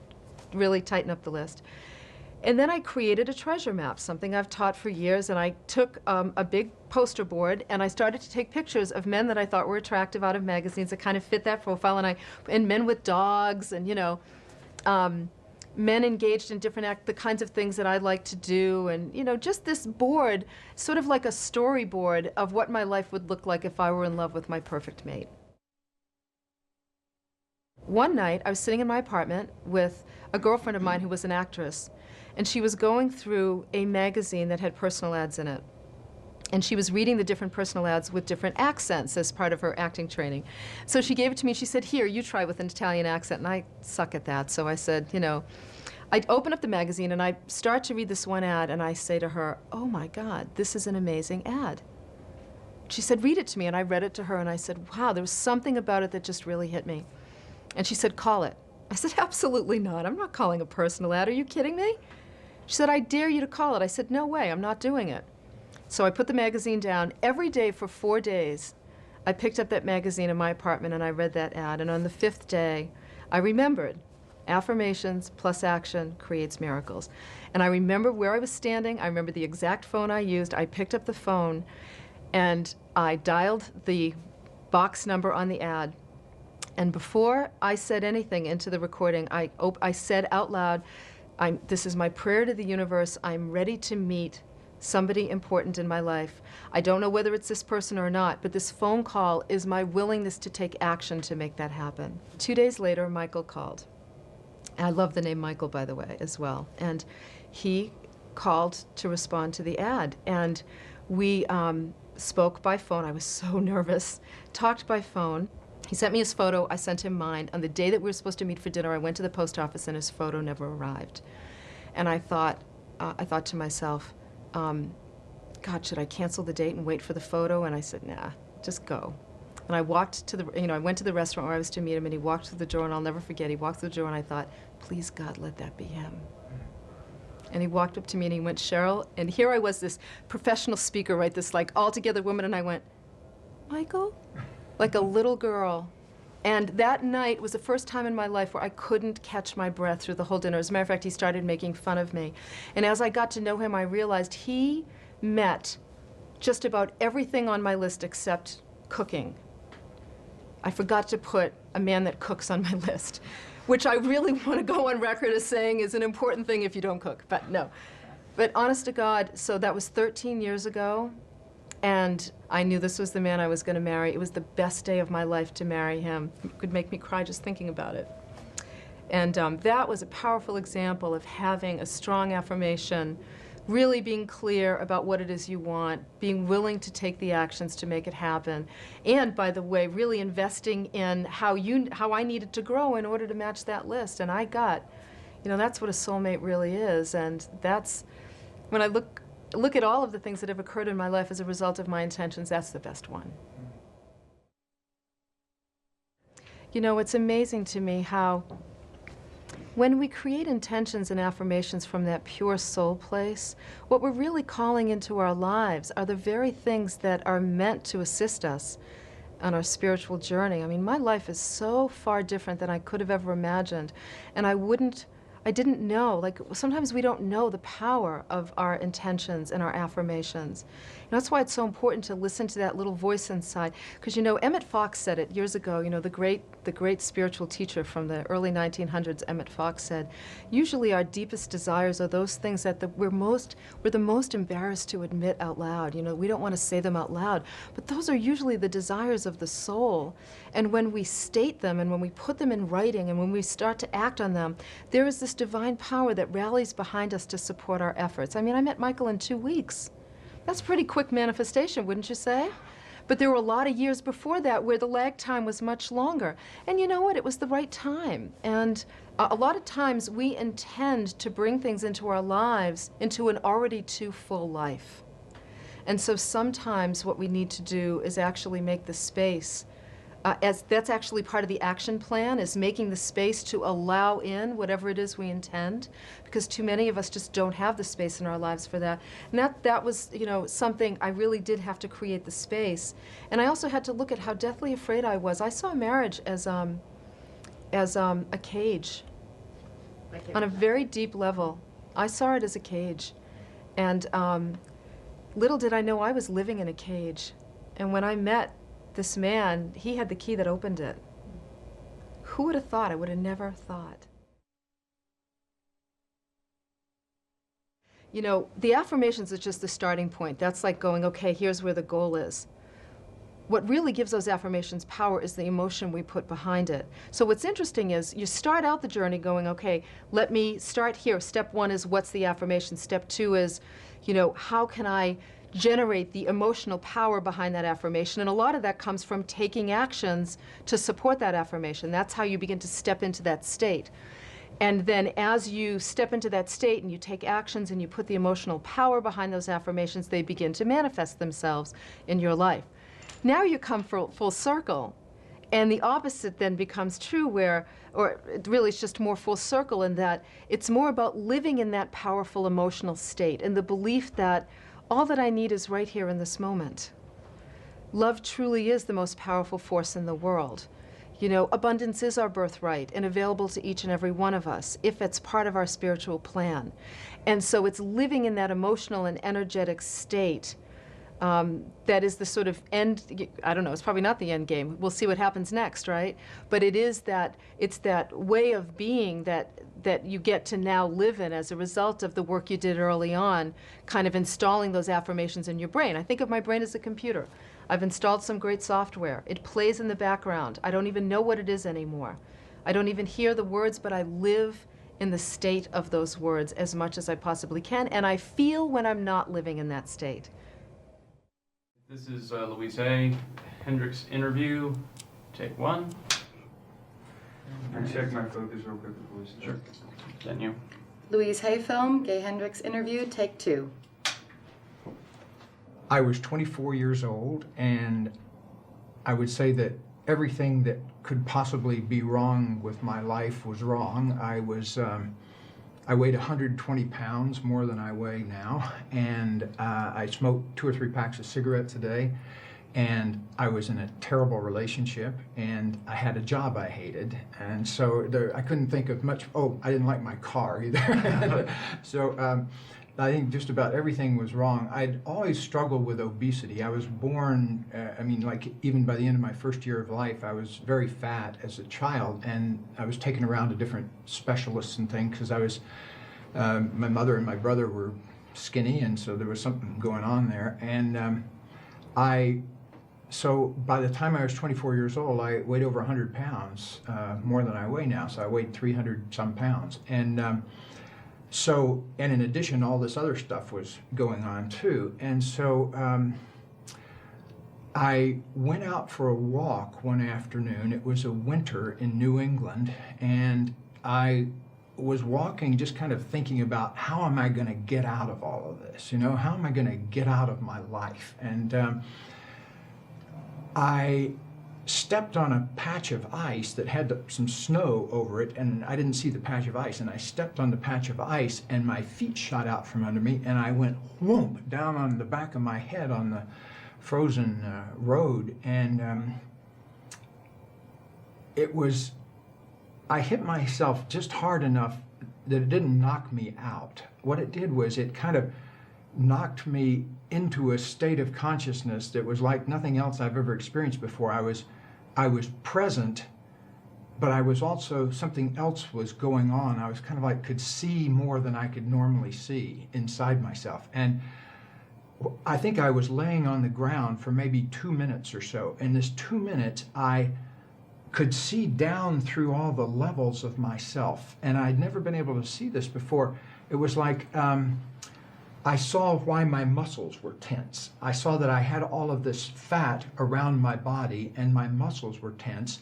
really tighten up the list. And then I created a treasure map, something I've taught for years, and I took a big poster board and I started to take pictures of men that I thought were attractive out of magazines that kind of fit that profile, and men with dogs, and men engaged in different the kinds of things that I like to do, and just this board, sort of like a storyboard of what my life would look like if I were in love with my perfect mate. One night, I was sitting in my apartment with a girlfriend of mine who was an actress, and she was going through a magazine that had personal ads in it. And she was reading the different personal ads with different accents as part of her acting training. So she gave it to me, she said, "Here, you try with an Italian accent." And I suck at that, so I said, I'd open up the magazine and I start to read this one ad and I say to her, "Oh my God, this is an amazing ad." She said, "Read it to me." And I read it to her and I said, "Wow, there was something about it that just really hit me." And she said, "Call it." I said, "Absolutely not. I'm not calling a personal ad. Are you kidding me?" She said, "I dare you to call it." I said, "No way, I'm not doing it." So I put the magazine down. Every day for 4 days, I picked up that magazine in my apartment and I read that ad. And on the 5th day, I remembered affirmations plus action creates miracles. And I remember where I was standing. I remember the exact phone I used. I picked up the phone and I dialed the box number on the ad. And before I said anything into the recording, I said out loud, "This is my prayer to the universe. I'm ready to meet somebody important in my life. I don't know whether it's this person or not, but this phone call is my willingness to take action to make that happen." 2 days later, Michael called. I love the name Michael, by the way, as well. And he called to respond to the ad. And we spoke by phone. I was so nervous. Talked by phone. He sent me his photo. I sent him mine. On the day that we were supposed to meet for dinner, I went to the post office and his photo never arrived. And I thought to myself, God, should I cancel the date and wait for the photo? And I said, nah, just go. And I walked to I went to the restaurant where I was to meet him, and he walked through the door, and I'll never forget, he walked through the door, and I thought, please, God, let that be him. And he walked up to me, and he went, "Cheryl," and here I was, this professional speaker, right, this like all-together woman, and I went, "Michael?" Like a little girl. And that night was the first time in my life where I couldn't catch my breath through the whole dinner. As a matter of fact, he started making fun of me. And as I got to know him, I realized he met just about everything on my list except cooking. I forgot to put a man that cooks on my list, which I really want to go on record as saying is an important thing if you don't cook, but no. But honest to God, so that was 13 years ago, and I knew this was the man I was going to marry. It was the best day of my life to marry him. It could make me cry just thinking about it. And that was a powerful example of having a strong affirmation, really being clear about what it is you want, being willing to take the actions to make it happen, and, by the way, really investing in how I needed to grow in order to match that list. And I got, that's what a soulmate really is. And that's, when I look at all of the things that have occurred in my life as a result of my intentions, that's the best one. It's amazing to me how when we create intentions and affirmations from that pure soul place, what we're really calling into our lives are the very things that are meant to assist us on our spiritual journey. I mean, my life is so far different than I could have ever imagined, and I didn't know, like sometimes we don't know the power of our intentions and our affirmations. That's why it's so important to listen to that little voice inside. Because Emmett Fox said it years ago, the great spiritual teacher from the early 1900s, Emmett Fox said, usually our deepest desires are those things that we're the most embarrassed to admit out loud. We don't want to say them out loud, but those are usually the desires of the soul. And when we state them and when we put them in writing and when we start to act on them, there is this divine power that rallies behind us to support our efforts. I mean, I met Michael in 2 weeks. That's pretty quick manifestation, wouldn't you say? But there were a lot of years before that where the lag time was much longer. And you know what? It was the right time. And a lot of times we intend to bring things into our lives into an already too full life. And so sometimes what we need to do is actually make the space, as that's actually part of the action plan, is making the space to allow in whatever it is we intend, because too many of us just don't have the space in our lives for that. And that was, something I really did have to create the space. And I also had to look at how deathly afraid I was. I saw marriage as a cage on a very deep level. I saw it as a cage. And little did I know I was living in a cage. And when I met this man, he had the key that opened it. Who would have thought? I would have never thought. You know, the affirmations is just the starting point. That's like going, okay, here's where the goal is. What really gives those affirmations power is the emotion we put behind it. So what's interesting is you start out the journey going, okay, let me start here. Step 1 is what's the affirmation? Step 2 is, you know, how can I generate the emotional power behind that affirmation? And a lot of that comes from taking actions to support that affirmation. That's how you begin to step into that state. And then as you step into that state and you take actions and you put the emotional power behind those affirmations, they begin to manifest themselves in your life. Now you come full circle, and the opposite then becomes true where, or really it's just more full circle in that it's more about living in that powerful emotional state and the belief that all that I need is right here in this moment. Love truly is the most powerful force in the world. You know, abundance is our birthright and available to each and every one of us if it's part of our spiritual plan. And so it's living in that emotional and energetic state that is the sort of end, I don't know, it's probably not the end game. We'll see what happens next, right? But it is that, it's that way of being that you get to now live in as a result of the work you did early on, kind of installing those affirmations in your brain. I think of my brain as a computer. I've installed some great software. It plays in the background. I don't even know what it is anymore. I don't even hear the words, but I live in the state of those words as much as I possibly can, and I feel when I'm not living in that state. This is Louise Hay, Hendricks interview, take 1. Can you check my focus real quick, please? Sure. Then you. Louise Hay film, Gay Hendricks interview, take 2. I was 24 years old, and I would say that everything that could possibly be wrong with my life was wrong. I weighed 120 pounds more than I weigh now, and I smoked 2 or 3 packs of cigarettes a day, and I was in a terrible relationship, and I had a job I hated, and so I couldn't think of much. Oh, I didn't like my car either. So I think just about everything was wrong. I'd always struggled with obesity. I was born, like even by the end of my first year of life, I was very fat as a child, and I was taken around to different specialists and things because I was, my mother and my brother were skinny, and so there was something going on there. And so by the time I was 24 years old, I weighed over 100 pounds, more than I weigh now. So I weighed 300 some pounds. And in addition, all this other stuff was going on too. And so I went out for a walk one afternoon. It was a winter in New England, and I was walking just kind of thinking about how am I going to get out of all of this? You know, how am I going to get out of my life? And I stepped on a patch of ice that had some snow over it, and I didn't see the patch of ice, and I stepped on the patch of ice, and my feet shot out from under me, and I went whoomp down on the back of my head on the frozen road, and I hit myself just hard enough that it didn't knock me out. What it did was it kind of knocked me into a state of consciousness that was like nothing else I've ever experienced before. I was present, but I was also, something else was going on. I was kind of like, could see more than I could normally see inside myself. And I think I was laying on the ground for maybe 2 minutes or so. In this 2 minutes, I could see down through all the levels of myself. And I'd never been able to see this before. It was like, I saw why my muscles were tense. I saw that I had all of this fat around my body and my muscles were tense,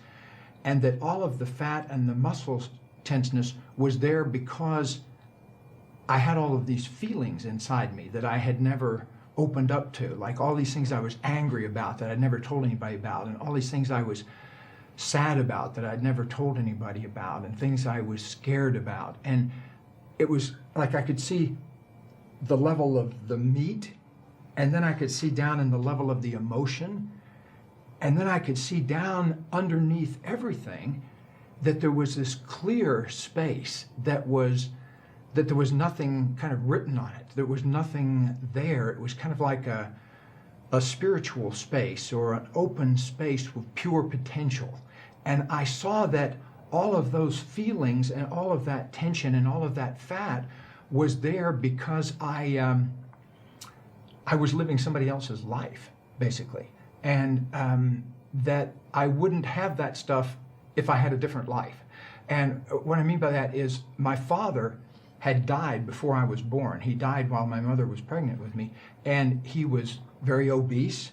and that all of the fat and the muscles tenseness was there because I had all of these feelings inside me that I had never opened up to, like all these things I was angry about that I'd never told anybody about, and all these things I was sad about that I'd never told anybody about, and things I was scared about. And it was like I could see the level of the meat, and then I could see down in the level of the emotion, and then I could see down underneath everything that there was this clear space that was that there was nothing kind of written on it. There was nothing there. It was kind of like a spiritual space or an open space with pure potential. And I saw that all of those feelings and all of that tension and all of that fat was there because I was living somebody else's life, basically. And that I wouldn't have that stuff if I had a different life. And what I mean by that is my father had died before I was born. He died while my mother was pregnant with me. And he was very obese,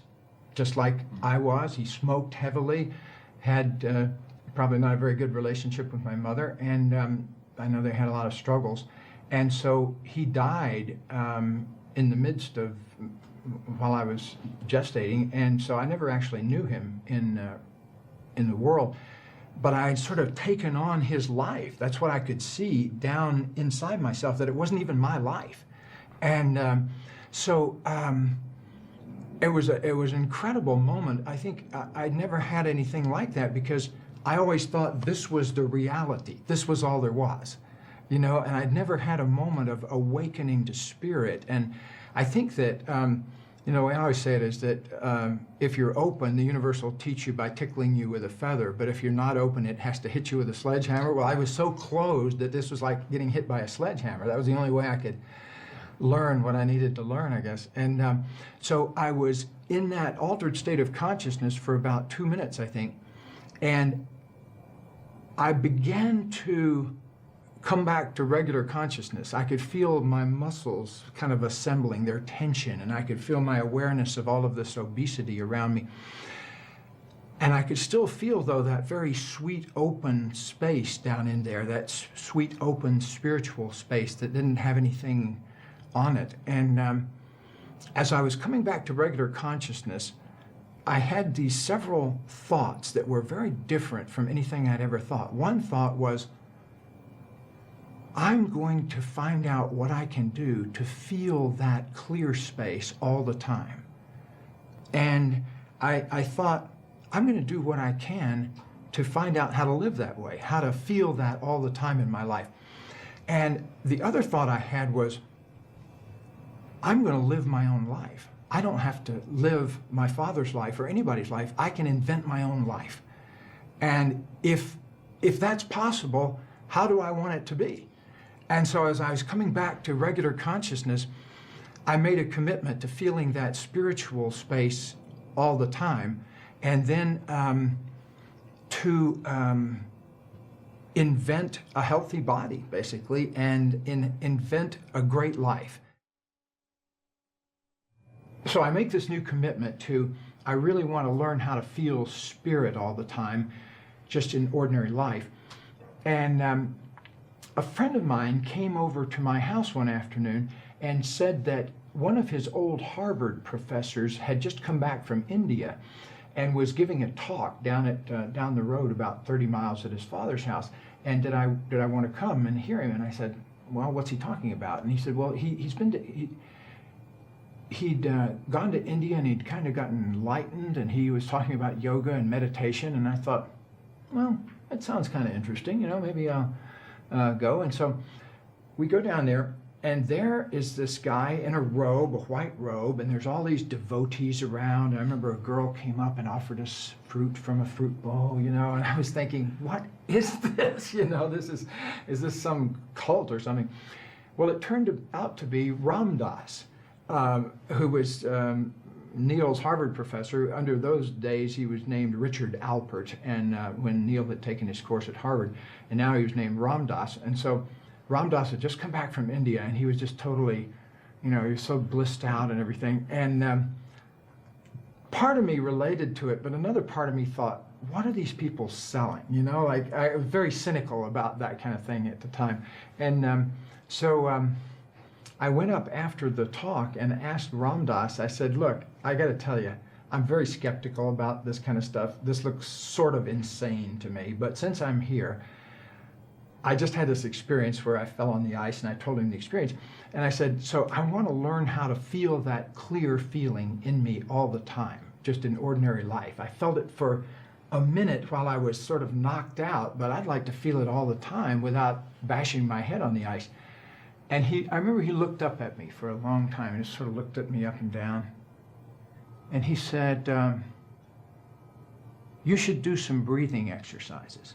just like I was. He smoked heavily, had probably not a very good relationship with my mother, and I know they had a lot of struggles. And so he died in the midst of, while I was gestating, and so I never actually knew him in the world. But I had sort of taken on his life. That's what I could see down inside myself, that it wasn't even my life. And so it was an incredible moment. I think I'd never had anything like that because I always thought this was the reality. This was all there was, you know, and I'd never had a moment of awakening to spirit. And I think that, you know, the way I always say it is that if you're open, the universe will teach you by tickling you with a feather. But if you're not open, it has to hit you with a sledgehammer. Well, I was so closed that this was like getting hit by a sledgehammer. That was the only way I could learn what I needed to learn, I guess. And so I was in that altered state of consciousness for about 2 minutes, I think. And I began to come back to regular consciousness. I could feel my muscles kind of assembling their tension, and I could feel my awareness of all of this obesity around me. And I could still feel, though, that very sweet, open space down in there, that sweet, open spiritual space that didn't have anything on it. And as I was coming back to regular consciousness, I had these several thoughts that were very different from anything I'd ever thought. One thought was, I'm going to find out what I can do to feel that clear space all the time. And I thought, I'm going to do what I can to find out how to live that way, how to feel that all the time in my life. And the other thought I had was, I'm going to live my own life. I don't have to live my father's life or anybody's life. I can invent my own life. And if that's possible, how do I want it to be? And so as I was coming back to regular consciousness, I made a commitment to feeling that spiritual space all the time, and then to invent a healthy body, basically, and invent a great life. So I make this new commitment to, I really want to learn how to feel spirit all the time, just in ordinary life. And a friend of mine came over to my house one afternoon and said that one of his old Harvard professors had just come back from India and was giving a talk down the road about 30 miles at his father's house. And did I want to come and hear him? And I said, well, what's he talking about? And he said, well, he'd gone to India and he'd kind of gotten enlightened, and he was talking about yoga and meditation. And I thought, well, that sounds kind of interesting, you know, maybe I'll go. And so we go down there, and there is this guy in a robe, a white robe, and there's all these devotees around. I remember a girl came up and offered us fruit from a fruit bowl, you know, and I was thinking, what is this? You know, is this some cult or something? Well, it turned out to be Ram Dass, who was Neil's Harvard professor. Under those days, he was named Richard Alpert, and when Neil had taken his course at Harvard, and now he was named Ram Dass. And so Ram Dass had just come back from India, and he was just totally, you know, he was so blissed out and everything. And part of me related to it, but another part of me thought, what are these people selling? You know, like, I was very cynical about that kind of thing at the time. And so I went up after the talk and asked Ram Dass, I said, look, I got to tell you, I'm very skeptical about this kind of stuff. This looks sort of insane to me, but since I'm here, I just had this experience where I fell on the ice, and I told him the experience. And I said, so I want to learn how to feel that clear feeling in me all the time, just in ordinary life. I felt it for a minute while I was sort of knocked out, but I'd like to feel it all the time without bashing my head on the ice. And I remember he looked up at me for a long time, and he sort of looked at me up and down. And he said, you should do some breathing exercises.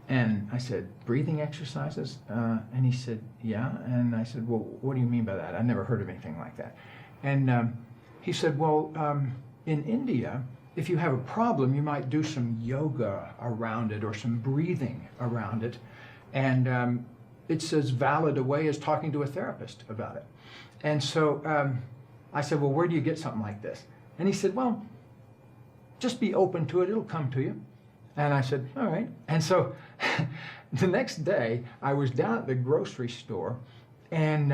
And I said, breathing exercises? And he said, yeah. And I said, well, what do you mean by that? I never heard of anything like that. And he said, well, in India, if you have a problem, you might do some yoga around it or some breathing around it. And it's as valid a way as talking to a therapist about it. And so I said, well, where do you get something like this? And he said, well, just be open to it. It'll come to you. And I said, all right. And so the next day, I was down at the grocery store and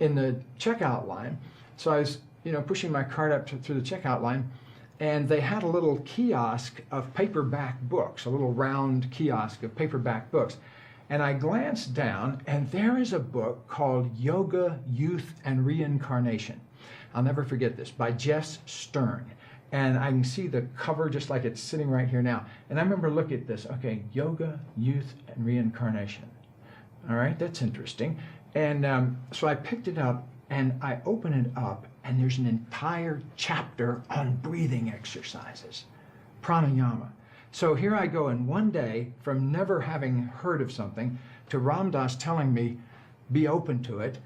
in the checkout line. So I was, pushing my cart up through the checkout line, and they had a little kiosk of paperback books, a little round kiosk of paperback books. And I glanced down, and there is a book called Yoga, Youth, and Reincarnation. I'll never forget this, by Jess Stern. And I can see the cover just like it's sitting right here now. And I remember looking at this, okay, Yoga, Youth, and Reincarnation. All right, that's interesting. And so I picked it up, and I open it up, and there's an entire chapter on breathing exercises, pranayama. So here I go in one day from never having heard of something to Ram Dass telling me, be open to it,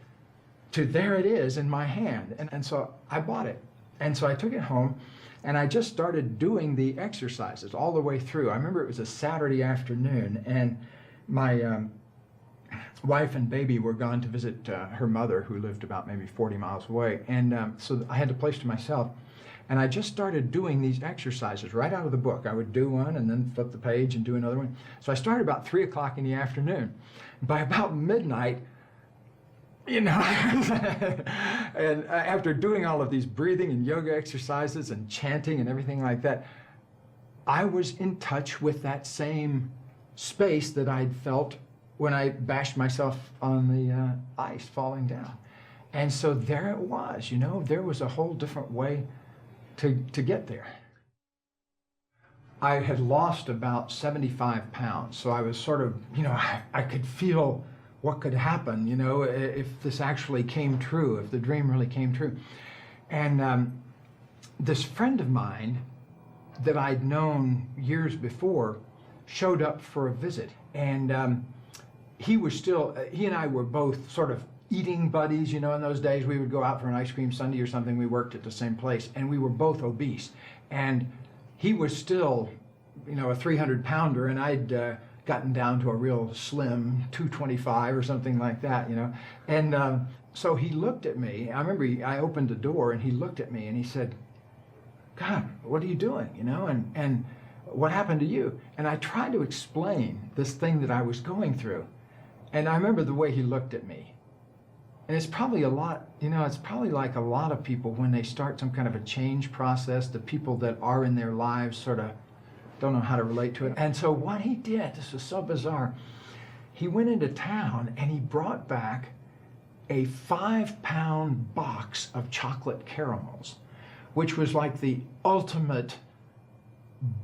to there it is in my hand. And so I bought it. And so I took it home, and I just started doing the exercises all the way through. I remember it was a Saturday afternoon, and my wife and baby were gone to visit her mother, who lived about maybe 40 miles away. And so I had the place to myself. And I just started doing these exercises right out of the book. I would do one and then flip the page and do another one. So I started about 3 o'clock in the afternoon. By about midnight, and after doing all of these breathing and yoga exercises and chanting and everything like that, I was in touch with that same space that I'd felt when I bashed myself on the ice falling down. And so there it was, there was a whole different way to get there. I had lost about 75 pounds, so I was sort of, I could feel what could happen, if this actually came true, if the dream really came true. And this friend of mine that I'd known years before showed up for a visit. And he and I were both sort of eating buddies, in those days. We would go out for an ice cream sundae or something. We worked at the same place, and we were both obese. And he was still, a 300-pounder, and I'd gotten down to a real slim 225 or something like that, And so he looked at me. I remember I opened the door, and he looked at me, and he said, God, what are you doing, and what happened to you? And I tried to explain this thing that I was going through. And I remember the way he looked at me. And it's probably it's probably like a lot of people when they start some kind of a change process, the people that are in their lives sort of don't know how to relate to it. And so what he did, this was so bizarre, he went into town and he brought back a 5-pound box of chocolate caramels, which was like the ultimate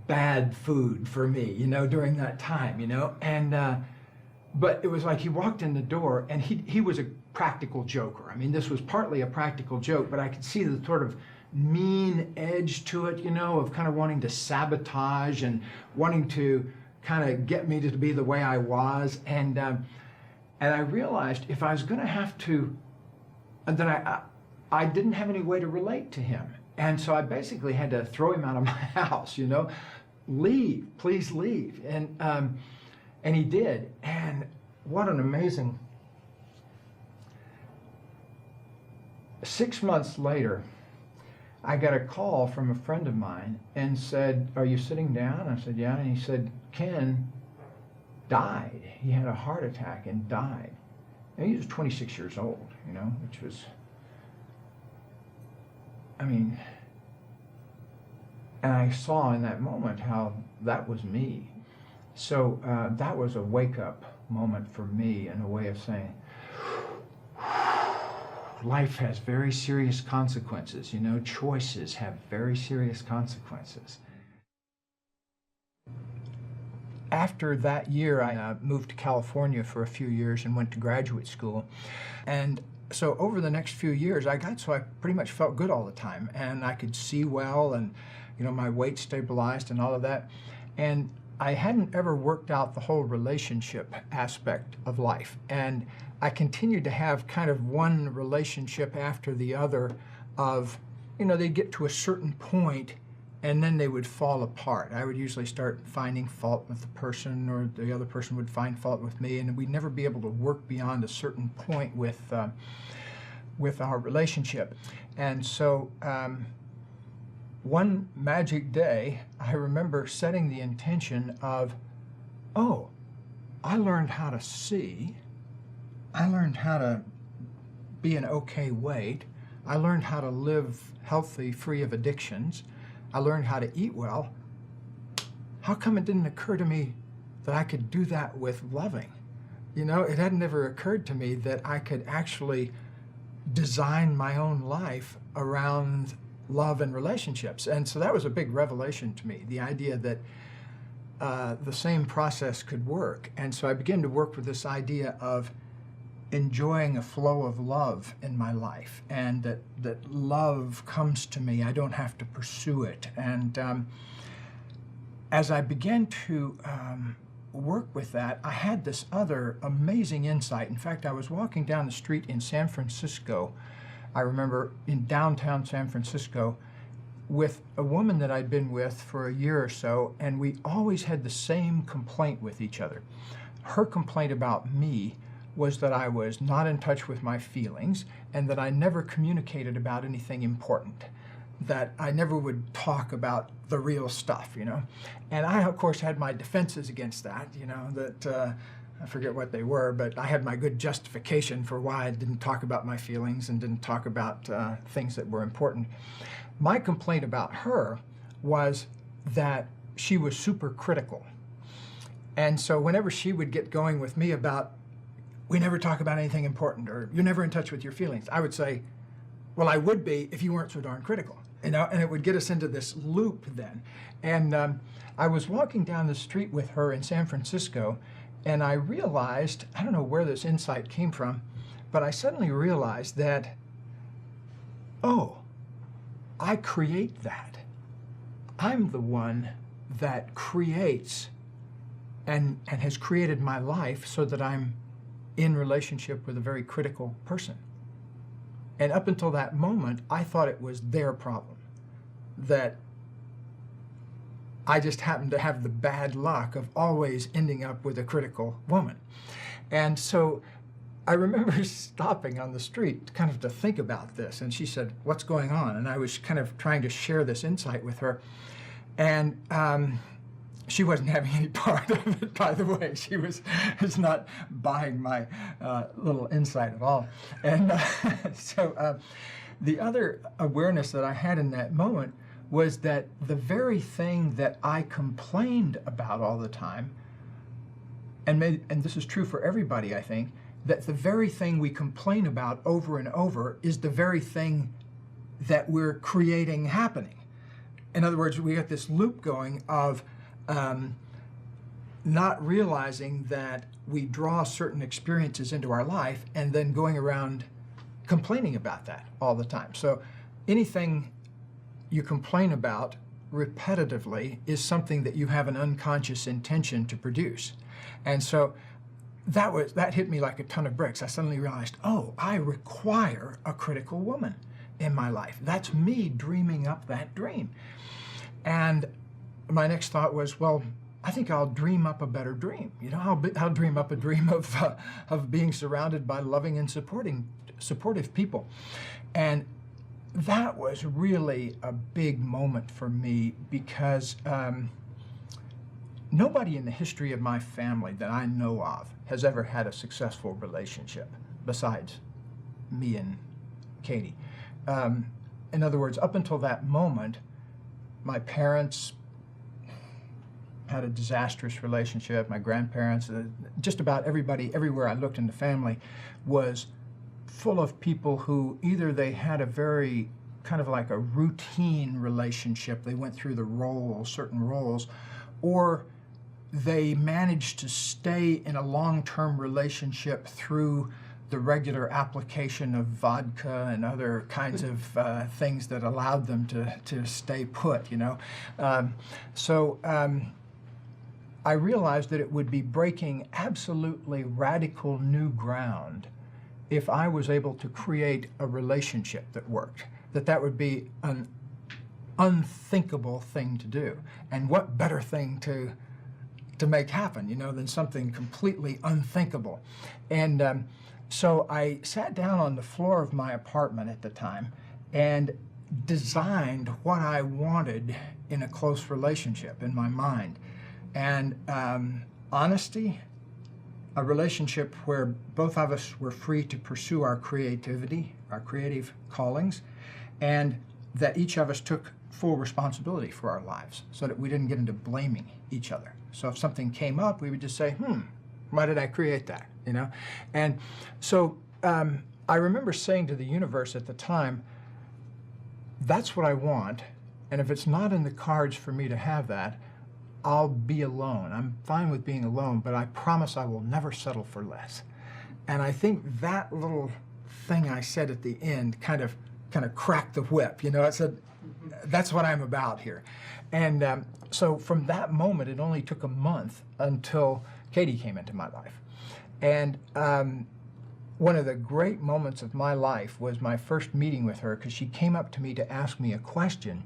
bad food for me, during that time, And but it was like he walked in the door, and he was a practical joker. I mean, this was partly a practical joke, but I could see the sort of mean edge to it, of kind of wanting to sabotage and wanting to kind of get me to be the way I was. And I realized if I was going to have to, and then I didn't have any way to relate to him. And so I basically had to throw him out of my house, leave, please leave. And he did. And what an amazing, 6 months later, I got a call from a friend of mine and said, are you sitting down? I said, yeah. And he said, Ken died. He had a heart attack and died. And he was 26 years old, which was, and I saw in that moment how that was me. So that was a wake-up moment for me and a way of saying, life has very serious consequences. Choices have very serious consequences. After that year, I moved to California for a few years and went to graduate school. And so over the next few years, I pretty much felt good all the time, and I could see well, and my weight stabilized and all of that. And I hadn't ever worked out the whole relationship aspect of life. And I continued to have kind of one relationship after the other of, they'd get to a certain point and then they would fall apart. I would usually start finding fault with the person, or the other person would find fault with me, and we'd never be able to work beyond a certain point with our relationship. And so one magic day, I remember setting the intention of, oh, I learned how to see, I learned how to be an okay weight, I learned how to live healthy, free of addictions, I learned how to eat well. How come it didn't occur to me that I could do that with loving? It had never occurred to me that I could actually design my own life around love and relationships. And so that was a big revelation to me, the idea that the same process could work. And so I began to work with this idea of enjoying a flow of love in my life, and that love comes to me. I don't have to pursue it. And as I began to work with that, I had this other amazing insight. In fact, I was walking down the street in San Francisco, I remember in downtown San Francisco, with a woman that I'd been with for a year or so, and we always had the same complaint with each other. Her complaint about me was that I was not in touch with my feelings, and that I never communicated about anything important, that I never would talk about the real stuff, And I, of course, had my defenses against that, that I forget what they were, but I had my good justification for why I didn't talk about my feelings and didn't talk about things that were important. My complaint about her was that she was super critical. And so whenever she would get going with me about, we never talk about anything important, or you're never in touch with your feelings, I would say, well, I would be if you weren't so darn critical, and it would get us into this loop then. And I was walking down the street with her in San Francisco, and I realized, I don't know where this insight came from, but I suddenly realized that, oh, I create that. I'm the one that creates and has created my life so that I'm in relationship with a very critical person. And up until that moment, I thought it was their problem, that I just happened to have the bad luck of always ending up with a critical woman. And so I remember stopping on the street kind of to think about this, and she said, what's going on? And I was kind of trying to share this insight with her. And she wasn't having any part of it, by the way. She was not buying my little insight at all. And so the other awareness that I had in that moment was that the very thing that I complained about all the time, and this is true for everybody, I think, that the very thing we complain about over and over is the very thing that we're creating happening. In other words, we got this loop going of not realizing that we draw certain experiences into our life and then going around complaining about that all the time. So anything you complain about repetitively is something that you have an unconscious intention to produce. And so that hit me like a ton of bricks. I suddenly realized, oh, I require a critical woman in my life. That's me dreaming up that dream. And my next thought was, well, I think I'll dream up a better dream. I'll dream up a dream of being surrounded by loving and supportive people. And that was really a big moment for me, because nobody in the history of my family that I know of has ever had a successful relationship besides me and Katie. In other words, up until that moment, my parents had a disastrous relationship. My grandparents, just about everybody, everywhere I looked in the family, was full of people who either they had a very kind of like a routine relationship, they went through the roles, certain roles, or they managed to stay in a long-term relationship through the regular application of vodka and other kinds of things that allowed them to stay put, you know. I realized that it would be breaking absolutely radical new ground if I was able to create a relationship that worked, that would be an unthinkable thing to do. And what better thing to make happen, you know, than something completely unthinkable. And so I sat down on the floor of my apartment at the time and designed what I wanted in a close relationship in my mind. And honesty, a relationship where both of us were free to pursue our creativity, our creative callings, and that each of us took full responsibility for our lives so that we didn't get into blaming each other. So if something came up, we would just say, why did I create that, you know? And so I remember saying to the universe at the time, that's what I want, and if it's not in the cards for me to have that, I'll be alone. I'm fine with being alone, but I promise I will never settle for less. And I think that little thing I said at the end kind of cracked the whip, you know? I said, that's what I'm about here. And so from that moment, it only took a month until Katie came into my life. And one of the great moments of my life was my first meeting with her, because she came up to me to ask me a question.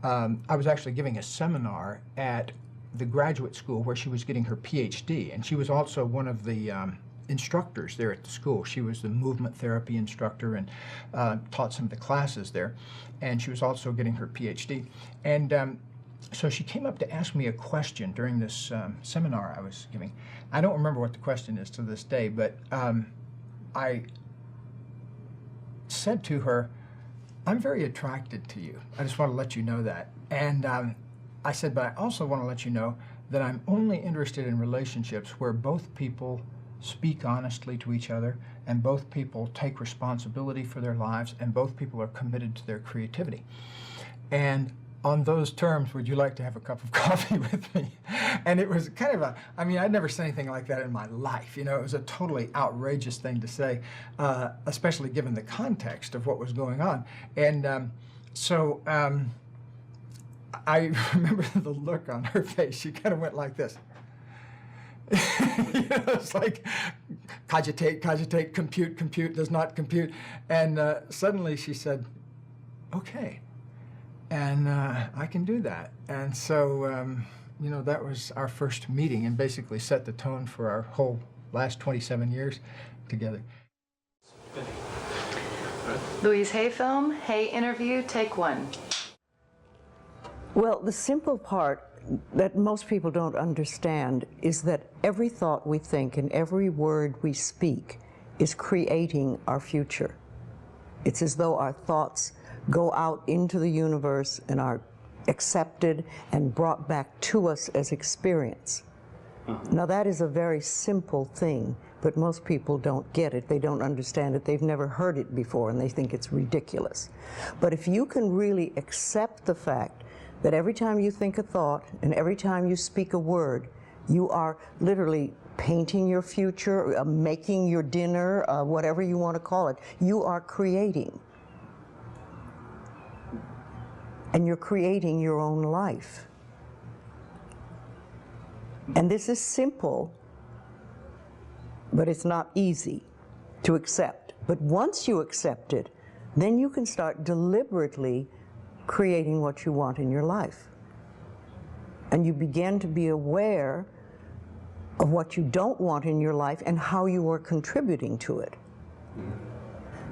I was actually giving a seminar at the graduate school where she was getting her PhD, and she was also one of the instructors there at the school. She was the movement therapy instructor and taught some of the classes there, and she was also getting her PhD. And so she came up to ask me a question during this seminar I was giving. I don't remember what the question is to this day, but I said to her, I'm very attracted to you. I just want to let you know that. And I said, but I also want to let you know that I'm only interested in relationships where both people speak honestly to each other, and both people take responsibility for their lives, and both people are committed to their creativity. And on those terms, would you like to have a cup of coffee with me? And it was kind of I'd never said anything like that in my life. You know, it was a totally outrageous thing to say, especially given the context of what was going on. And I remember the look on her face. She kind of went like this. You know, it's like cogitate, compute, does not compute. And suddenly she said, okay. And I can do that. And so, you know, that was our first meeting and basically set the tone for our whole last 27 years together. Louise Hay film, Hay interview, take one. Well, the simple part that most people don't understand is that every thought we think and every word we speak is creating our future. It's as though our thoughts go out into the universe and are accepted and brought back to us as experience. Now that is a very simple thing, but most people don't get it. They don't understand it. They've never heard it before, and they think it's ridiculous. But if you can really accept the fact that every time you think a thought and every time you speak a word, you are literally painting your future, making your dinner, whatever you want to call it, you are creating. And you're creating your own life. And this is simple, but it's not easy to accept. But once you accept it, then you can start deliberately creating what you want in your life. And you begin to be aware of what you don't want in your life and how you are contributing to it.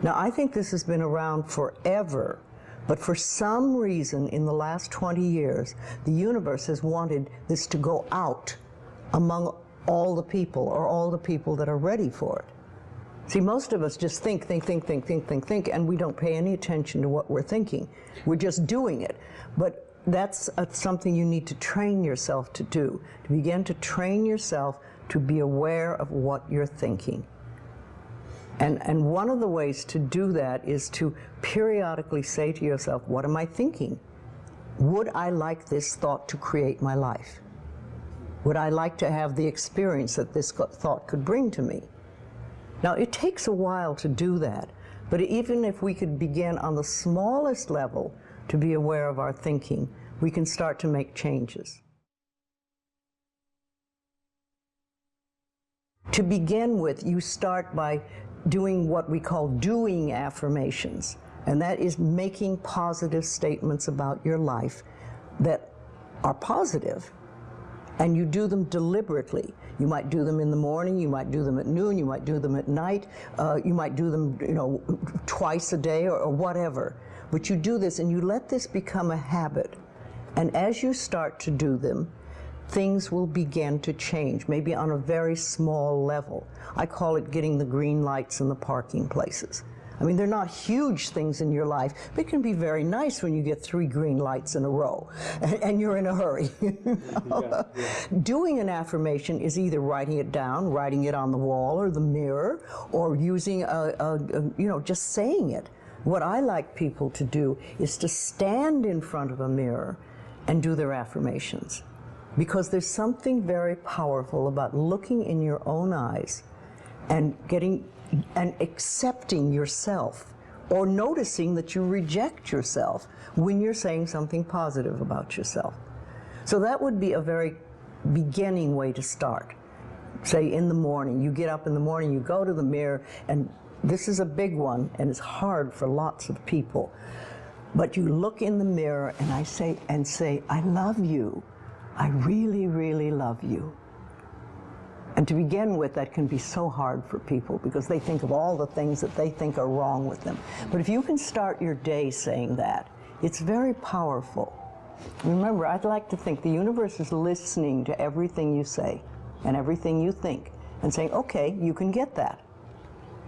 Now, I think this has been around forever, but for some reason in the last 20 years, the universe has wanted this to go out among all the people, or all the people that are ready for it. See, most of us just think, and we don't pay any attention to what we're thinking. We're just doing it. But that's something you need to train yourself to do, to begin to train yourself to be aware of what you're thinking. And one of the ways to do that is to periodically say to yourself, what am I thinking? Would I like this thought to create my life? Would I like to have the experience that this thought could bring to me? Now, it takes a while to do that, but even if we could begin on the smallest level to be aware of our thinking, we can start to make changes. To begin with, you start by doing what we call doing affirmations, and that is making positive statements about your life that are positive, and you do them deliberately. You might do them in the morning, you might do them at noon, you might do them at night, you might do them, twice a day or whatever. But you do this and you let this become a habit. And as you start to do them, things will begin to change, maybe on a very small level. I call it getting the green lights in the parking places. I mean, they're not huge things in your life, but it can be very nice when you get 3 green lights in a row and you're in a hurry. Doing an affirmation is either writing it down, writing it on the wall or the mirror, or using just saying it. What I like people to do is to stand in front of a mirror and do their affirmations. Because there's something very powerful about looking in your own eyes and accepting yourself, or noticing that you reject yourself when you're saying something positive about yourself. So that would be a very beginning way to start. Say in the morning, you get up in the morning, you go to the mirror, and this is a big one, and it's hard for lots of people. But you look in the mirror and I say, I love you. I really, really love you. And to begin with, that can be so hard for people because they think of all the things that they think are wrong with them. But if you can start your day saying that, it's very powerful. Remember, I'd like to think the universe is listening to everything you say and everything you think and saying, okay, you can get that.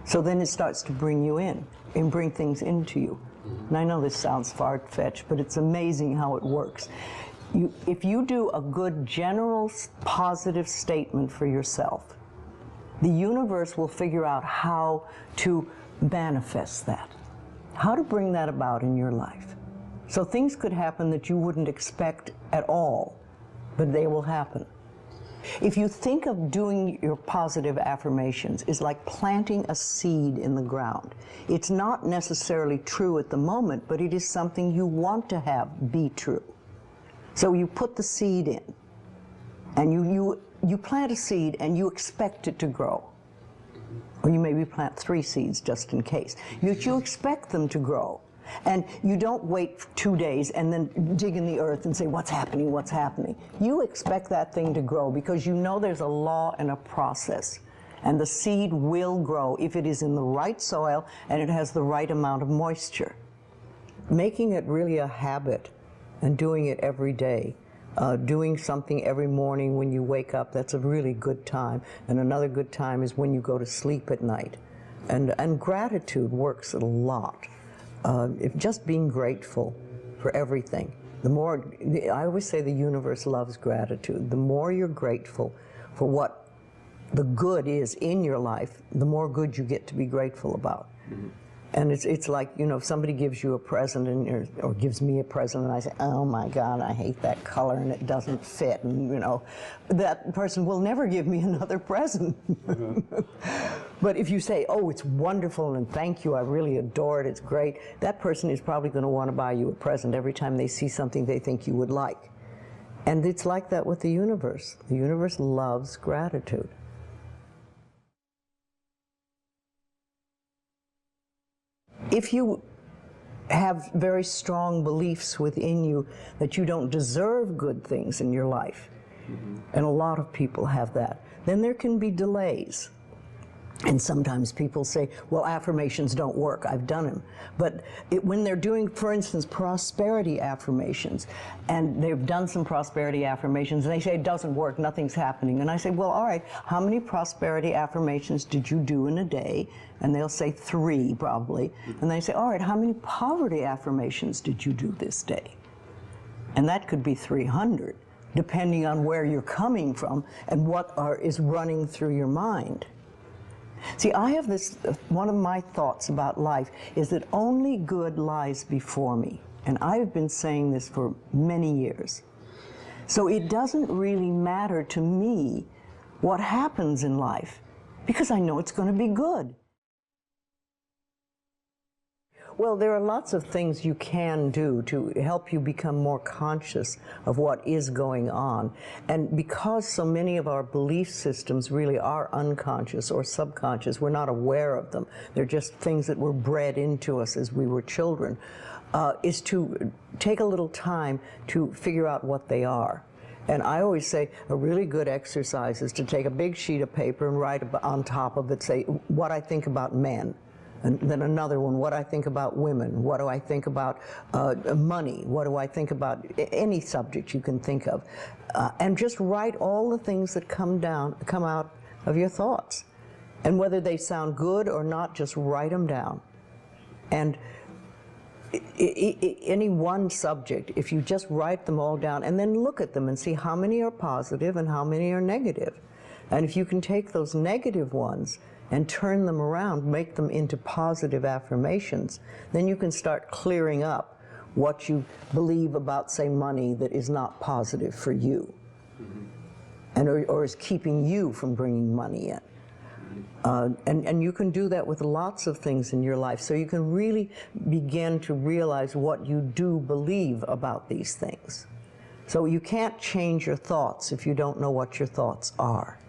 So then it starts to bring you in and bring things into you. And I know this sounds far-fetched, but it's amazing how it works. If you do a good general positive statement for yourself, the universe will figure out how to manifest that, how to bring that about in your life. So things could happen that you wouldn't expect at all, but they will happen. If you think of doing your positive affirmations is like planting a seed in the ground. It's not necessarily true at the moment, but it is something you want to have be true. So you put the seed in, and you plant a seed and you expect it to grow. Or you maybe plant 3 seeds just in case. You expect them to grow. And you don't wait for 2 days and then dig in the earth and say, what's happening, what's happening? You expect that thing to grow because you know there's a law and a process. And the seed will grow if it is in the right soil and it has the right amount of moisture. Making it really a habit and doing it every day, doing something every morning when you wake up, that's a really good time. And another good time is when you go to sleep at night. And gratitude works a lot. If just being grateful for everything. The more, I always say the universe loves gratitude. The more you're grateful for what the good is in your life, the more good you get to be grateful about. Mm-hmm. And it's like, if somebody gives you a present or gives me a present and I say, oh my God, I hate that color and it doesn't fit, and that person will never give me another present. Mm-hmm. But if you say, oh, it's wonderful and thank you, I really adore it, it's great, that person is probably going to want to buy you a present every time they see something they think you would like. And it's like that with the universe. The universe loves gratitude. If you have very strong beliefs within you that you don't deserve good things in your life, mm-hmm. and a lot of people have that, then there can be delays. And sometimes people say, well, affirmations don't work, I've done them. But when they're doing, for instance, prosperity affirmations, and they've done some prosperity affirmations, and they say it doesn't work, nothing's happening. And I say, well, all right, how many prosperity affirmations did you do in a day? And they'll say 3, probably. And they say, all right, how many poverty affirmations did you do this day? And that could be 300, depending on where you're coming from and what is running through your mind. See, I have this, one of my thoughts about life is that only good lies before me. And I've been saying this for many years. So it doesn't really matter to me what happens in life, because I know it's going to be good. Well, there are lots of things you can do to help you become more conscious of what is going on. And because so many of our belief systems really are unconscious or subconscious, we're not aware of them. They're just things that were bred into us as we were children, is to take a little time to figure out what they are. And I always say a really good exercise is to take a big sheet of paper and write on top of it, say, what I think about men. And then another one, what I think about women, what do I think about money, what do I think about any subject you can think of. And just write all the things that come out of your thoughts. And whether they sound good or not, just write them down. And any one subject, if you just write them all down and then look at them and see how many are positive and how many are negative. And if you can take those negative ones and turn them around, make them into positive affirmations, then you can start clearing up what you believe about, say, money that is not positive for you, and or is keeping you from bringing money in. And you can do that with lots of things in your life, so you can really begin to realize what you do believe about these things. So you can't change your thoughts if you don't know what your thoughts are.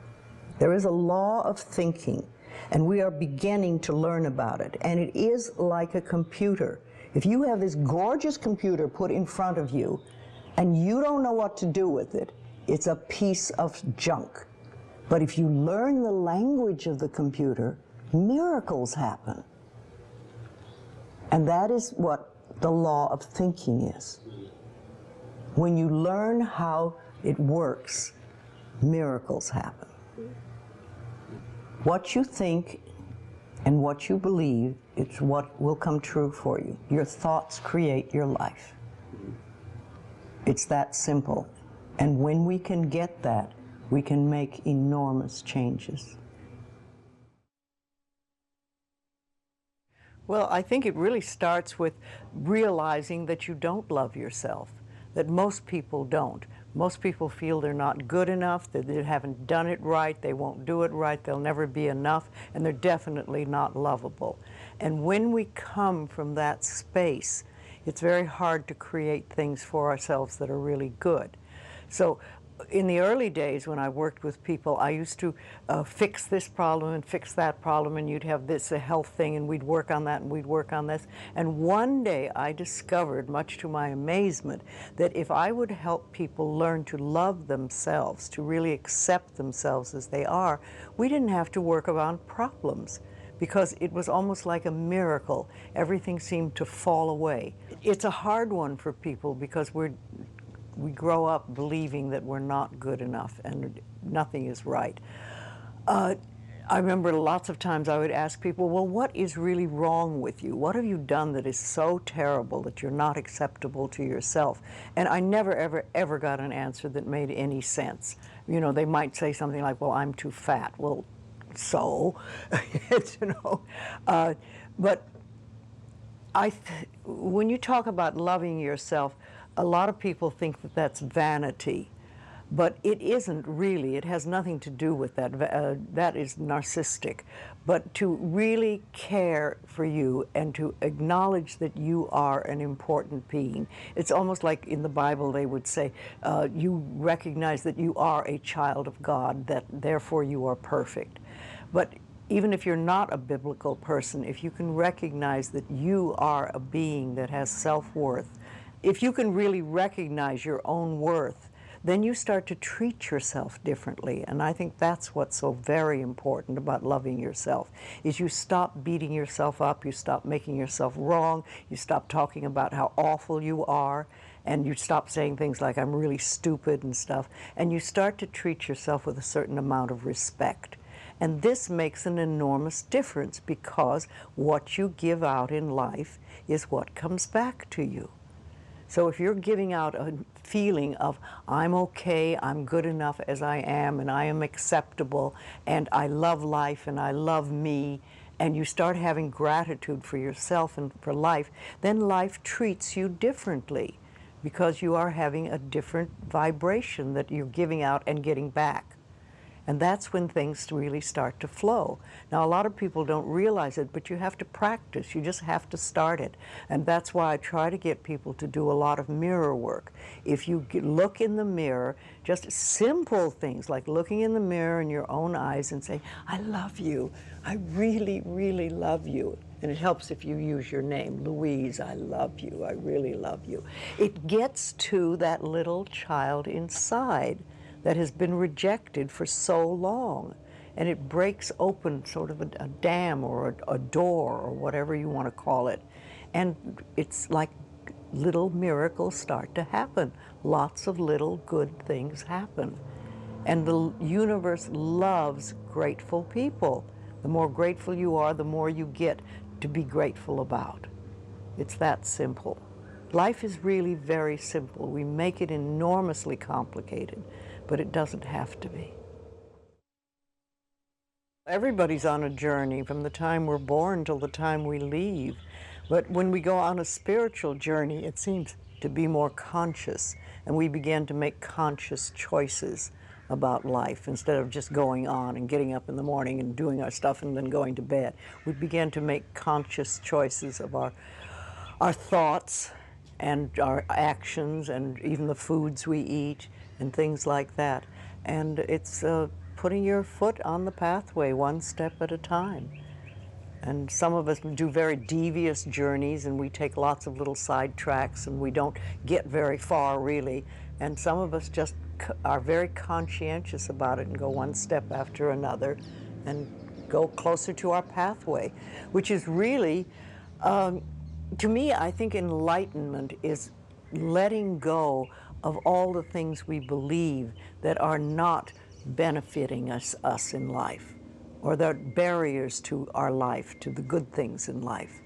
There is a law of thinking, and we are beginning to learn about it. And it is like a computer. If you have this gorgeous computer put in front of you, and you don't know what to do with it, it's a piece of junk. But if you learn the language of the computer, miracles happen. And that is what the law of thinking is. When you learn how it works, miracles happen. What you think and what you believe is what will come true for you. Your thoughts create your life. It's that simple. And when we can get that, we can make enormous changes. Well, I think it really starts with realizing that you don't love yourself, that most people don't. Most people feel they're not good enough, that they haven't done it right, they won't do it right, they'll never be enough, and they're definitely not lovable. And when we come from that space, it's very hard to create things for ourselves that are really good. So in the early days when I worked with people, I used to fix this problem and fix that problem, and you'd have this, a health thing, and we'd work on that and we'd work on this. And one day I discovered, much to my amazement, that if I would help people learn to love themselves, to really accept themselves as they are, we didn't have to work on problems, because it was almost like a miracle. Everything seemed to fall away. It's a hard one for people because we grow up believing that we're not good enough and nothing is right. I remember lots of times I would ask people, well, what is really wrong with you? What have you done that is so terrible that you're not acceptable to yourself? And I never, ever, ever got an answer that made any sense. You know, they might say something like, well, I'm too fat. Well, so, you know. But when you talk about loving yourself, a lot of people think that that's vanity, but it isn't really. It has nothing to do with that. That is narcissistic. But to really care for you and to acknowledge that you are an important being. It's almost like in the Bible they would say, you recognize that you are a child of God, that therefore you are perfect. But even if you're not a biblical person, if you can recognize that you are a being that has self-worth, if you can really recognize your own worth, then you start to treat yourself differently. And I think that's what's so very important about loving yourself, is you stop beating yourself up, you stop making yourself wrong, you stop talking about how awful you are, and you stop saying things like, I'm really stupid and stuff, and you start to treat yourself with a certain amount of respect. And this makes an enormous difference, because what you give out in life is what comes back to you. So if you're giving out a feeling of, I'm okay, I'm good enough as I am, and I am acceptable, and I love life, and I love me, and you start having gratitude for yourself and for life, then life treats you differently. because you are having a different vibration that you're giving out and getting back. And that's when things really start to flow. Now, a lot of people don't realize it, but you have to practice. You just have to start it. And that's why I try to get people to do a lot of mirror work. If you look in the mirror, just simple things like looking in the mirror in your own eyes and saying, I love you. I really, really love you. And it helps if you use your name, Louise, I love you. I really love you. It gets to that little child inside that has been rejected for so long. And it breaks open sort of a dam or a door or whatever you want to call it. And it's like little miracles start to happen. Lots of little good things happen. And the universe loves grateful people. The more grateful you are, the more you get to be grateful about. It's that simple. Life is really very simple. We make it enormously complicated, but it doesn't have to be. Everybody's on a journey from the time we're born till the time we leave. But when we go on a spiritual journey, it seems to be more conscious, and we begin to make conscious choices about life instead of just going on and getting up in the morning and doing our stuff and then going to bed. We begin to make conscious choices of our thoughts and our actions and even the foods we eat and things like that. And it's putting your foot on the pathway one step at a time. And some of us do very devious journeys and we take lots of little side tracks and we don't get very far really. And some of us just are very conscientious about it and go one step after another and go closer to our pathway, which is really, to me, I think enlightenment is letting go of all the things we believe that are not benefiting us in life, or that are barriers to our life, to the good things in life,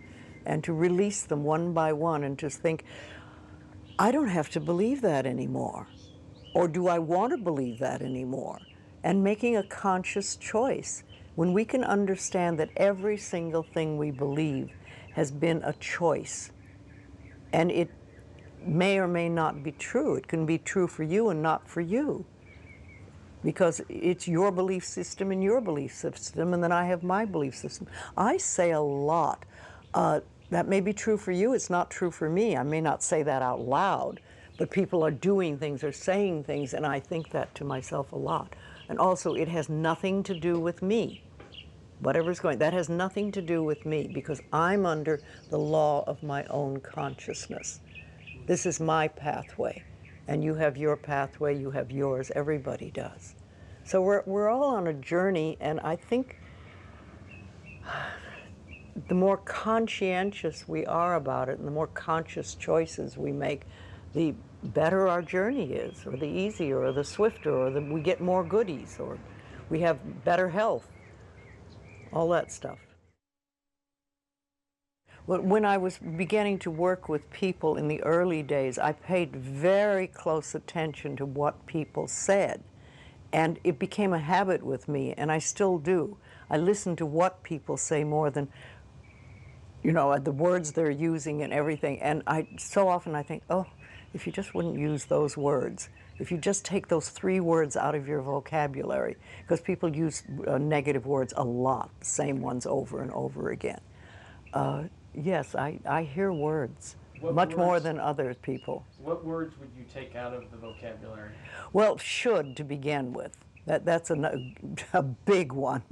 and to release them one by one and just think, I don't have to believe that anymore. Or do I want to believe that anymore? And making a conscious choice. When we can understand that every single thing we believe has been a choice, and it may or may not be true. It can be true for you and not for you, because it's your belief system and your belief system, and then I have my belief system. I say a lot, that may be true for you, it's not true for me. I may not say that out loud, but people are doing things or saying things, and I think that to myself a lot. And also, it has nothing to do with me. Whatever's going, that has nothing to do with me, because I'm under the law of my own consciousness. This is my pathway, and you have your pathway, you have yours, everybody does. So we're all on a journey, and I think the more conscientious we are about it and the more conscious choices we make, the better our journey is, or the easier, or the swifter, or we get more goodies, or we have better health, all that stuff. When I was beginning to work with people in the early days, I paid very close attention to what people said, and it became a habit with me, and I still do. I listen to what people say more than, you know, the words they're using and everything, and so often I think, oh, if you just wouldn't use those words, if you just take those 3 words out of your vocabulary, because people use negative words a lot, the same ones over and over again. Yes, I hear words, much more than other people. What words would you take out of the vocabulary? Well, should to begin with. That's a big one.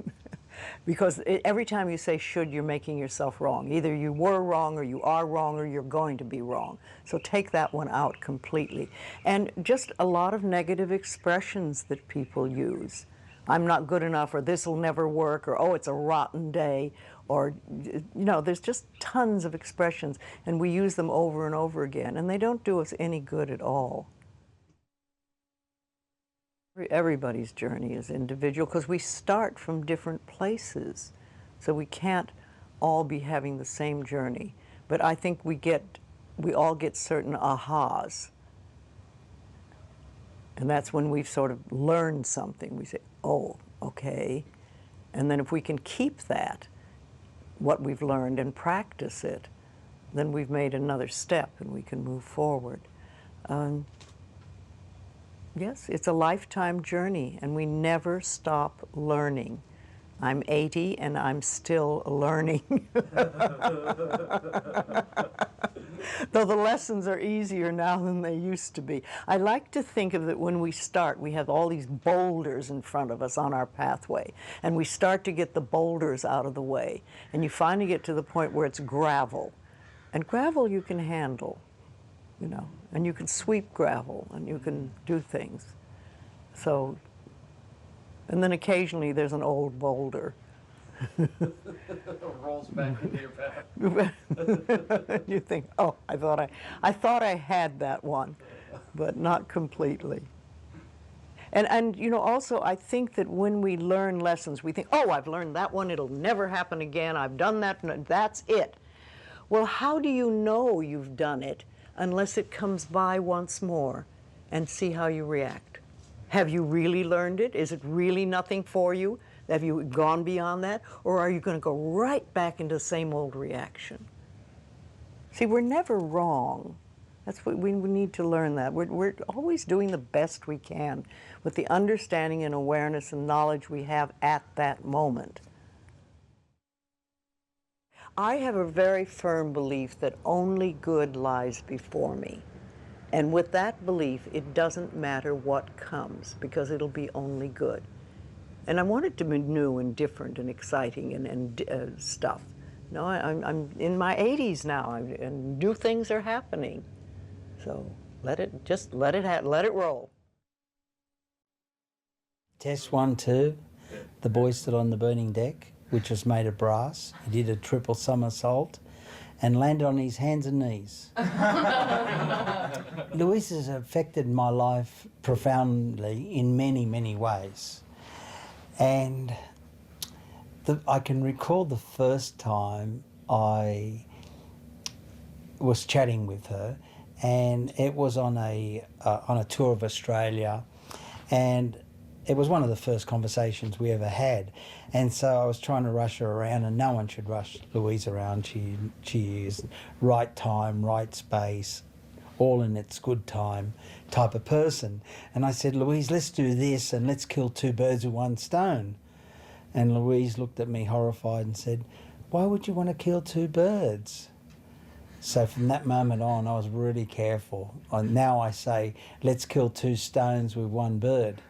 Because every time you say should, you're making yourself wrong. Either you were wrong, or you are wrong, or you're going to be wrong. So take that one out completely. And just a lot of negative expressions that people use. I'm not good enough, or this will never work, or oh, it's a rotten day, or, you know, there's just tons of expressions, and we use them over and over again, and they don't do us any good at all. Everybody's journey is individual because we start from different places, so we can't all be having the same journey. But I think we all get certain ahas, and that's when we've sort of learned something. We say, oh, okay, and then if we can keep that, what we've learned, and practice it, then we've made another step and we can move forward. Yes, it's a lifetime journey, and we never stop learning. I'm 80 and I'm still learning. Though the lessons are easier now than they used to be. I like to think of it when we start, we have all these boulders in front of us on our pathway, and we start to get the boulders out of the way, and you finally get to the point where it's gravel. And gravel you can handle, you know, and you can sweep gravel, and you can do things. So, and then occasionally there's an old boulder. Rolls back into your path. You think, oh, I thought I had that one, but not completely. And you know, also I think that when we learn lessons, we think, oh, I've learned that one, it'll never happen again, I've done that, and that's it. Well, how do you know you've done it unless it comes by once more and see how you react? Have you really learned it? Is it really nothing for you? Have you gone beyond that? Or are you going to go right back into the same old reaction? See, we're never wrong. That's what we need to learn that. We're always doing the best we can with the understanding and awareness and knowledge we have at that moment. I have a very firm belief that only good lies before me. And with that belief, it doesn't matter what comes, because it'll be only good. And I want it to be new and different and exciting and stuff. No, I'm in my 80s now, and new things are happening. So let it roll. Test 1, 2. The boy stood on the burning deck, which was made of brass. He did a triple somersault and landed on his hands and knees. Louise has affected my life profoundly in many, many ways. And I can recall the first time I was chatting with her, and it was on a tour of Australia, and it was one of the first conversations we ever had. And so I was trying to rush her around, and no one should rush Louise around. She is right time, right space, all in its good time type of person. And I said, Louise, let's do this and let's kill 2 birds with 1 stone. And Louise looked at me horrified and said, why would you want to kill 2 birds? So from that moment on, I was really careful. Now I say, let's kill 2 stones with 1 bird.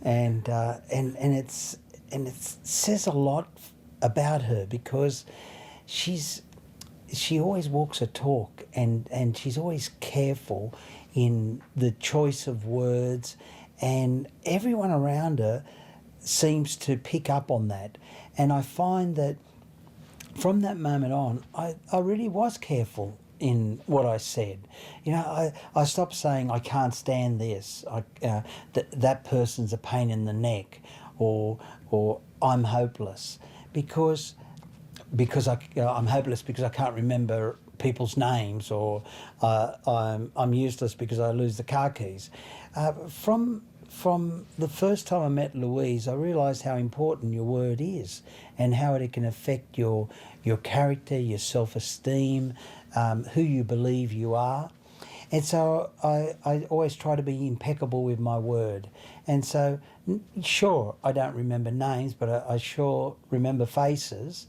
And it says a lot about her, because she always walks a talk, and she's always careful in the choice of words, and everyone around her seems to pick up on that. And I find that from that moment on, I really was careful in what I said. You know, I stopped saying, I can't stand this, that person's a pain in the neck, or I'm hopeless, because I'm hopeless because I can't remember people's names, or I'm useless because I lose the car keys. From the first time I met Louise, I realised how important your word is, and how it can affect your character, your self-esteem, who you believe you are. And so I always try to be impeccable with my word. And so, sure, I don't remember names, but I sure remember faces.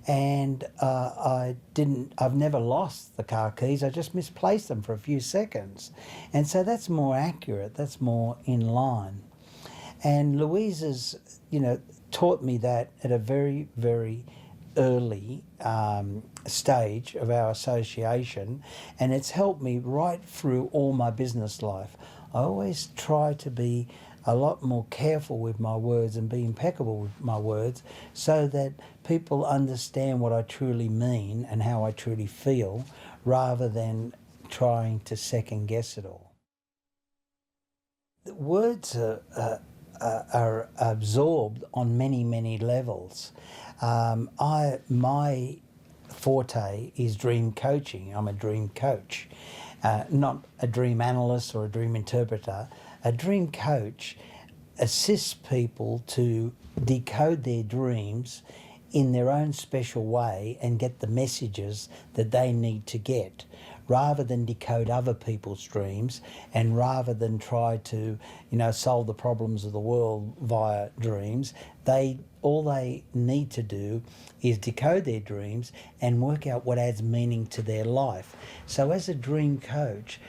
And I've never lost the car keys, I just misplaced them for a few seconds. And so that's more accurate, that's more in line. And Louise has, taught me that at a very, very early stage of our association, and it's helped me right through all my business life. I always try to be a lot more careful with my words and be impeccable with my words, so that people understand what I truly mean and how I truly feel, rather than trying to second guess it all. Words are absorbed on many, many levels. My forte is dream coaching. I'm a dream coach, not a dream analyst or a dream interpreter. A dream coach assists people to decode their dreams in their own special way and get the messages that they need to get, rather than decode other people's dreams, and rather than try to, solve the problems of the world via dreams, all they need to do is decode their dreams and work out what adds meaning to their life. So as a dream coach,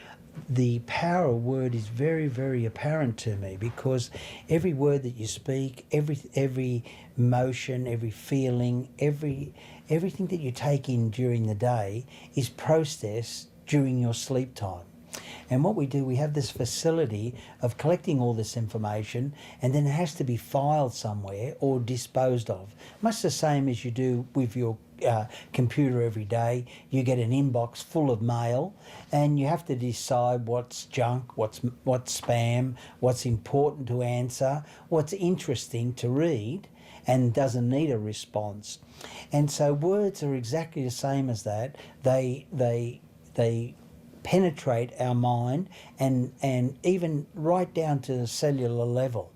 the power of word is very, very apparent to me, because every word that you speak, every motion, every feeling, everything that you take in during the day is processed during your sleep time. And what we do, we have this facility of collecting all this information, and then it has to be filed somewhere or disposed of. Much the same as you do with your computer every day. You get an inbox full of mail, and you have to decide what's junk, what's spam, what's important to answer, what's interesting to read and doesn't need a response. And so words are exactly the same as that. They penetrate our mind and even right down to the cellular level.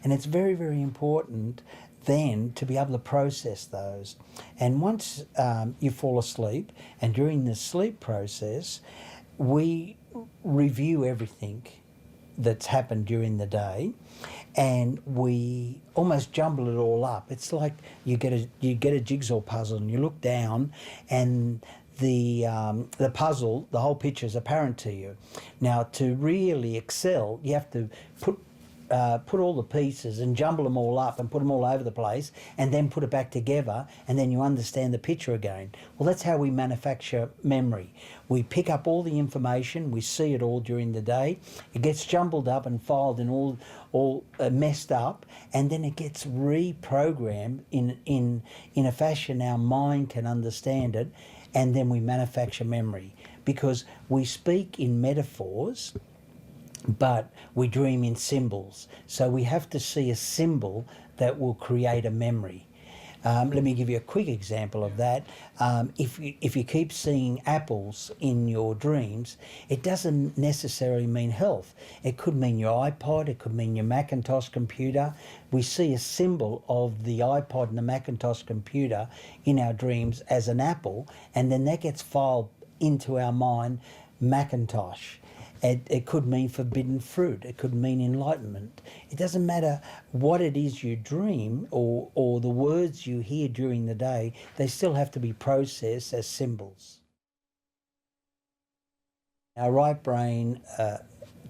And it's very, very important then to be able to process those. And once you fall asleep, and during the sleep process, we review everything that's happened during the day, and we almost jumble it all up. It's like you get a jigsaw puzzle, and you look down, and the puzzle, the whole picture is apparent to you. Now, to really excel, you have to put all the pieces and jumble them all up and put them all over the place, and then put it back together, and then you understand the picture again. Well, that's how we manufacture memory. We pick up all the information, we see it all during the day, it gets jumbled up and filed and all messed up, and then it gets reprogrammed in a fashion our mind can understand it, and then we manufacture memory. Because we speak in metaphors, but we dream in symbols. So we have to see a symbol that will create a memory. Let me give you a quick example of that. If you keep seeing apples in your dreams, it doesn't necessarily mean health. It could mean your iPod, it could mean your Macintosh computer. We see a symbol of the iPod and the Macintosh computer in our dreams as an apple, and then that gets filed into our mind, Macintosh. It could mean forbidden fruit. It could mean enlightenment. It doesn't matter what it is you dream or the words you hear during the day, they still have to be processed as symbols. Our right brain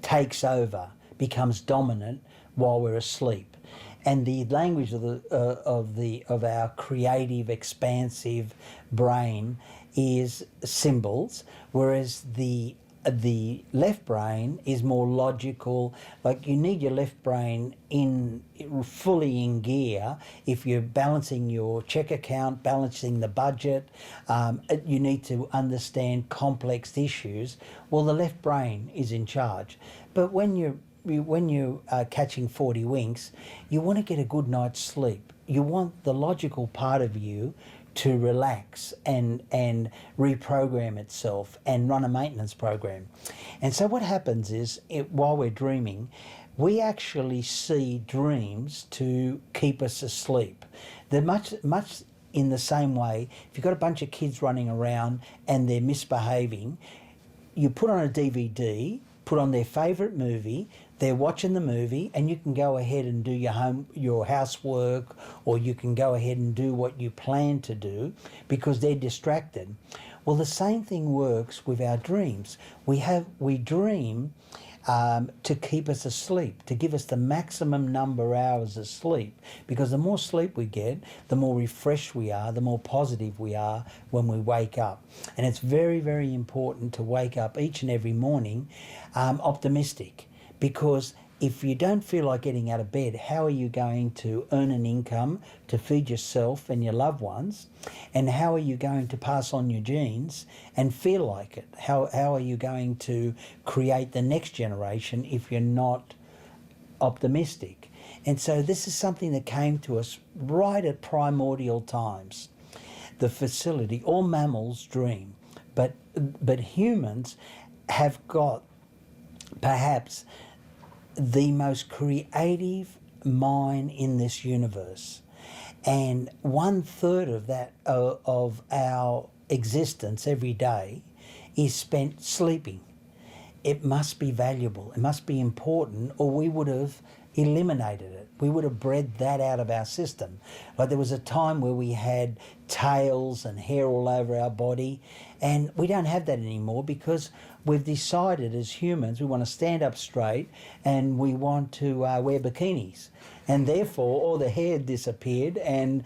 takes over, becomes dominant while we're asleep. And the language of our creative, expansive brain is symbols, whereas the left brain is more logical. Like, you need your left brain fully in gear if you're balancing your check account, balancing the budget. You need to understand complex issues. Well, the left brain is in charge. But when you're catching 40 winks, you want to get a good night's sleep. You want the logical part of you to relax and reprogram itself and run a maintenance program. And so what happens is, while we're dreaming, we actually see dreams to keep us asleep. They're much in the same way. If you've got a bunch of kids running around and they're misbehaving, you put on a DVD, put on their favourite movie, they're watching the movie, and you can go ahead and do your housework, or you can go ahead and do what you plan to do because they're distracted. Well, the same thing works with our dreams. We dream to keep us asleep, to give us the maximum number of hours of sleep, because the more sleep we get, the more refreshed we are, the more positive we are when we wake up. And it's very, very important to wake up each and every morning optimistic. Because if you don't feel like getting out of bed, how are you going to earn an income to feed yourself and your loved ones? And how are you going to pass on your genes and feel like it? How are you going to create the next generation if you're not optimistic? And so this is something that came to us right at primordial times. The facility, all mammals dream, but humans have got perhaps the most creative mind in this universe, and 1/3 of that of our existence every day is spent sleeping. It must be valuable, it must be important, or we would have eliminated it. We would have bred that out of our system. Like there was a time where we had tails and hair all over our body, and we don't have that anymore because we've decided as humans we want to stand up straight and we want to wear bikinis. And therefore all the hair disappeared and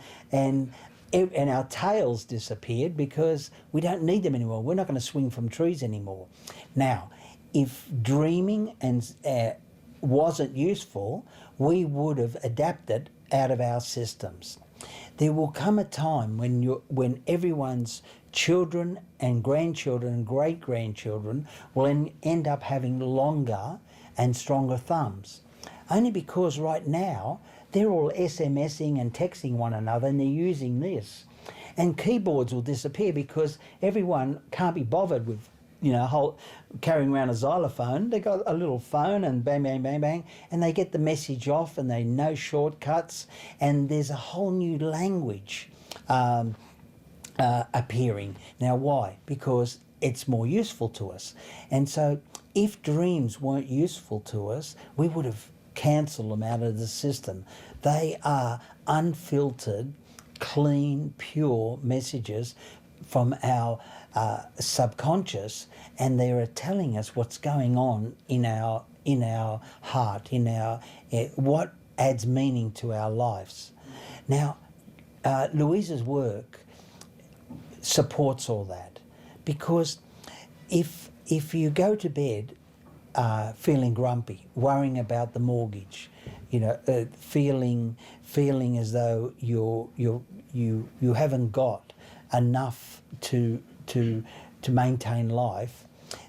our tails disappeared because we don't need them anymore. We're not going to swing from trees anymore. Now, if dreaming and wasn't useful, we would have adapted out of our systems. There will come a time when everyone's children and grandchildren and great-grandchildren will end up having longer and stronger thumbs. Only because right now they're all SMSing and texting one another and they're using this. And keyboards will disappear because everyone can't be bothered with carrying around a xylophone. They got a little phone and bang, bang, bang, bang, and they get the message off and they know shortcuts, and there's a whole new language appearing. Now why? Because it's more useful to us. And so if dreams weren't useful to us, we would have cancelled them out of the system. They are unfiltered, clean, pure messages from our subconscious, and they are telling us what's going on in our heart, what adds meaning to our lives. Now, Louise's work supports all that, because if you go to bed feeling grumpy, worrying about the mortgage, feeling as though you haven't got enough to maintain life,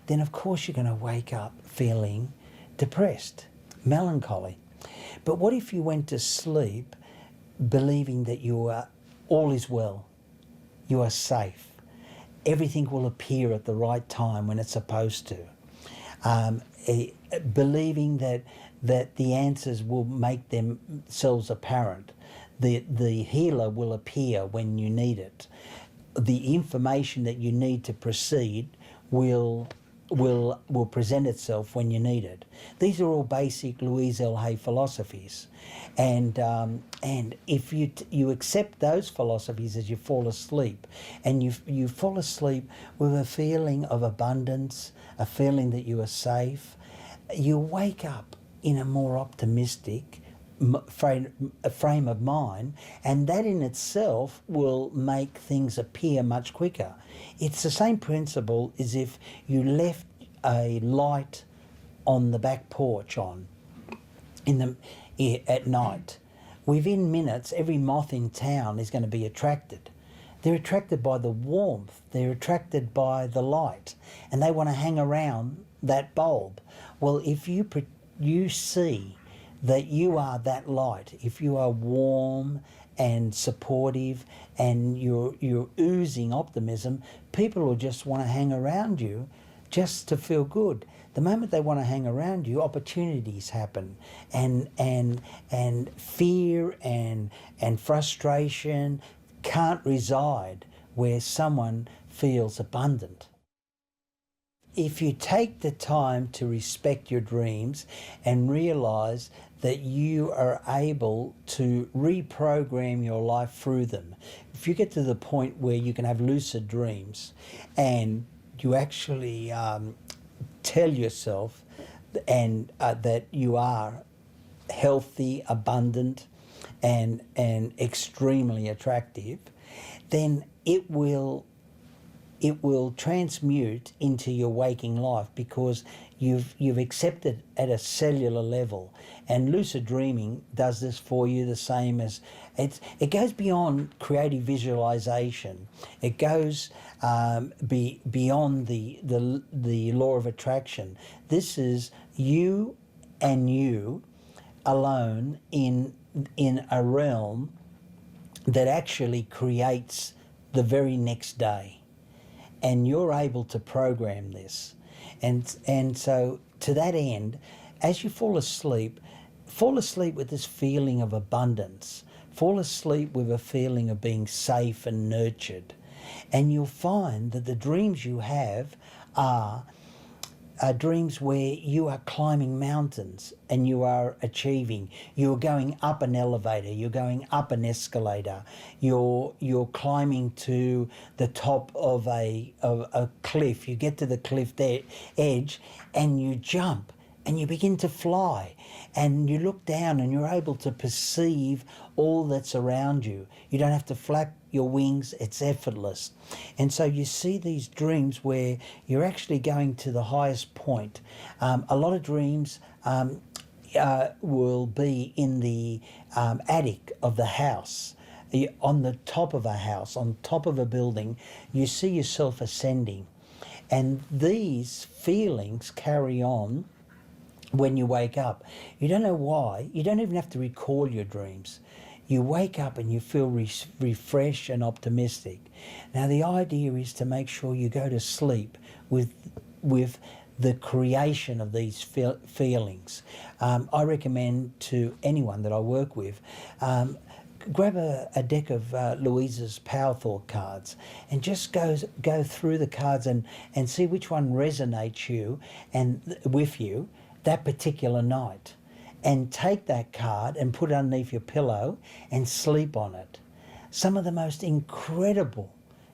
then of course you're going to wake up feeling depressed, melancholy. But what if you went to sleep believing that all is well, you are safe, everything will appear at the right time when it's supposed to, believing that the answers will make themselves apparent, the healer will appear when you need it, the information that you need to proceed will present itself when you need it. These are all basic Louise Hay philosophies, and if you accept those philosophies as you fall asleep, and you fall asleep with a feeling of abundance, a feeling that you are safe, you wake up in a more optimistic frame of mind, and that in itself will make things appear much quicker. It's the same principle as if you left a light on the back porch on at night. Within minutes, every moth in town is going to be attracted. They're attracted by the warmth, they're attracted by the light, and they want to hang around that bulb. Well, if you see that you are that light, if you are warm and supportive and you're oozing optimism, people will just want to hang around you just to feel good. The moment they want to hang around you, opportunities happen, and fear and frustration can't reside where someone feels abundant. If you take the time to respect your dreams and realise that you are able to reprogram your life through them, if you get to the point where you can have lucid dreams and you actually tell yourself that you are healthy, abundant, and extremely attractive, then it will transmute into your waking life, because you've accepted at a cellular level. And lucid dreaming does this for you the same as it goes beyond creative visualization. It goes beyond the law of attraction. This is you and you alone in a realm that actually creates the very next day. And you're able to program this. And so to that end, as you fall asleep with this feeling of abundance, fall asleep with a feeling of being safe and nurtured, and you'll find that the dreams you have are dreams where you are climbing mountains and you are achieving. You're going up an elevator, you're going up an escalator, you're climbing to the top of a cliff. You get to the cliff edge and you jump and you begin to fly, and you look down and you're able to perceive all that's around you. You don't have to flap your wings, it's effortless. And so you see these dreams where you're actually going to the highest point. A lot of dreams will be in the attic of the house, on the top of a house, on top of a building. You see yourself ascending. And these feelings carry on when you wake up. You don't know why. You don't even have to recall your dreams. You wake up and you feel refreshed and optimistic. Now the idea is to make sure you go to sleep with the creation of these feelings. I recommend to anyone that I work with, grab a deck of Louise's Power Thought cards and just go through the cards and see which one resonates you and with you that particular night, and take that card and put it underneath your pillow and sleep on it. Some of the most incredible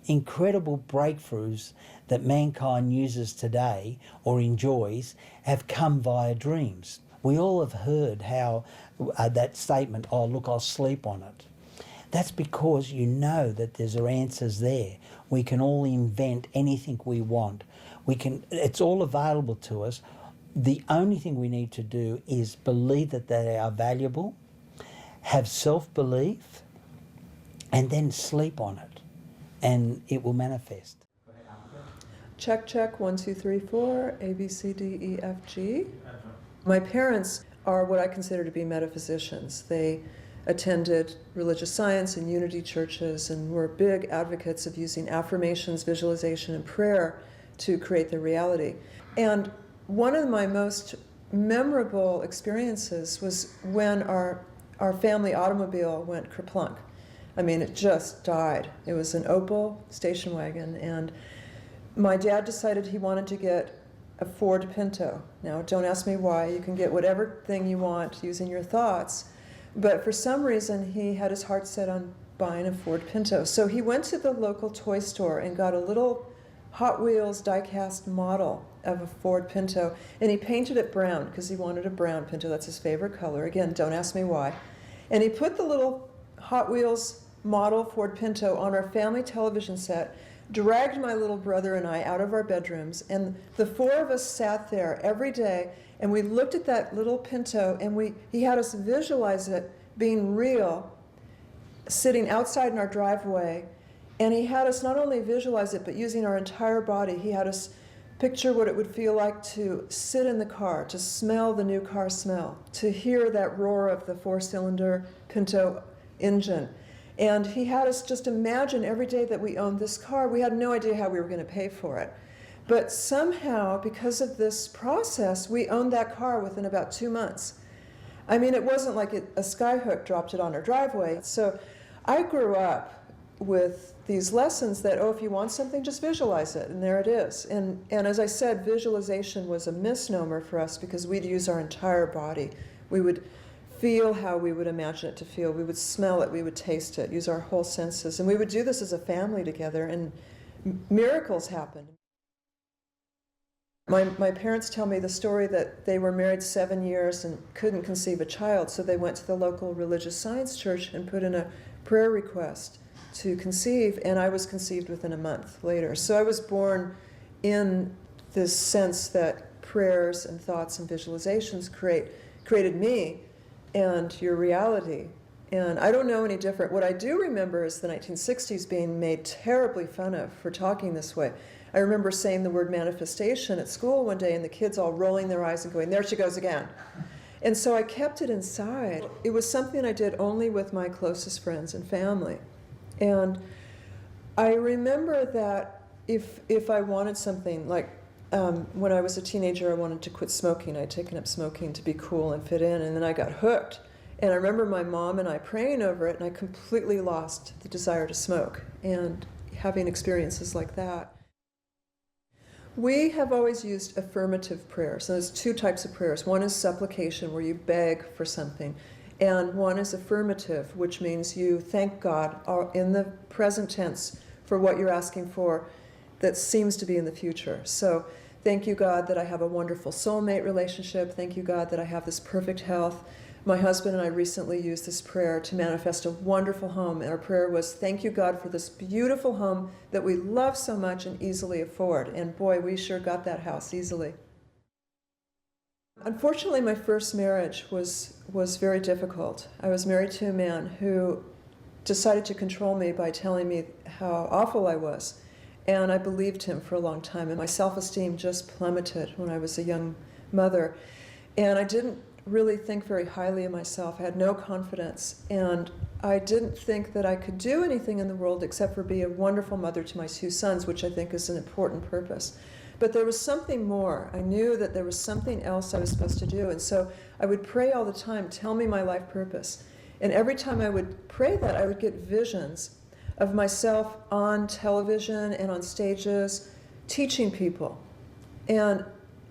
breakthroughs that mankind uses today or enjoys have come via dreams. We all have heard how that statement, oh look, I'll sleep on it. That's because you know that there's answers there. We can all invent anything we want. It's all available to us. The only thing we need to do is believe that they are valuable, have self-belief, and then sleep on it, and it will manifest. Check, check, 1, 2, 3, 4, A, B, C, D, E, F, G. My parents are what I consider to be metaphysicians. They attended religious science and unity churches and were big advocates of using affirmations, visualization, and prayer to create their reality. And one of my most memorable experiences was when our family automobile went kerplunk. I mean, it just died. It was an Opel station wagon, and my dad decided he wanted to get a Ford Pinto. Now, don't ask me why. You can get whatever thing you want using your thoughts. But for some reason, he had his heart set on buying a Ford Pinto. So he went to the local toy store and got a little Hot Wheels die-cast model of a Ford Pinto, and he painted it brown because he wanted a brown Pinto. That's his favorite color. Again, don't ask me why. And he put the little Hot Wheels model Ford Pinto on our family television set, dragged my little brother and I out of our bedrooms, and the four of us sat there every day, and we looked at that little Pinto, and he had us visualize it being real, sitting outside in our driveway. And he had us not only visualize it, but using our entire body. He had us picture what it would feel like to sit in the car, to smell the new car smell, to hear that roar of the four-cylinder Pinto engine. And he had us just imagine every day that we owned this car. We had no idea how we were going to pay for it. But somehow, because of this process, we owned that car within about 2 months. I mean, it wasn't like a skyhook dropped it on our driveway. So I grew up with these lessons that, oh, if you want something, just visualize it, and there it is. And as I said, visualization was a misnomer for us because we'd use our entire body. We would feel how we would imagine it to feel. We would smell it, we would taste it, use our whole senses. And we would do this as a family together, and miracles happened. My parents tell me the story that they were married 7 years and couldn't conceive a child, so they went to the local religious science church and put in a prayer request to conceive, and I was conceived within a month later. So I was born in this sense that prayers and thoughts and visualizations created me and your reality. And I don't know any different. What I do remember is the 1960s being made terribly fun of for talking this way. I remember saying the word manifestation at school one day and the kids all rolling their eyes and going, there she goes again. And so I kept it inside. It was something I did only with my closest friends and family. And I remember that if I wanted something, like when I was a teenager, I wanted to quit smoking. I'd taken up smoking to be cool and fit in, and then I got hooked. And I remember my mom and I praying over it, and I completely lost the desire to smoke and having experiences like that. We have always used affirmative prayer. So there's two types of prayers. One is supplication, where you beg for something. And one is affirmative, which means you thank God in the present tense for what you're asking for that seems to be in the future. So thank you, God, that I have a wonderful soulmate relationship. Thank you, God, that I have this perfect health. My husband and I recently used this prayer to manifest a wonderful home. And our prayer was, thank you, God, for this beautiful home that we love so much and easily afford. And boy, we sure got that house easily. Unfortunately, my first marriage was very difficult. I was married to a man who decided to control me by telling me how awful I was. And I believed him for a long time. And my self-esteem just plummeted when I was a young mother. And I didn't really think very highly of myself. I had no confidence. And I didn't think that I could do anything in the world except for be a wonderful mother to my two sons, which I think is an important purpose. But there was something more. I knew that there was something else I was supposed to do. And so I would pray all the time, tell me my life purpose. And every time I would pray that, I would get visions of myself on television and on stages teaching people. And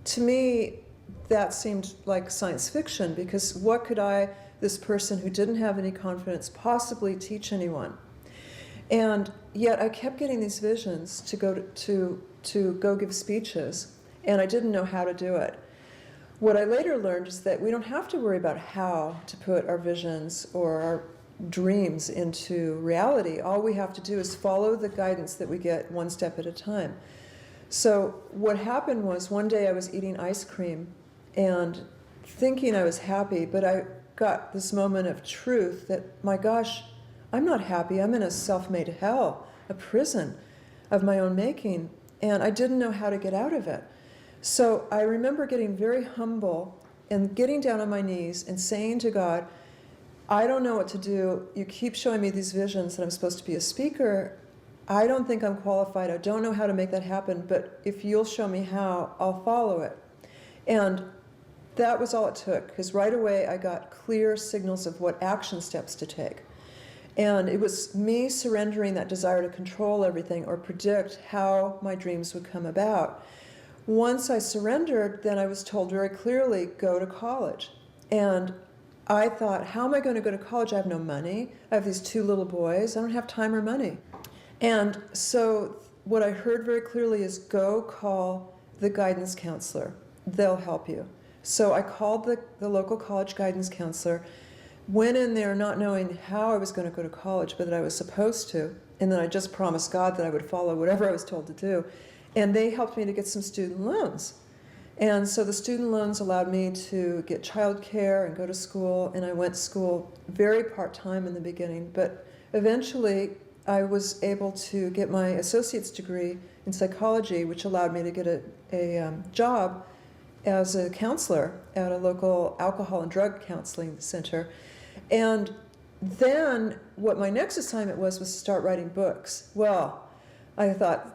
to me, that seemed like science fiction, because what could I, this person who didn't have any confidence, possibly teach anyone? And yet I kept getting these visions to go give speeches, and I didn't know how to do it. What I later learned is that we don't have to worry about how to put our visions or our dreams into reality. All we have to do is follow the guidance that we get one step at a time. So what happened was, one day I was eating ice cream and thinking I was happy, but I got this moment of truth that, my gosh, I'm not happy. I'm in a self-made hell, a prison of my own making, and I didn't know how to get out of it. So I remember getting very humble and getting down on my knees and saying to God, I don't know what to do. You keep showing me these visions that I'm supposed to be a speaker. I don't think I'm qualified. I don't know how to make that happen, but if you'll show me how, I'll follow it. And that was all it took, because right away I got clear signals of what action steps to take. And it was me surrendering that desire to control everything or predict how my dreams would come about. Once I surrendered, then I was told very clearly, go to college. And I thought, how am I going to go to college? I have no money. I have these two little boys. I don't have time or money. And so what I heard very clearly is, go call the guidance counselor. They'll help you. So I called the local college guidance counselor, went in there not knowing how I was going to go to college, but that I was supposed to. And then I just promised God that I would follow whatever I was told to do. And they helped me to get some student loans. And so the student loans allowed me to get childcare and go to school. And I went to school very part-time in the beginning. But eventually I was able to get my associate's degree in psychology, which allowed me to get a job as a counselor at a local alcohol and drug counseling center. And then what my next assignment was to start writing books. Well, I thought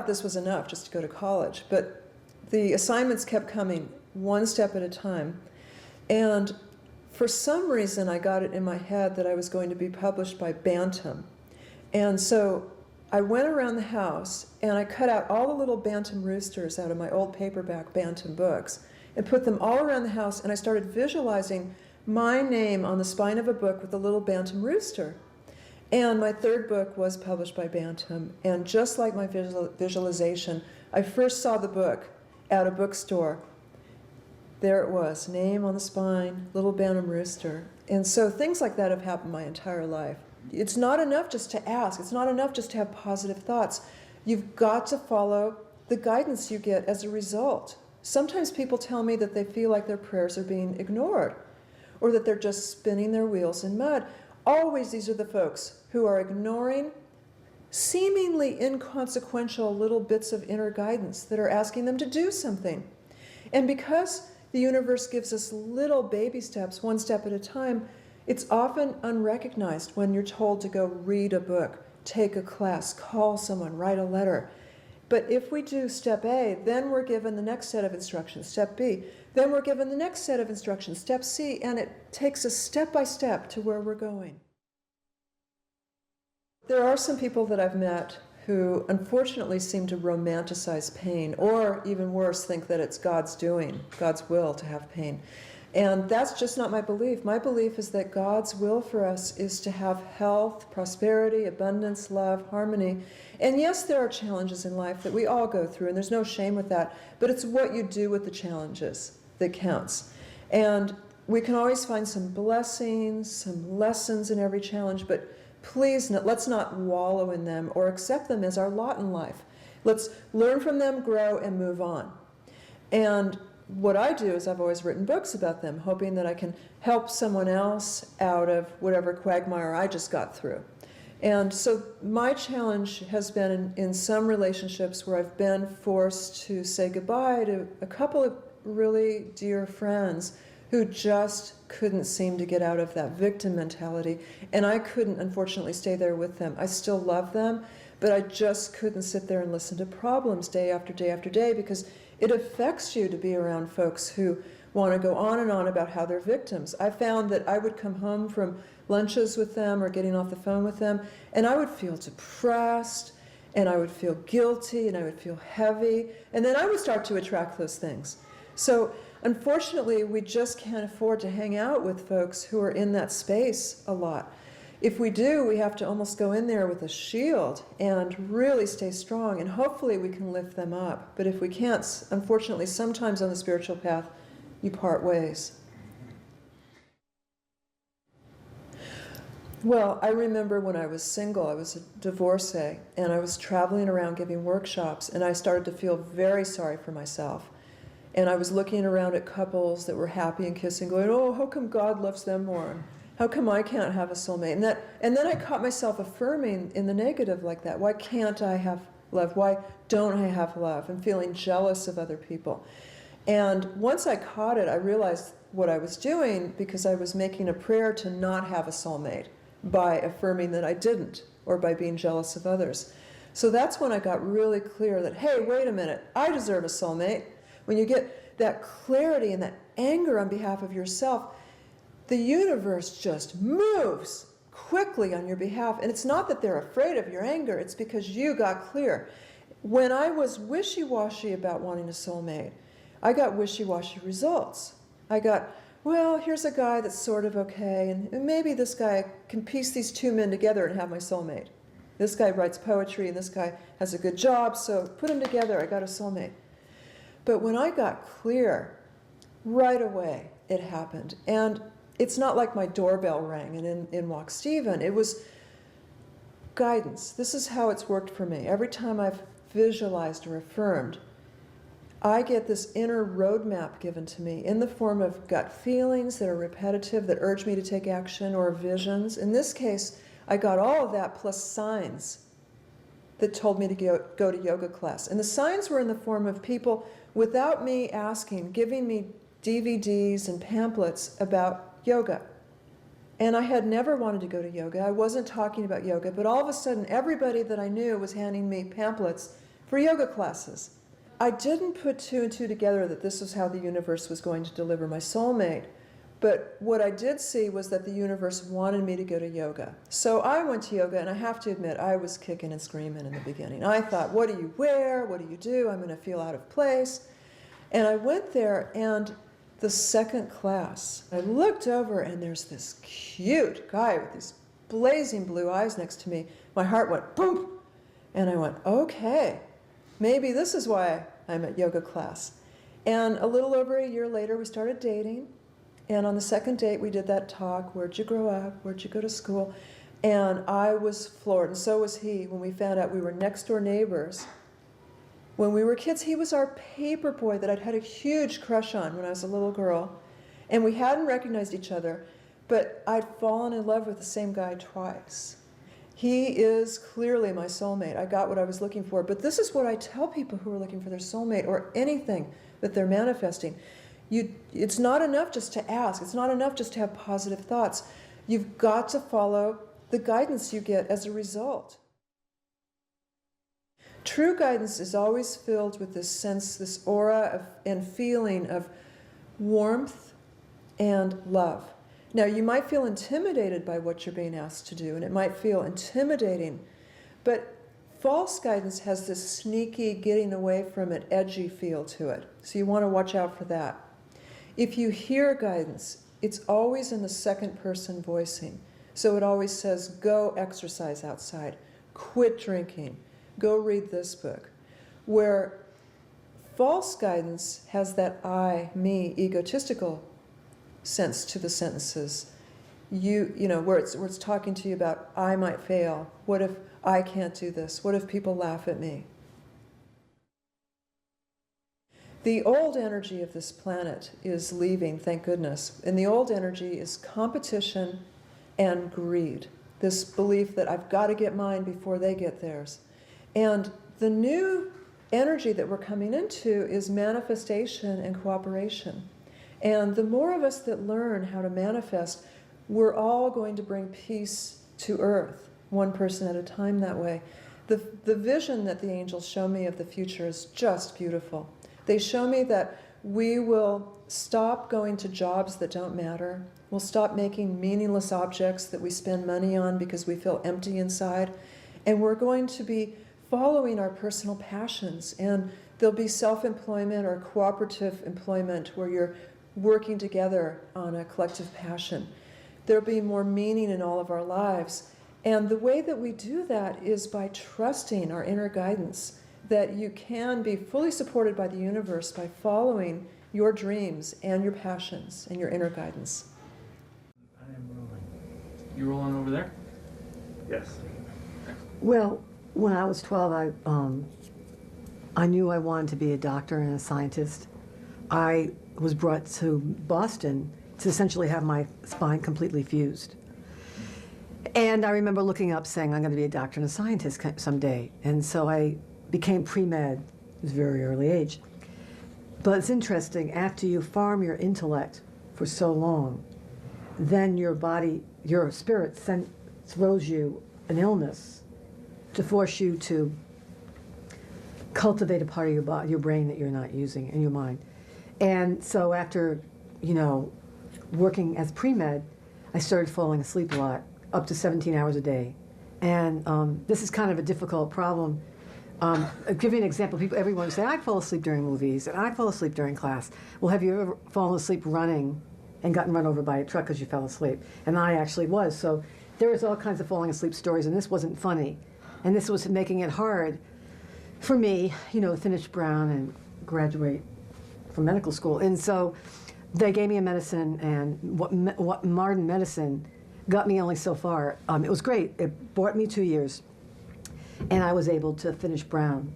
this was enough just to go to college, but the assignments kept coming one step at a time. And for some reason, I got it in my head that I was going to be published by Bantam. And so I went around the house and I cut out all the little Bantam roosters out of my old paperback Bantam books and put them all around the house, and I started visualizing my name on the spine of a book with a little Bantam rooster. And my third book was published by Bantam, and just like my visualization, I first saw the book at a bookstore. There it was, name on the spine, little Bantam rooster. And so things like that have happened my entire life. It's not enough just to ask. It's not enough just to have positive thoughts. You've got to follow the guidance you get as a result. Sometimes people tell me that they feel like their prayers are being ignored, or that they're just spinning their wheels in mud. Always these are the folks who are ignoring seemingly inconsequential little bits of inner guidance that are asking them to do something. And because the universe gives us little baby steps, one step at a time, it's often unrecognized when you're told to go read a book, take a class, call someone, write a letter. But if we do step A, then we're given the next set of instructions, step B. Then we're given the next set of instructions, step C, and it takes us step by step to where we're going. There are some people that I've met who unfortunately seem to romanticize pain, or even worse, think that it's God's doing, God's will to have pain. And that's just not my belief. My belief is that God's will for us is to have health, prosperity, abundance, love, harmony. And yes, there are challenges in life that we all go through, and there's no shame with that, but it's what you do with the challenges that counts. And we can always find some blessings, some lessons in every challenge, but please, let's not wallow in them or accept them as our lot in life. Let's learn from them, grow, and move on. And what I do is I've always written books about them, hoping that I can help someone else out of whatever quagmire I just got through. And so my challenge has been in some relationships where I've been forced to say goodbye to a couple of really dear friends who just couldn't seem to get out of that victim mentality. And I couldn't, unfortunately, stay there with them. I still love them, but I just couldn't sit there and listen to problems day after day after day, because it affects you to be around folks who want to go on and on about how they're victims. I found that I would come home from lunches with them or getting off the phone with them, and I would feel depressed, and I would feel guilty, and I would feel heavy, and then I would start to attract those things. So unfortunately, we just can't afford to hang out with folks who are in that space a lot. If we do, we have to almost go in there with a shield and really stay strong, and hopefully we can lift them up. But if we can't, unfortunately, sometimes on the spiritual path, you part ways. Well, I remember when I was single, I was a divorcee, and I was traveling around giving workshops, and I started to feel very sorry for myself. And I was looking around at couples that were happy and kissing, going, oh, how come God loves them more? How come I can't have a soulmate? And then I caught myself affirming in the negative like that. Why can't I have love? Why don't I have love? And feeling jealous of other people. And once I caught it, I realized what I was doing, because I was making a prayer to not have a soulmate by affirming that I didn't, or by being jealous of others. So that's when I got really clear that, hey, wait a minute, I deserve a soulmate. When you get that clarity and that anger on behalf of yourself, the universe just moves quickly on your behalf. And it's not that they're afraid of your anger, it's because you got clear. When I was wishy-washy about wanting a soulmate, I got wishy-washy results. I got, well, here's a guy that's sort of okay, and maybe this guy can piece these two men together and have my soulmate. This guy writes poetry, and this guy has a good job, so put them together, I got a soulmate. But when I got clear, right away it happened. And it's not like my doorbell rang and in walked Stephen. It was guidance. This is how it's worked for me. Every time I've visualized or affirmed, I get this inner roadmap given to me in the form of gut feelings that are repetitive, that urge me to take action, or visions. In this case, I got all of that plus signs that told me to go to yoga class. And the signs were in the form of people, without me asking, giving me DVDs and pamphlets about yoga. And I had never wanted to go to yoga. I wasn't talking about yoga, but all of a sudden everybody that I knew was handing me pamphlets for yoga classes. I didn't put two and two together that this was how the universe was going to deliver my soulmate. But what I did see was that the universe wanted me to go to yoga. So I went to yoga, and I have to admit, I was kicking and screaming in the beginning. I thought, what do you wear? What do you do? I'm going to feel out of place. And I went there, and the second class, I looked over, and there's this cute guy with these blazing blue eyes next to me. My heart went boom. And I went, okay, maybe this is why I'm at yoga class. And a little over a year later, we started dating. And on the second date, we did that talk, where'd you grow up, where'd you go to school? And I was floored, and so was he, when we found out we were next door neighbors. When we were kids, he was our paper boy that I'd had a huge crush on when I was a little girl. And we hadn't recognized each other, but I'd fallen in love with the same guy twice. He is clearly my soulmate. I got what I was looking for. But this is what I tell people who are looking for their soulmate, or anything that they're manifesting. It's not enough just to ask. It's not enough just to have positive thoughts. You've got to follow the guidance you get as a result. True guidance is always filled with this sense, this aura and feeling of warmth and love. Now, you might feel intimidated by what you're being asked to do, and it might feel intimidating, but false guidance has this sneaky, getting away from it, edgy feel to it. So you want to watch out for that. If you hear guidance, it's always in the second person voicing. So it always says, go exercise outside, quit drinking, go read this book. Where false guidance has that I, me, egotistical sense to the sentences. You know, where it's talking to you about, I might fail. What if I can't do this? What if people laugh at me? The old energy of this planet is leaving, thank goodness. And the old energy is competition and greed. This belief that I've got to get mine before they get theirs. And the new energy that we're coming into is manifestation and cooperation. And the more of us that learn how to manifest, we're all going to bring peace to earth, one person at a time that way. The vision that the angels show me of the future is just beautiful. They show me that we will stop going to jobs that don't matter. We'll stop making meaningless objects that we spend money on because we feel empty inside. And we're going to be following our personal passions. And there'll be self-employment or cooperative employment where you're working together on a collective passion. There'll be more meaning in all of our lives. And the way that we do that is by trusting our inner guidance, that you can be fully supported by the universe by following your dreams and your passions and your inner guidance. I am rolling. You rolling over there? Yes. Well, when I was 12, I knew I wanted to be a doctor and a scientist. I was brought to Boston to essentially have my spine completely fused. And I remember looking up saying, I'm going to be a doctor and a scientist someday. And so I became pre-med at a very early age. But it's interesting, after you farm your intellect for so long, then your body, your spirit throws you an illness to force you to cultivate a part of your body, your brain that you're not using in your mind. And so after, working as pre-med, I started falling asleep a lot, up to 17 hours a day. And this is kind of a difficult problem. I'll give you an example. Everyone say, I fall asleep during movies, and I fall asleep during class. Well, have you ever fallen asleep running and gotten run over by a truck because you fell asleep? And I actually was. So there was all kinds of falling asleep stories, and this wasn't funny. And this was making it hard for me, to finish Brown and graduate from medical school. And so they gave me a medicine, and what modern medicine got me only so far. It was great. It brought me 2 years, and I was able to finish Brown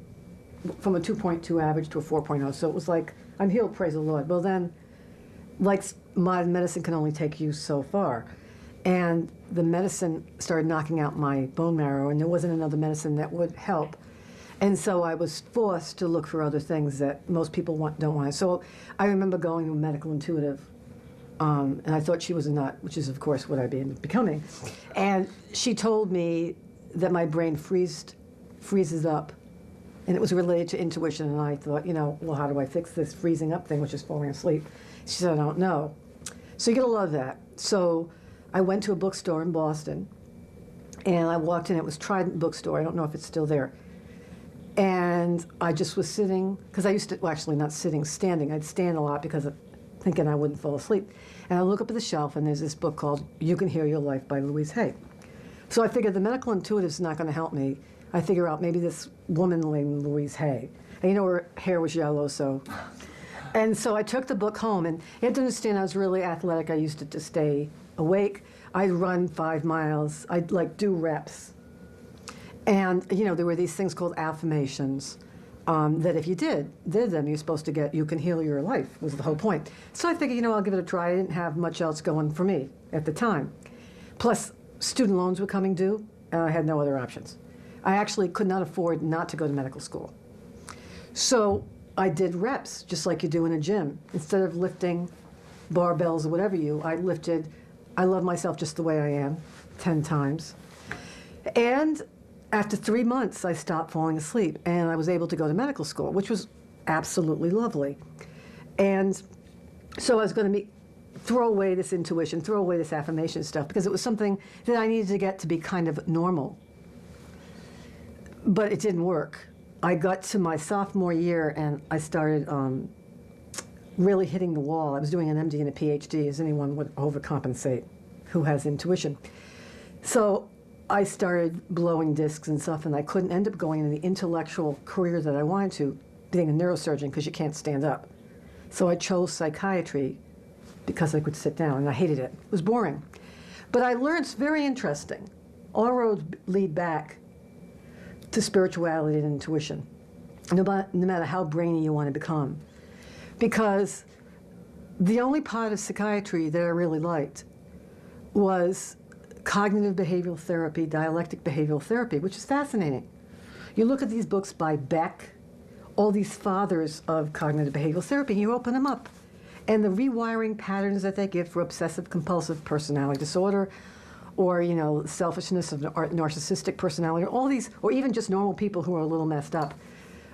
from a 2.2 average to a 4.0. So it was like, I'm healed, praise the Lord. Well then, like modern medicine can only take you so far. And the medicine started knocking out my bone marrow, and there wasn't another medicine that would help. And so I was forced to look for other things that most people don't want. So I remember going to a medical intuitive, and I thought she was a nut, which is, of course, what I've been becoming. And she told me that my brain freezes up, and it was related to intuition. And I thought, well, how do I fix this freezing up thing, which is falling asleep? She said, I don't know. So you get a lot of that. So I went to a bookstore in Boston, and I walked in. It was Trident Bookstore. I don't know if it's still there. And I just was sitting, because I used to, well, actually not sitting, standing. I'd stand a lot because of thinking I wouldn't fall asleep. And I look up at the shelf, and there's this book called You Can Heal Your Life by Louise Hay. So I figured the medical intuitive is not going to help me. I figure out maybe this woman named Louise Hay. And her hair was yellow, so. And so I took the book home, and you have to understand I was really athletic. I used to stay awake. I'd run 5 miles. I'd do reps. And, there were these things called affirmations that if you did them, you're supposed to get, you can heal your life, was the whole point. So I figured, I'll give it a try. I didn't have much else going for me at the time. Plus, student loans were coming due, and I had no other options. I actually could not afford not to go to medical school. So I did reps, just like you do in a gym. Instead of lifting barbells or whatever I love myself just the way I am, 10 times. And after 3 months, I stopped falling asleep, and I was able to go to medical school, which was absolutely lovely. And so I was going to throw away this intuition, throw away this affirmation stuff, because it was something that I needed to get to be kind of normal. But it didn't work. I got to my sophomore year and I started really hitting the wall. I was doing an MD and a PhD, as anyone would overcompensate who has intuition. So I started blowing discs and stuff, and I couldn't end up going in the intellectual career that I wanted to, being a neurosurgeon, because you can't stand up. So I chose psychiatry because I could sit down, and I hated it. It was boring. But I learned, it's very interesting. All roads lead back to spirituality and intuition, no matter how brainy you want to become. Because the only part of psychiatry that I really liked was cognitive behavioral therapy, dialectic behavioral therapy, which is fascinating. You look at these books by Beck, all these fathers of cognitive behavioral therapy, and you open them up. And the rewiring patterns that they give for obsessive compulsive personality disorder, or, you know, selfishness of narcissistic personality, all these, or even just normal people who are a little messed up,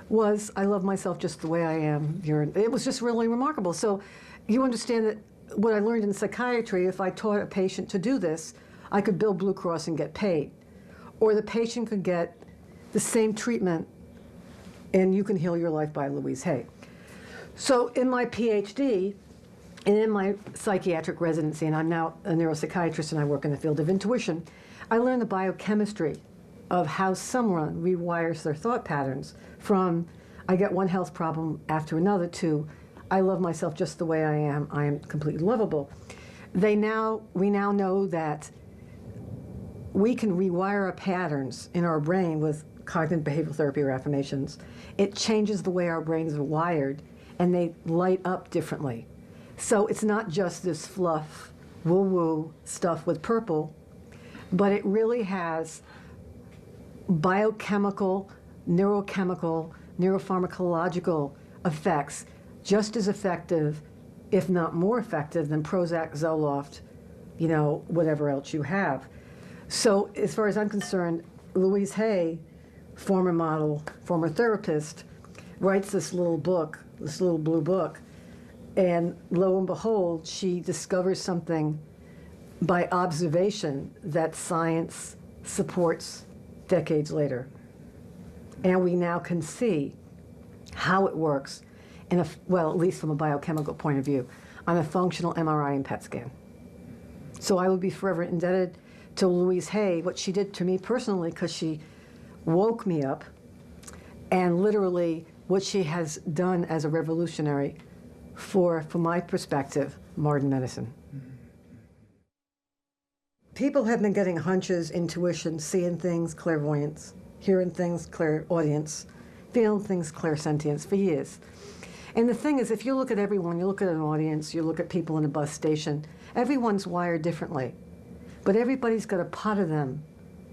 was I love myself just the way I am. It was just really remarkable. So you understand that what I learned in psychiatry, if I taught a patient to do this, I could bill Blue Cross and get paid. Or the patient could get the same treatment and You Can Heal Your Life by Louise Hay. So in my PhD and in my psychiatric residency, and I'm now a neuropsychiatrist and I work in the field of intuition, I learned the biochemistry of how someone rewires their thought patterns from I get one health problem after another to I love myself just the way I am completely lovable. We now know that we can rewire our patterns in our brain with cognitive behavioral therapy or affirmations. It changes the way our brains are wired and they light up differently. So it's not just this fluff, woo-woo stuff with purple, but it really has biochemical, neurochemical, neuropharmacological effects just as effective, if not more effective, than Prozac, Zoloft, you know, whatever else you have. So as far as I'm concerned, Louise Hay, former model, former therapist, writes this little book, this little blue book, and lo and behold, she discovers something by observation that science supports decades later. And we now can see how it works, well, at least from a biochemical point of view, on a functional MRI and PET scan. So I would be forever indebted to Louise Hay, what she did to me personally, because she woke me up, and literally what she has done as a revolutionary for, from my perspective, modern medicine. People have been getting hunches, intuition, seeing things, clairvoyance, hearing things, clairaudience, feeling things, clairsentience for years. And the thing is, if you look at everyone, you look at an audience, you look at people in a bus station, everyone's wired differently. But everybody's got a part of them,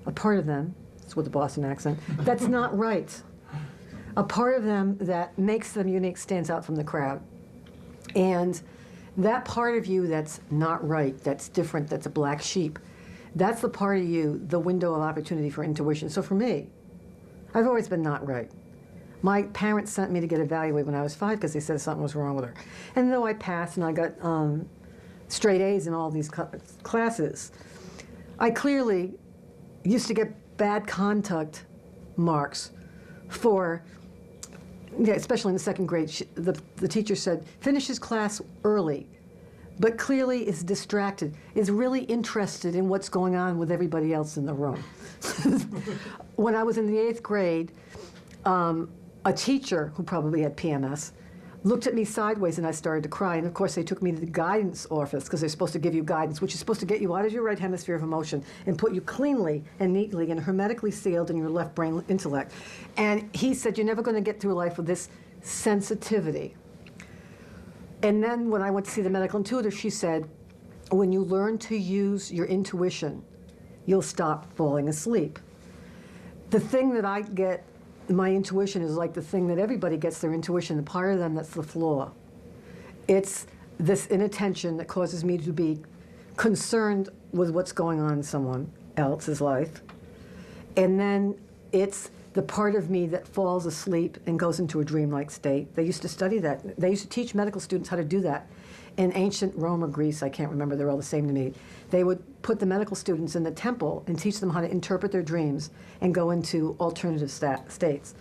it's with a Boston accent, that's not right. A part of them that makes them unique, stands out from the crowd. And that part of you that's not right, that's different, that's a black sheep, that's the part of you, the window of opportunity for intuition. So for me, I've always been not right. My parents sent me to get evaluated when I was 5 because they said something was wrong with her. And though I passed and I got straight A's in all these classes, I clearly used to get bad conduct marks for, especially in the second grade. The teacher said, finish his class early, but clearly is distracted, is really interested in what's going on with everybody else in the room. When I was in the 8th grade, a teacher who probably had PMS looked at me sideways and I started to cry. And of course they took me to the guidance office because they're supposed to give you guidance, which is supposed to get you out of your right hemisphere of emotion and put you cleanly and neatly and hermetically sealed in your left brain intellect. And he said, you're never going to get through life with this sensitivity. And then when I went to see the medical intuitive, she said, when you learn to use your intuition, you'll stop falling asleep. The thing that I get, my intuition is like the thing that everybody gets their intuition, the part of them that's the flaw. It's this inattention that causes me to be concerned with what's going on in someone else's life. And then it's the part of me that falls asleep and goes into a dreamlike state. They used to study that. They used to teach medical students how to do that in ancient Rome or Greece, I can't remember, they're all the same to me, they would put the medical students in the temple and teach them how to interpret their dreams and go into alternative states.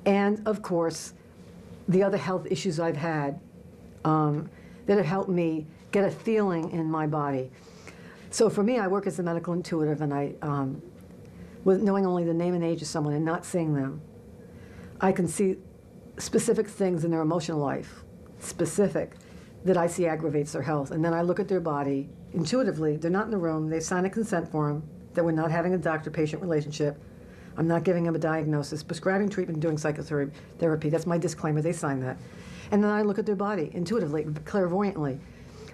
And of course, the other health issues I've had that have helped me get a feeling in my body. So for me, I work as a medical intuitive, and I, with knowing only the name and age of someone and not seeing them, I can see specific things in their emotional life, specific, that I see aggravates their health. And then I look at their body intuitively. They're not in the room. They sign a consent form that we're not having a doctor-patient relationship. I'm not giving them a diagnosis, prescribing treatment, doing psychotherapy. That's my disclaimer. They sign that. And then I look at their body intuitively, clairvoyantly.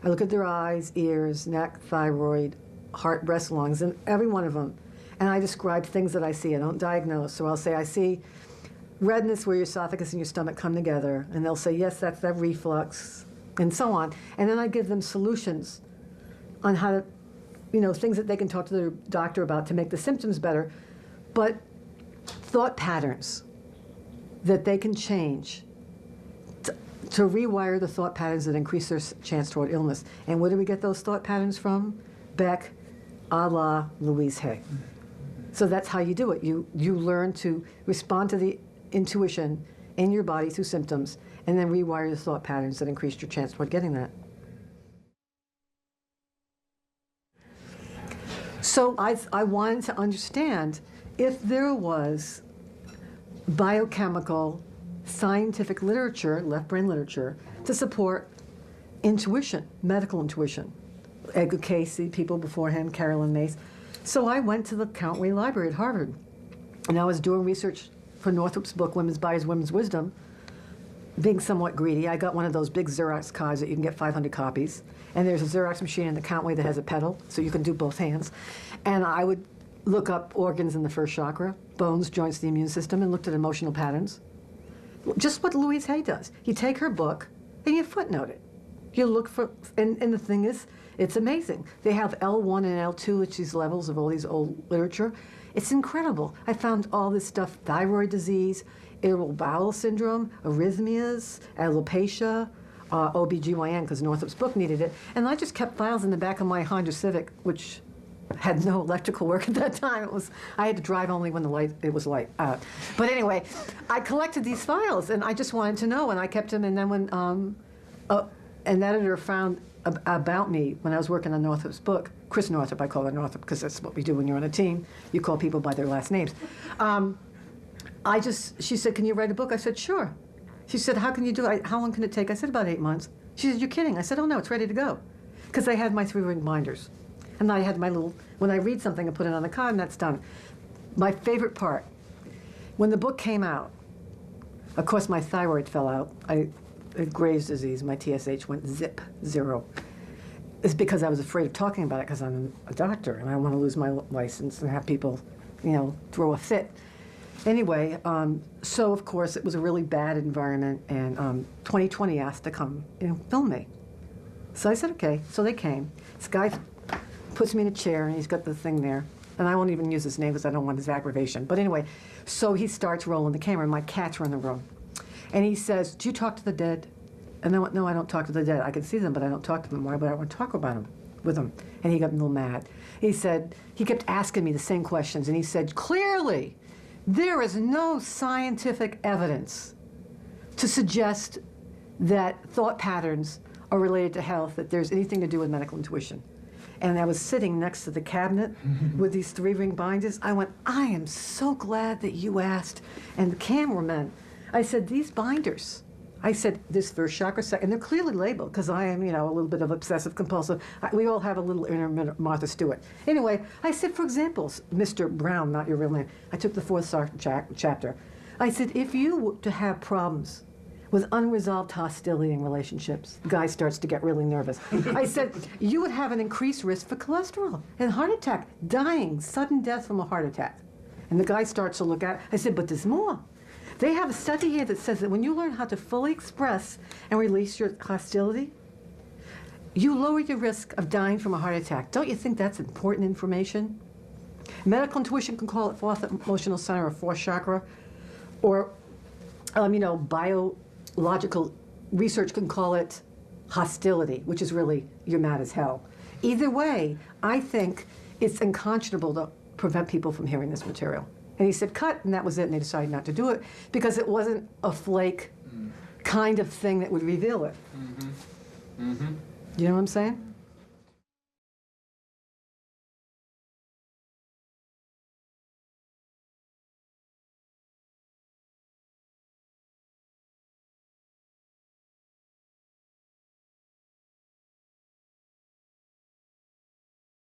I look at their eyes, ears, neck, thyroid, heart, breast, lungs, and every one of them. And I describe things that I see. I don't diagnose. So I'll say, I see redness where your esophagus and your stomach come together. And they'll say, yes, that's that reflux, and so on. And then I give them solutions on how to, you know, things that they can talk to their doctor about to make the symptoms better. But thought patterns that they can change to rewire the thought patterns that increase their chance toward illness. And where do we get those thought patterns from? Beck, a la Louise Hay. So that's how you do it. You learn to respond to the intuition in your body through symptoms, and then rewire the thought patterns that increase your chance toward getting that. So I wanted to understand if there was biochemical, scientific literature, left brain literature, to support intuition, medical intuition. Edgar Casey, people before him, Carolyn Mace. So I went to the Countway Library at Harvard, and I was doing research for Northrup's book, Women's Bodies, Women's Wisdom. Being somewhat greedy, I got one of those big Xerox cards that you can get 500 copies. And there's a Xerox machine in the Countway that has a pedal, so you can do both hands. And I would look up organs in the first chakra, bones, joints, the immune system, and looked at emotional patterns. Just what Louise Hay does. You take her book and you footnote it. You look for, and the thing is, it's amazing. They have L1 and L2, which these levels of all these old literature. It's incredible. I found all this stuff, thyroid disease, irritable bowel syndrome, arrhythmias, alopecia, OBGYN, because Northrup's book needed it. And I just kept files in the back of my Honda Civic, which had no electrical work at that time. I had to drive only when it was light out. But anyway, I collected these files, and I just wanted to know, and I kept them. And then when an editor found about me when I was working on Northrup's book, Chris Northrop, I call her Northrop because that's what we do when you're on a team. You call people by their last names. She said, can you write a book? I said, sure. She said, how can you do it? How long can it take? I said, about 8 months. She said, you're kidding. I said, oh no, it's ready to go. Because I had my 3-ring binders. And I had my little, when I read something, I put it on the card, and that's done. My favorite part, when the book came out, of course my thyroid fell out. Graves' disease, my TSH went zip, 0. It's because I was afraid of talking about it because I'm a doctor and I don't want to lose my license and have people, you know, throw a fit. Anyway, so of course it was a really bad environment, and 2020 asked to come and film me. So I said, okay. So they came. This guy puts me in a chair, and he's got the thing there. And I won't even use his name because I don't want his aggravation. But anyway, so he starts rolling the camera, and my cats are in the room. And he says, do you talk to the dead? And I went, no, I don't talk to the dead. I can see them, but I don't talk to them. Why would I want to talk about them, with them? And he got a little mad. He said, he kept asking me the same questions, and he said, clearly, there is no scientific evidence to suggest that thought patterns are related to health, that there's anything to do with medical intuition. And I was sitting next to the cabinet with these 3-ring binders. I went, I am so glad that you asked. And the cameraman, I said, these binders, I said, this first chakra, second, and they're clearly labeled because I am, you know, a little bit of obsessive compulsive. We all have a little inner Martha Stewart. Anyway, I said, for example, Mr. Brown, not your real name, I took the 4th chapter. I said, if you were to have problems with unresolved hostility in relationships, the guy starts to get really nervous. I said, you would have an increased risk for cholesterol and heart attack, dying, sudden death from a heart attack. And the guy starts to look at it. I said, but there's more. They have a study here that says that when you learn how to fully express and release your hostility, you lower your risk of dying from a heart attack. Don't you think that's important information? Medical intuition can call it 4th emotional center or 4th chakra, or you know, biological research can call it hostility, which is really, you're mad as hell. Either way, I think it's unconscionable to prevent people from hearing this material. And he said, cut, and that was it, and they decided not to do it because it wasn't a flake kind of thing that would reveal it. You know what I'm saying?